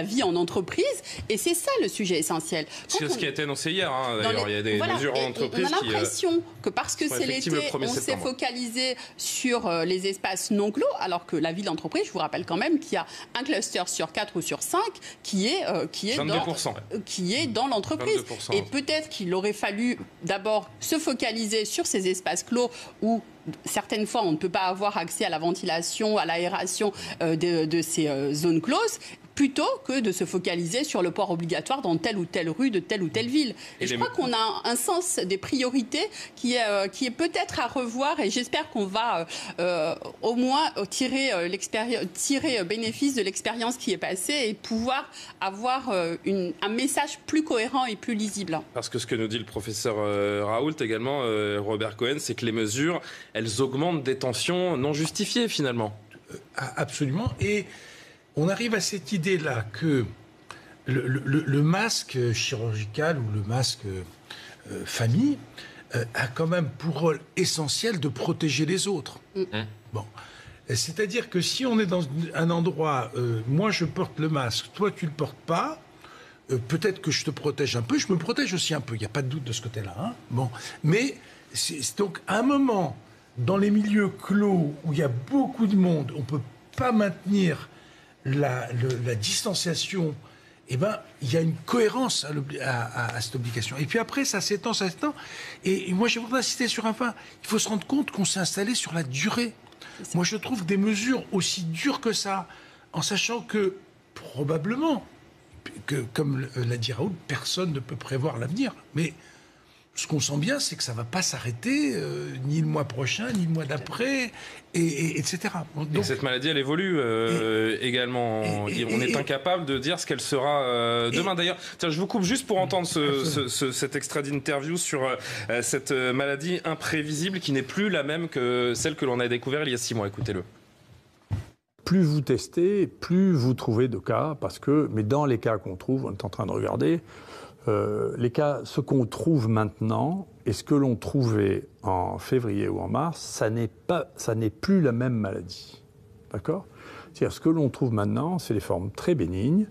vie en entreprise. Et c'est ça le sujet essentiel. C'est ce qui a été annoncé hier. D'ailleurs, il y a des mesures en entreprise qui... On a l'impression que parce que c'est l'été, on s'est focalisé sur les espaces non clos, alors que la vie de l'entreprise, je vous rappelle quand même qu'il y a un cluster sur 4 ou sur 5 qui est dans l'entreprise. Et peut-être qu'il aurait fallu d'abord se focaliser sur ces espaces clos où certaines fois on ne peut pas avoir accès à la ventilation, à l'aération de ces zones closes, plutôt que de se focaliser sur le port obligatoire dans telle ou telle rue de telle ou telle ville. Et je crois qu'on a un sens des priorités qui est peut-être à revoir, et j'espère qu'on va au moins tirer bénéfice de l'expérience qui est passée et pouvoir avoir un message plus cohérent et plus lisible. Parce que ce que nous dit le professeur Raoult également, Robert Cohen, c'est que les mesures, elles augmentent des tensions non justifiées finalement. Absolument. Et on arrive à cette idée-là que le masque chirurgical ou le masque famille a quand même pour rôle essentiel de protéger les autres. Bon. C'est-à-dire que si on est dans un endroit, moi je porte le masque, toi tu ne le portes pas, peut-être que je te protège un peu, je me protège aussi un peu, il n'y a pas de doute de ce côté-là. Hein, bon. Mais c'est donc à un moment, dans les milieux clos où il y a beaucoup de monde, on ne peut pas maintenir la distanciation eh ben, il y a une cohérence à cette obligation. Et puis après, ça s'étend. Et moi, je voudrais insister sur un point. Il faut se rendre compte qu'on s'est installé sur la durée. Moi, je trouve que des mesures aussi dures que ça, en sachant que, probablement, comme l'a dit Raoul, personne ne peut prévoir l'avenir. Mais ce qu'on sent bien, c'est que ça ne va pas s'arrêter, ni le mois prochain, ni le mois d'après, etc. Donc, et cette maladie, elle évolue également. On est incapable de dire ce qu'elle sera demain. D'ailleurs, tiens, je vous coupe juste pour entendre cet extrait d'interview sur cette maladie imprévisible qui n'est plus la même que celle que l'on a découverte il y a 6 mois. Écoutez-le. Plus vous testez, plus vous trouvez de cas, mais dans les cas qu'on trouve, on est en train de regarder, les cas, ce qu'on trouve maintenant et ce que l'on trouvait en février ou en mars, ça n'est plus la même maladie. D'accord ? C'est-à-dire, ce que l'on trouve maintenant, c'est des formes très bénignes.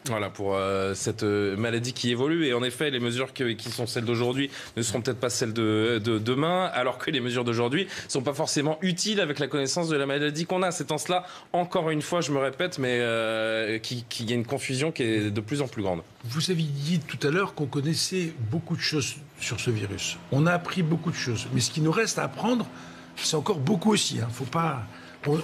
Voilà, pour cette maladie qui évolue. Et en effet, les mesures qui sont celles d'aujourd'hui ne seront peut-être pas celles de demain, alors que les mesures d'aujourd'hui ne sont pas forcément utiles avec la connaissance de la maladie qu'on a. C'est en cela, encore une fois, je me répète, mais qu'il y a une confusion qui est de plus en plus grande. Vous avez dit tout à l'heure qu'on connaissait beaucoup de choses sur ce virus. On a appris beaucoup de choses. Mais ce qui nous reste à apprendre, c'est encore beaucoup aussi. Faut pas...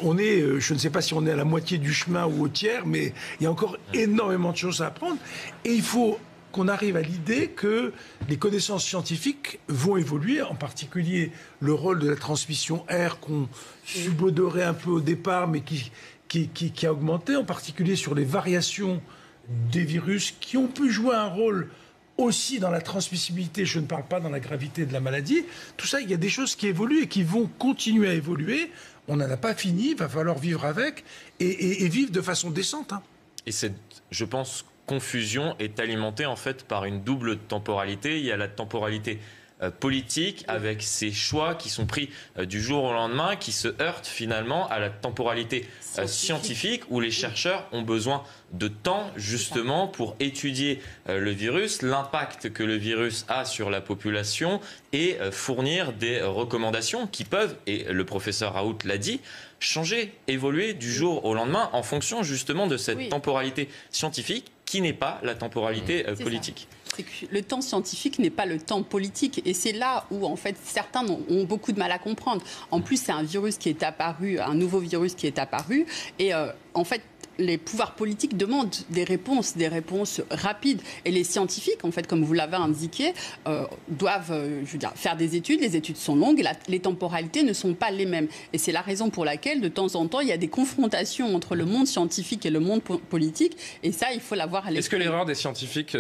On est, je ne sais pas si on est à la moitié du chemin ou au tiers, mais il y a encore énormément de choses à apprendre. Et il faut qu'on arrive à l'idée que les connaissances scientifiques vont évoluer, en particulier le rôle de la transmission air qu'on subodorait un peu au départ, mais qui a augmenté, en particulier sur les variations des virus qui ont pu jouer un rôle aussi dans la transmissibilité, je ne parle pas dans la gravité de la maladie. Tout ça, il y a des choses qui évoluent et qui vont continuer à évoluer. On n'en a pas fini, il va falloir vivre avec et vivre de façon décente. Et cette, je pense, confusion est alimentée en fait par une double temporalité. Il y a la temporalité politique avec ces choix qui sont pris du jour au lendemain, qui se heurtent finalement à la temporalité scientifique où les chercheurs ont besoin de temps justement pour étudier le virus, l'impact que le virus a sur la population et fournir des recommandations qui peuvent, et le professeur Raoult l'a dit, changer, évoluer du jour au lendemain en fonction justement de cette temporalité scientifique qui n'est pas la temporalité politique. C'est que le temps scientifique n'est pas le temps politique. Et c'est là où, en fait, certains ont beaucoup de mal à comprendre. En plus, c'est un virus qui est apparu, un nouveau virus qui est apparu. Et en fait, les pouvoirs politiques demandent des réponses rapides. Et les scientifiques, en fait, comme vous l'avez indiqué, doivent faire des études. Les études sont longues et les temporalités ne sont pas les mêmes. Et c'est la raison pour laquelle, de temps en temps, il y a des confrontations entre le monde scientifique et le monde politique. Et ça, il faut l'avoir à l'esprit. Est-ce que l'erreur des scientifiques...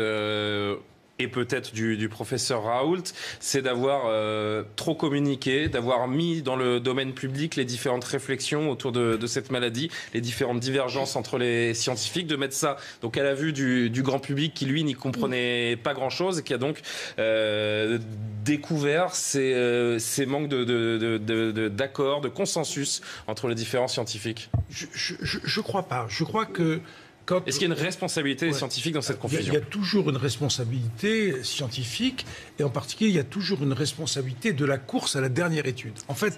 et peut-être du professeur Raoult, c'est d'avoir trop communiqué, d'avoir mis dans le domaine public les différentes réflexions autour de cette maladie, les différentes divergences entre les scientifiques, de mettre ça donc à la vue du grand public qui, lui, n'y comprenait pas grand-chose et qui a donc découvert ces manques d'accord, de consensus entre les différents scientifiques. Je crois pas. Je crois que est-ce qu'il y a une responsabilité scientifique dans cette confusion ? Il y a toujours une responsabilité scientifique, et en particulier, il y a toujours une responsabilité de la course à la dernière étude. En fait,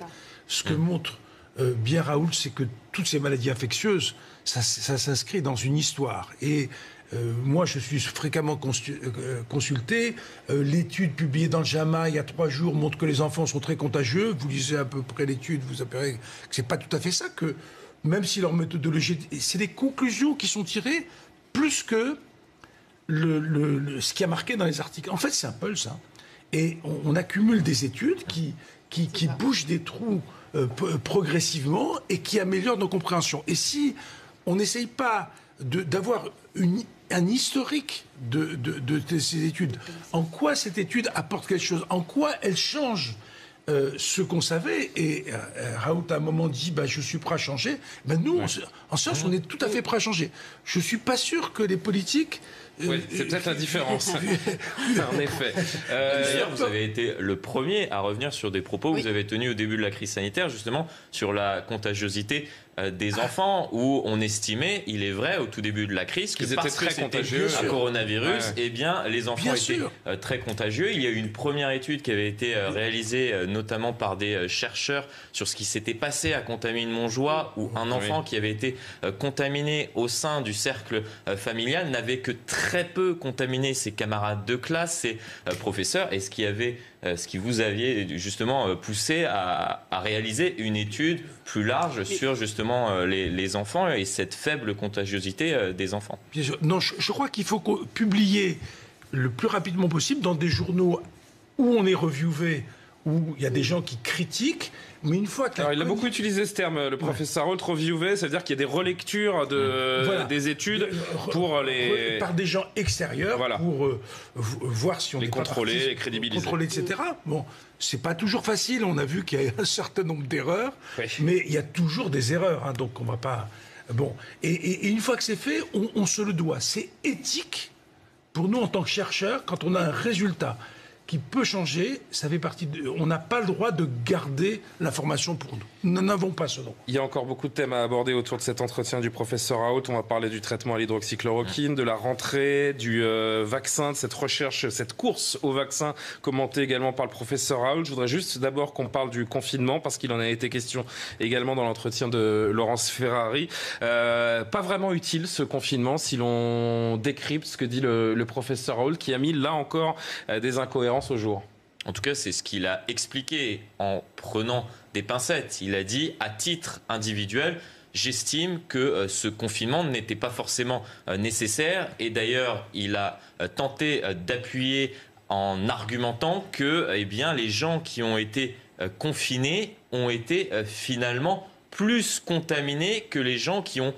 ce que montre bien Raoult, c'est que toutes ces maladies infectieuses, ça s'inscrit dans une histoire. Et moi, je suis fréquemment consulté. L'étude publiée dans le JAMA il y a 3 jours montre que les enfants sont très contagieux. Vous lisez à peu près l'étude, vous appellerez que c'est pas tout à fait ça, que même si leur méthodologie... C'est des conclusions qui sont tirées plus que ce qui a marqué dans les articles. En fait, c'est un peu ça. Et on accumule des études qui bouchent des trous progressivement et qui améliorent nos compréhensions. Et si on n'essaye pas d'avoir un historique de ces études, en quoi cette étude apporte quelque chose, en quoi elle change ce qu'on savait, et Raoult à un moment dit je suis prêt à changer. Nous, en science, on est tout à fait prêt à changer. Je ne suis pas sûr que les politiques Oui, c'est peut-être la différence. En effet. D'ailleurs, vous avez été le premier à revenir sur des propos que vous avez tenus au début de la crise sanitaire, justement, sur la contagiosité des enfants, où on estimait, il est vrai, au tout début de la crise, que parce que c'était un coronavirus, eh bien, les enfants étaient très contagieux. Il y a eu une première étude qui avait été réalisée notamment par des chercheurs sur ce qui s'était passé à Contamine-Montjoie, où un enfant qui avait été contaminé au sein du cercle familial n'avait que très peu contaminé ses camarades de classe, ses professeurs, et ce qui vous aviez justement poussé à réaliser une étude plus large sur justement les enfants et cette faible contagiosité des enfants. Bien sûr. Non, je crois qu'il faut publier le plus rapidement possible dans des journaux où on est reviewé, où il y a des gens qui critiquent. Mais une fois que alors, il a beaucoup utilisé ce terme, le professeur Raoult, reviewé, c'est-à-dire qu'il y a des relectures des études par des gens extérieurs pour voir si on les contrôler, les crédibiliser. Contrôler, etc. Bon, c'est pas toujours facile, on a vu qu'il y a un certain nombre d'erreurs, mais il y a toujours des erreurs, hein, donc on va pas... Bon, et une fois que c'est fait, on se le doit. C'est éthique pour nous en tant que chercheurs, quand on a un résultat qui peut changer, ça fait partie on n'a pas le droit de garder l'information pour nous. Nous n'en avons pas ce droit. Il y a encore beaucoup de thèmes à aborder autour de cet entretien du professeur Raoult. On va parler du traitement à l'hydroxychloroquine, de la rentrée, du vaccin, de cette recherche, cette course au vaccin commentée également par le professeur Raoult. Je voudrais juste d'abord qu'on parle du confinement parce qu'il en a été question également dans l'entretien de Laurence Ferrari. Pas vraiment utile ce confinement si l'on décrypte ce que dit le professeur Raoult qui a mis là encore des incohérences au jour. En tout cas, c'est ce qu'il a expliqué en prenant des pincettes. Il a dit, à titre individuel, j'estime que ce confinement n'était pas forcément nécessaire. Et d'ailleurs, il a tenté d'appuyer en argumentant que eh bien, les gens qui ont été confinés ont été finalement plus contaminés que les gens qui ont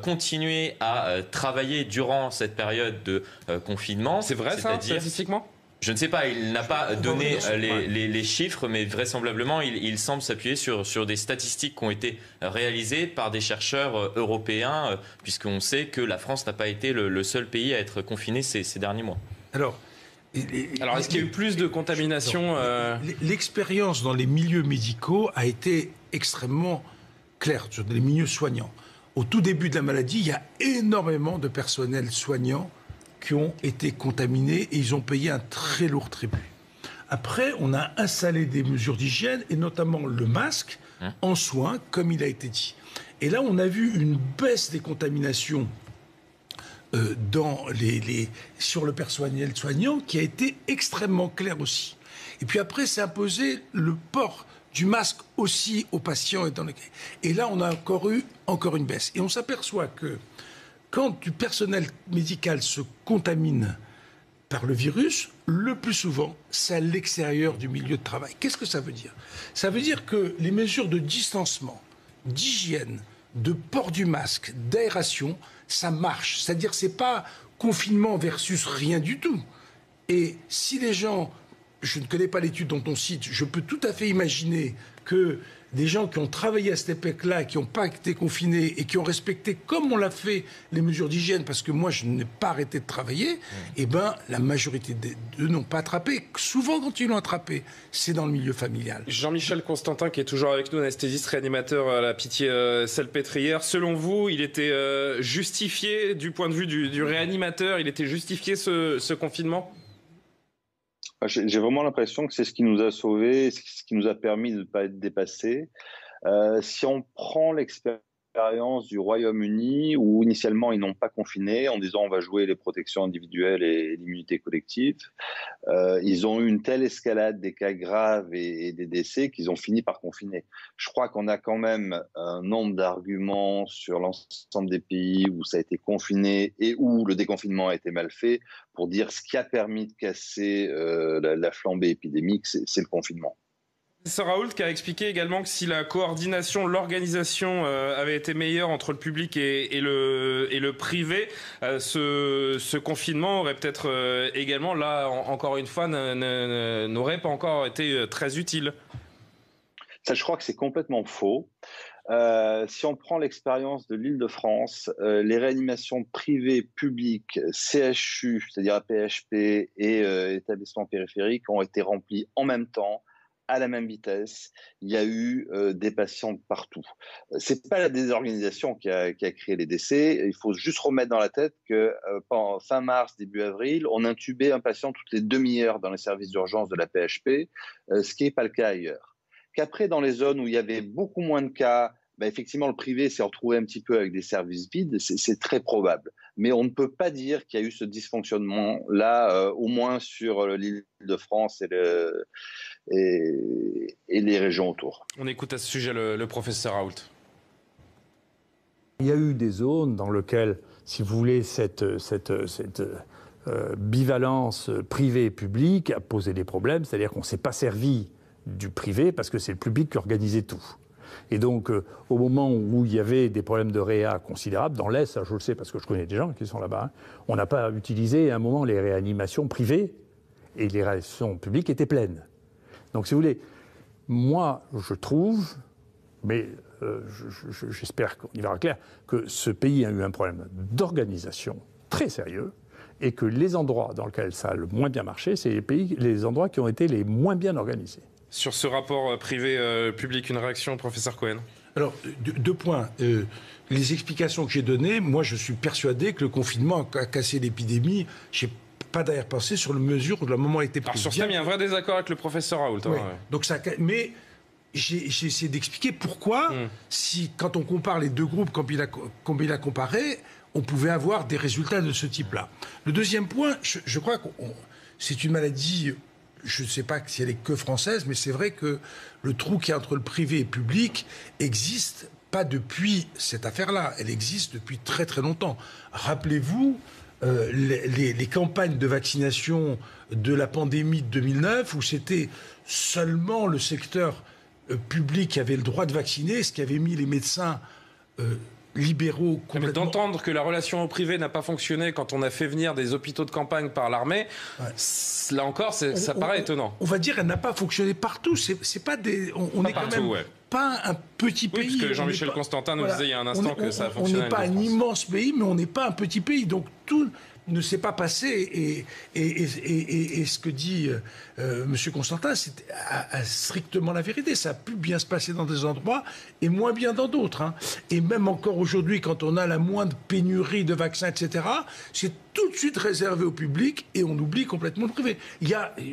continué à travailler durant cette période de confinement. C'est vrai ça, statistiquement ? Je ne sais pas, il n'a pas donné les chiffres, mais vraisemblablement, il semble s'appuyer sur des statistiques qui ont été réalisées par des chercheurs européens, puisqu'on sait que la France n'a pas été le seul pays à être confiné ces derniers mois. Alors, est-ce qu'il y a eu plus de contamination L'expérience dans les milieux médicaux a été extrêmement claire, sur les milieux soignants. Au tout début de la maladie, il y a énormément de personnel soignant qui ont été contaminés et ils ont payé un très lourd tribut. Après, on a installé des mesures d'hygiène et notamment le masque en soins, comme il a été dit. Et là, on a vu une baisse des contaminations sur le personnel soignant qui a été extrêmement claire aussi. Et puis après, c'est imposé le port du masque aussi aux patients. Et là, on a encore une baisse. Et on s'aperçoit que quand du personnel médical se contamine par le virus, le plus souvent, c'est à l'extérieur du milieu de travail. Qu'est-ce que ça veut dire ? Ça veut dire que les mesures de distancement, d'hygiène, de port du masque, d'aération, ça marche. C'est-à-dire, c'est pas confinement versus rien du tout. Et si les gens, je ne connais pas l'étude dont on cite, je peux tout à fait imaginer que des gens qui ont travaillé à cette époque-là, qui n'ont pas été confinés et qui ont respecté, comme on l'a fait, les mesures d'hygiène, parce que moi, je n'ai pas arrêté de travailler, eh bien, la majorité d'eux n'ont pas attrapé. Souvent, quand ils l'ont attrapé, c'est dans le milieu familial. Jean-Michel Constantin, qui est toujours avec nous, anesthésiste réanimateur à la Pitié-Salpêtrière. Selon vous, il était justifié, du point de vue du réanimateur, il était justifié ce confinement ? J'ai vraiment l'impression que c'est ce qui nous a sauvés, ce qui nous a permis de ne pas être dépassés. Si on prend l'expérience du Royaume-Uni, où initialement ils n'ont pas confiné en disant on va jouer les protections individuelles et l'immunité collective, ils ont eu une telle escalade des cas graves et des décès qu'ils ont fini par confiner. Je crois qu'on a quand même un nombre d'arguments sur l'ensemble des pays où ça a été confiné et où le déconfinement a été mal fait pour dire ce qui a permis de casser la flambée épidémique, c'est le confinement. Professeur Raoult qui a expliqué également que si la coordination, l'organisation avait été meilleure entre le public et le privé, ce confinement aurait peut-être également, là encore une fois, n'aurait pas encore été très utile. Ça, je crois que c'est complètement faux. Si on prend l'expérience de l'Île-de-France, les réanimations privées, publiques, CHU, c'est-à-dire APHP et établissements périphériques ont été remplies en même temps, à la même vitesse. Il y a eu des patients partout. C'est pas la désorganisation qui a créé les décès. Il faut juste remettre dans la tête que fin mars, début avril, on intubait un patient toutes les demi-heures dans les services d'urgence de la PHP, ce qui n'est pas le cas ailleurs. Qu'après, dans les zones où il y avait beaucoup moins de cas, effectivement, le privé s'est retrouvé un petit peu avec des services vides, c'est très probable. Mais on ne peut pas dire qu'il y a eu ce dysfonctionnement-là, au moins sur l'Île-de-France et les régions autour. On écoute à ce sujet le professeur Raoult. Il y a eu des zones dans lesquelles, si vous voulez, cette bivalence privée et publique a posé des problèmes, c'est-à-dire qu'on ne s'est pas servi du privé parce que c'est le public qui organisait tout. Et donc, au moment où il y avait des problèmes de réa considérables, dans l'Est, ça, je le sais parce que je connais des gens qui sont là-bas, on n'a pas utilisé à un moment les réanimations privées et les réanimations publiques étaient pleines. Donc, si vous voulez, moi, je trouve, mais j'espère qu'on y verra clair, que ce pays a eu un problème d'organisation très sérieux et que les endroits dans lesquels ça a le moins bien marché, c'est les endroits qui ont été les moins bien organisés. Sur ce rapport privé-public, une réaction, professeur Cohen? Alors, deux points. Les explications que j'ai données, moi, je suis persuadé que le confinement a cassé l'épidémie. Je n'ai pas d'ailleurs pensé sur la mesure où le moment a été pris. Alors, sur ça, il y a un vrai désaccord avec le professeur Raoult. Oui. Donc mais j'ai essayé d'expliquer pourquoi, si, quand on compare les deux groupes, comme il a comparé, on pouvait avoir des résultats de ce type-là. Le deuxième point, je crois que c'est une maladie... Je ne sais pas si elle est que française, mais c'est vrai que le trou qu'il y a entre le privé et le public existe pas depuis cette affaire-là. Elle existe depuis très très longtemps. Rappelez-vous les campagnes de vaccination de la pandémie de 2009, où c'était seulement le secteur public qui avait le droit de vacciner, ce qui avait mis les médecins libéraux complètement... D'entendre que la relation au privé n'a pas fonctionné quand on a fait venir des hôpitaux de campagne par l'armée, là encore, ça paraît étonnant. On va dire qu'elle n'a pas fonctionné partout. C'est pas des... On est quand même pas un petit pays. Oui, parce que Jean-Michel Constantin nous disait il y a un instant que ça a fonctionné. On n'est pas un immense pays, mais on n'est pas un petit pays. Donc tout ne s'est pas passé. Et ce que dit M. Constantin, c'est strictement la vérité. Ça a pu bien se passer dans des endroits et moins bien dans d'autres. Hein. Et même encore aujourd'hui, quand on a la moindre pénurie de vaccins, etc., c'est tout de suite réservé au public et on oublie complètement le privé.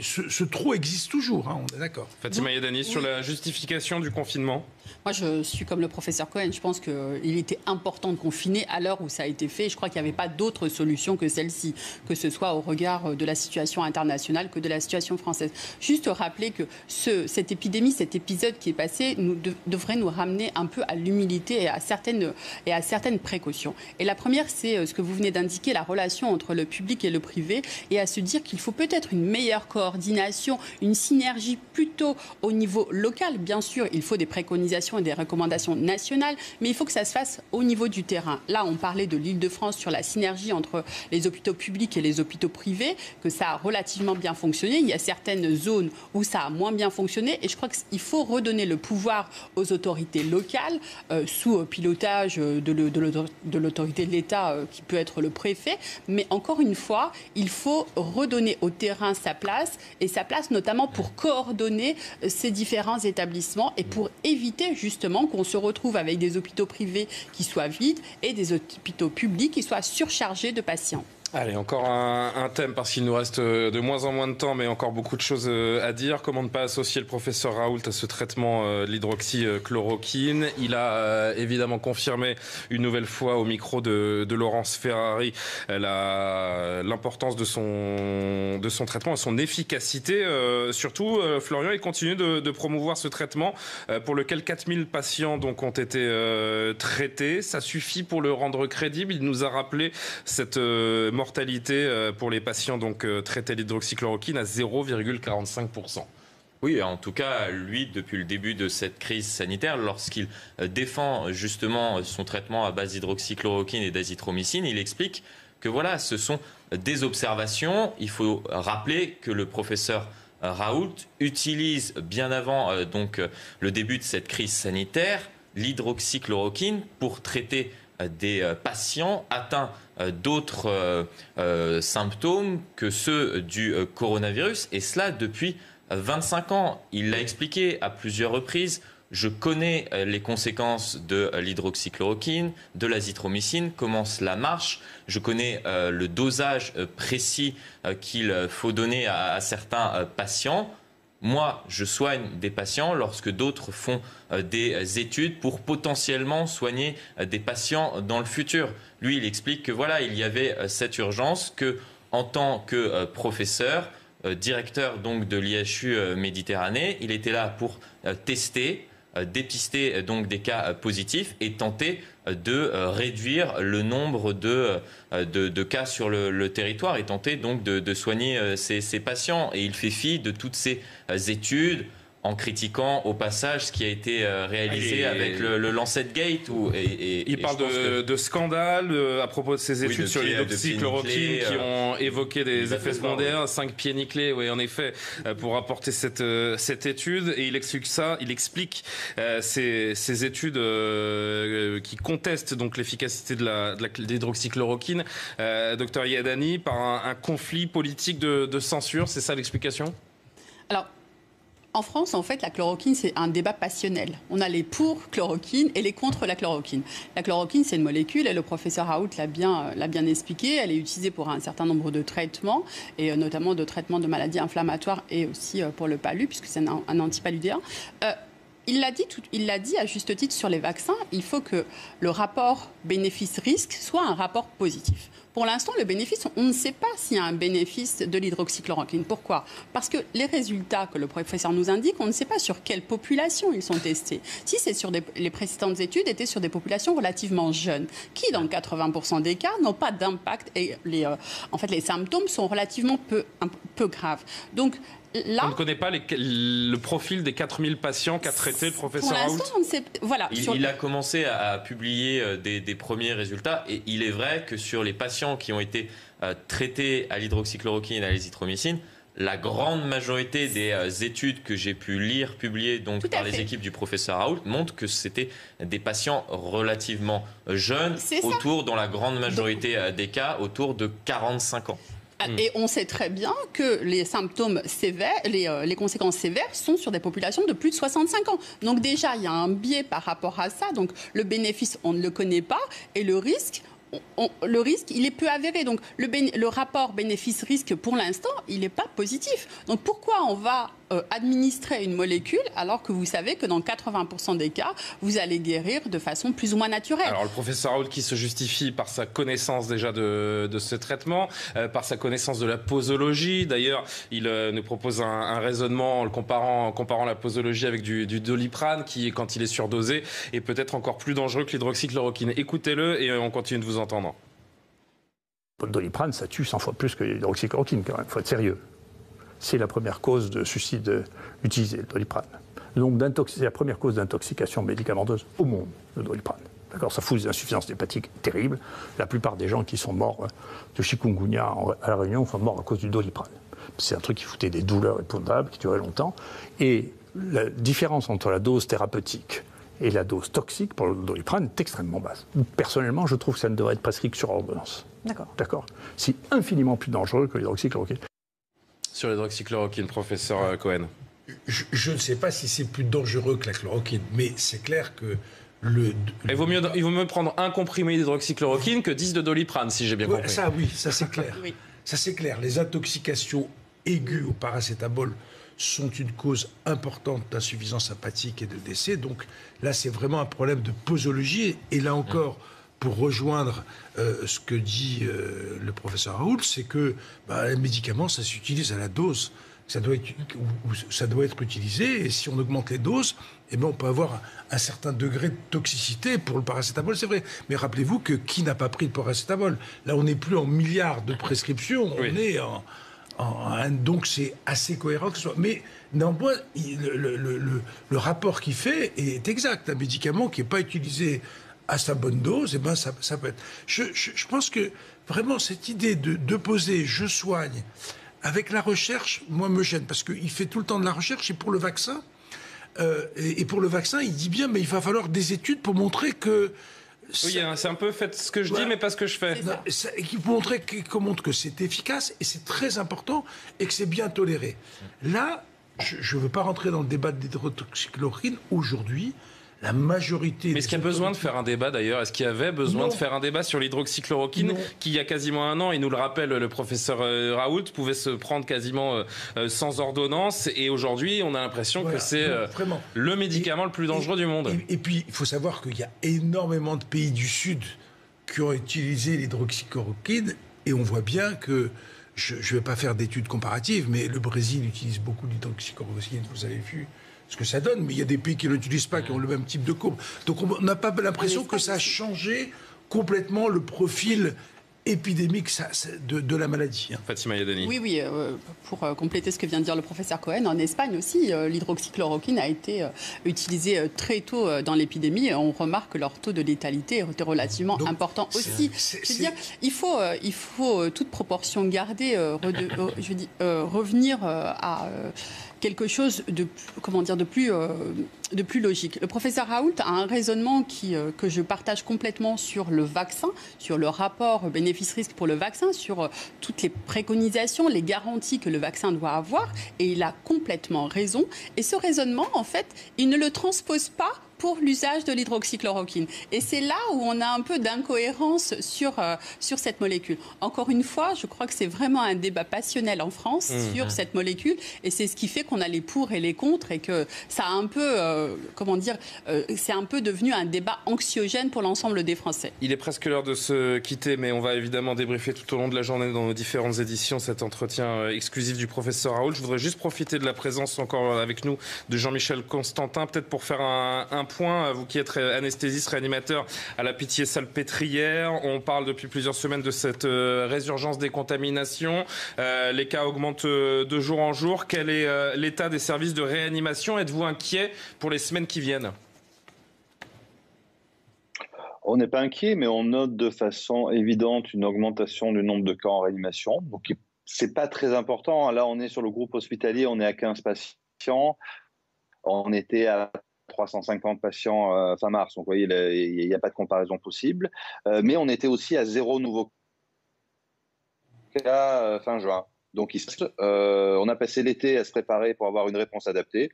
Ce trou existe toujours, hein, on est d'accord. Fatima Yadani, sur la justification du confinement. Moi, je suis comme le professeur Cohen. Je pense qu'il était important de confiner à l'heure où ça a été fait. Je crois qu'il n'y avait pas d'autre solution que celle-ci, que ce soit au regard de la situation internationale que de la situation française. Juste rappeler que cette épidémie, cet épisode qui est passé, devrait nous ramener un peu à l'humilité et à certaines précautions. Et la première, c'est ce que vous venez d'indiquer, la relation entre le public et le privé, et à se dire qu'il faut peut-être une meilleure coordination, une synergie plutôt au niveau local. Bien sûr, il faut des préconisations et des recommandations nationales, mais il faut que ça se fasse au niveau du terrain. Là, on parlait de l'Île-de-France sur la synergie entre les hôpitaux publics et les hôpitaux privés, que ça a relativement bien fonctionné. Il y a certaines zones où ça a moins bien fonctionné, et je crois qu'il faut redonner le pouvoir aux autorités locales, sous pilotage de l'autorité de l'État, qui peut être le préfet. Mais encore une fois, il faut redonner au terrain sa place, et sa place notamment pour coordonner ces différents établissements et pour éviter justement qu'on se retrouve avec des hôpitaux privés qui soient vides et des hôpitaux publics qui soient surchargés de patients. Allez, encore un thème, parce qu'il nous reste de moins en moins de temps, mais encore beaucoup de choses à dire. Comment ne pas associer le professeur Raoult à ce traitement de l'hydroxychloroquine? Il a évidemment confirmé une nouvelle fois au micro de Laurence Ferrari l'importance de son traitement et son efficacité. Surtout, Florian, il continue de promouvoir ce traitement pour lequel 4000 patients donc, ont été traités. Ça suffit pour le rendre crédible. Il nous a rappelé cette mortalité pour les patients donc traités l'hydroxychloroquine à 0,45%. Oui, en tout cas, lui, depuis le début de cette crise sanitaire, lorsqu'il défend justement son traitement à base d'hydroxychloroquine et d'azithromycine, il explique que voilà, ce sont des observations. Il faut rappeler que le professeur Raoult utilise bien avant donc le début de cette crise sanitaire l'hydroxychloroquine pour traiter des patients atteints d'autres symptômes que ceux du coronavirus, et cela depuis 25 ans. Il l'a expliqué à plusieurs reprises. Je connais les conséquences de l'hydroxychloroquine, de l'azithromycine, comment cela marche. Je connais le dosage précis qu'il faut donner à certains patients. Moi, je soigne des patients lorsque d'autres font des études pour potentiellement soigner des patients dans le futur. Lui, il explique que voilà, il y avait cette urgence, que en tant que professeur, directeur donc de l'IHU Méditerranée, il était là pour tester, dépister donc des cas positifs et tenter de réduire le nombre de cas sur le territoire et tenter donc de soigner ces patients. Et il fait fi de toutes ces études en critiquant au passage ce qui a été réalisé avec le Lancet Gate. Il parle de scandale à propos de ces études sur l'hydroxychloroquine qui ont évoqué des effets secondaires, 5 pieds nickelés, oui, en effet, pour apporter cette étude. Et il explique ces études qui contestent donc l'efficacité de l'hydroxychloroquine, docteur Yadani, par un conflit politique de censure. C'est ça l'explication ? Alors, en France, en fait, la chloroquine, c'est un débat passionnel. On a les pour chloroquine et les contre la chloroquine. La chloroquine, c'est une molécule, et le professeur Raoult l'a bien expliqué. Elle est utilisée pour un certain nombre de traitements, et notamment de traitements de maladies inflammatoires et aussi pour le palu, puisque c'est un antipaludéen. Il l'a dit à juste titre sur les vaccins, il faut que le rapport bénéfice-risque soit un rapport positif. Pour l'instant, le bénéfice, on ne sait pas s'il y a un bénéfice de l'hydroxychloroquine. Pourquoi ? Parce que les résultats que le professeur nous indique, on ne sait pas sur quelle population ils sont testés. Si c'est sur les précédentes études étaient sur des populations relativement jeunes, qui dans 80% des cas n'ont pas d'impact et en fait les symptômes sont relativement peu graves. Donc là, on ne connaît pas le profil des 4000 patients qu'a traité le professeur Raoult. Pour l'instant, on ne sait pas. Voilà, il a commencé à publier des premiers résultats, et il est vrai que sur les patients qui ont été traités à l'hydroxychloroquine et à l'azithromycine, la grande majorité des études que j'ai pu lire, publiées donc par les équipes du professeur Raoult, montrent que c'était des patients relativement jeunes, dans la grande majorité des cas, autour de 45 ans. Et on sait très bien que les symptômes sévères, les conséquences sévères sont sur des populations de plus de 65 ans. Donc déjà, il y a un biais par rapport à ça. Donc le bénéfice, on ne le connaît pas. Et le risque, il est peu avéré. Donc le rapport bénéfice-risque, pour l'instant, il n'est pas positif. Donc pourquoi on va administrer une molécule alors que vous savez que dans 80% des cas, vous allez guérir de façon plus ou moins naturelle. Alors le professeur Raoult qui se justifie par sa connaissance déjà de ce traitement, par sa connaissance de la posologie. D'ailleurs, il nous propose un raisonnement en le comparant la posologie avec du Doliprane qui, quand il est surdosé, est peut-être encore plus dangereux que l'hydroxychloroquine. Écoutez-le et on continue de vous entendre. Le Doliprane, ça tue 100 fois plus que l'hydroxychloroquine quand même. Il faut être sérieux. C'est la première cause de suicide utilisée, le Doliprane. C'est la première cause d'intoxication médicamenteuse au monde, le Doliprane. D'accord, ça fout des insuffisances hépatiques terribles. La plupart des gens qui sont morts de chikungunya à La Réunion sont morts à cause du Doliprane. C'est un truc qui foutait des douleurs épouvantables, qui durait longtemps. Et la différence entre la dose thérapeutique et la dose toxique pour le Doliprane est extrêmement basse. Personnellement, je trouve que ça ne devrait être prescrit que sur ordonnance. D'accord. C'est infiniment plus dangereux que l'hydroxychloroquine. Sur l'hydroxychloroquine, professeur Cohen. Je ne sais pas si c'est plus dangereux que la chloroquine, mais c'est clair que il vaut mieux prendre un comprimé d'hydroxychloroquine que 10 de Doliprane, si j'ai bien compris. Ça, oui, ça c'est clair. Oui. Ça c'est clair. Les intoxications aiguës au paracétamol sont une cause importante d'insuffisance hépatique et de décès. Donc là, c'est vraiment un problème de posologie. Et là encore, pour rejoindre ce que dit le professeur Raoult, c'est que les médicaments, ça s'utilise à la dose. Ça doit être utilisé, et si on augmente les doses, on peut avoir un certain degré de toxicité pour le paracétamol, c'est vrai. Mais rappelez-vous que qui n'a pas pris le paracétamol ? Là, on n'est plus en milliards de prescriptions, on est donc c'est assez cohérent que ce soit. Mais néanmoins, le rapport qu'il fait est exact. Un médicament qui n'est pas utilisé à sa bonne dose, ça peut être. Je pense que vraiment cette idée de poser je soigne avec la recherche, moi me gêne, parce qu'il fait tout le temps de la recherche, et pour le vaccin, Et pour le vaccin, il dit bien, mais il va falloir des études pour montrer que... Oui, c'est un peu fait ce que je dis, mais pas ce que je fais. Et qui montre que c'est efficace, et c'est très important, et que c'est bien toléré. Là, je ne veux pas rentrer dans le débat de l'hydroxychloroquine. Aujourd'hui, la majorité... Mais est-ce qu'il y a besoin de faire un débat d'ailleurs? Est-ce qu'il y avait besoin de faire un débat sur l'hydroxychloroquine qui, il y a quasiment un an, il nous le rappelle le professeur Raoult, pouvait se prendre quasiment sans ordonnance, et aujourd'hui on a l'impression que c'est le médicament le plus dangereux du monde. Et puis il faut savoir qu'il y a énormément de pays du Sud qui ont utilisé l'hydroxychloroquine, et on voit bien que, je ne vais pas faire d'études comparatives, mais le Brésil utilise beaucoup l'hydroxychloroquine, vous avez vu ce que ça donne, mais il y a des pays qui ne l'utilisent pas, qui ont le même type de courbe. Donc on n'a pas l'impression que ça a changé complètement le profil épidémique de la maladie. Fatima Yadani. Oui, pour compléter ce que vient de dire le professeur Cohen, en Espagne aussi, l'hydroxychloroquine a été utilisée très tôt dans l'épidémie. On remarque que leur taux de létalité était relativement important aussi. Je veux dire, il faut toute proportion garder, revenir à quelque chose de plus logique. Le professeur Raoult a un raisonnement que je partage complètement sur le vaccin, sur le rapport bénéfice-risque pour le vaccin, sur toutes les préconisations, les garanties que le vaccin doit avoir, et il a complètement raison. Et ce raisonnement, en fait, il ne le transpose pas pour l'usage de l'hydroxychloroquine. Et c'est là où on a un peu d'incohérence sur cette molécule. Encore une fois, je crois que c'est vraiment un débat passionnel en France sur cette molécule, et c'est ce qui fait qu'on a les pour et les contre, et que ça a un peu, c'est un peu devenu un débat anxiogène pour l'ensemble des Français. Il est presque l'heure de se quitter, mais on va évidemment débriefer tout au long de la journée dans nos différentes éditions cet entretien exclusif du professeur Raoult. Je voudrais juste profiter de la présence encore avec nous de Jean-Michel Constantin, peut-être pour faire un point, vous qui êtes anesthésiste, réanimateur à la Pitié-Salpêtrière. On parle depuis plusieurs semaines de cette résurgence des contaminations. Les cas augmentent de jour en jour. Quel est l'état des services de réanimation? Êtes-vous inquiet pour les semaines qui viennent? On n'est pas inquiet, mais on note de façon évidente une augmentation du nombre de cas en réanimation. Donc, c'est pas très important. Là, on est sur le groupe hospitalier, on est à 15 patients. On était à 350 patients fin mars. Donc, vous voyez, il n'y a pas de comparaison possible. Mais on était aussi à 0 nouveaux cas fin juin. Donc, on a passé l'été à se préparer pour avoir une réponse adaptée.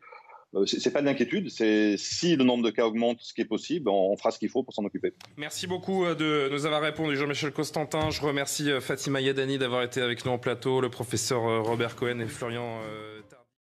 C'est pas de l'inquiétude, c'est si le nombre de cas augmente, ce qui est possible, on fera ce qu'il faut pour s'en occuper. Merci beaucoup de nous avoir répondu, Jean-Michel Constantin. Je remercie Fatima Yadani d'avoir été avec nous en plateau, le professeur Robert Cohen et Florian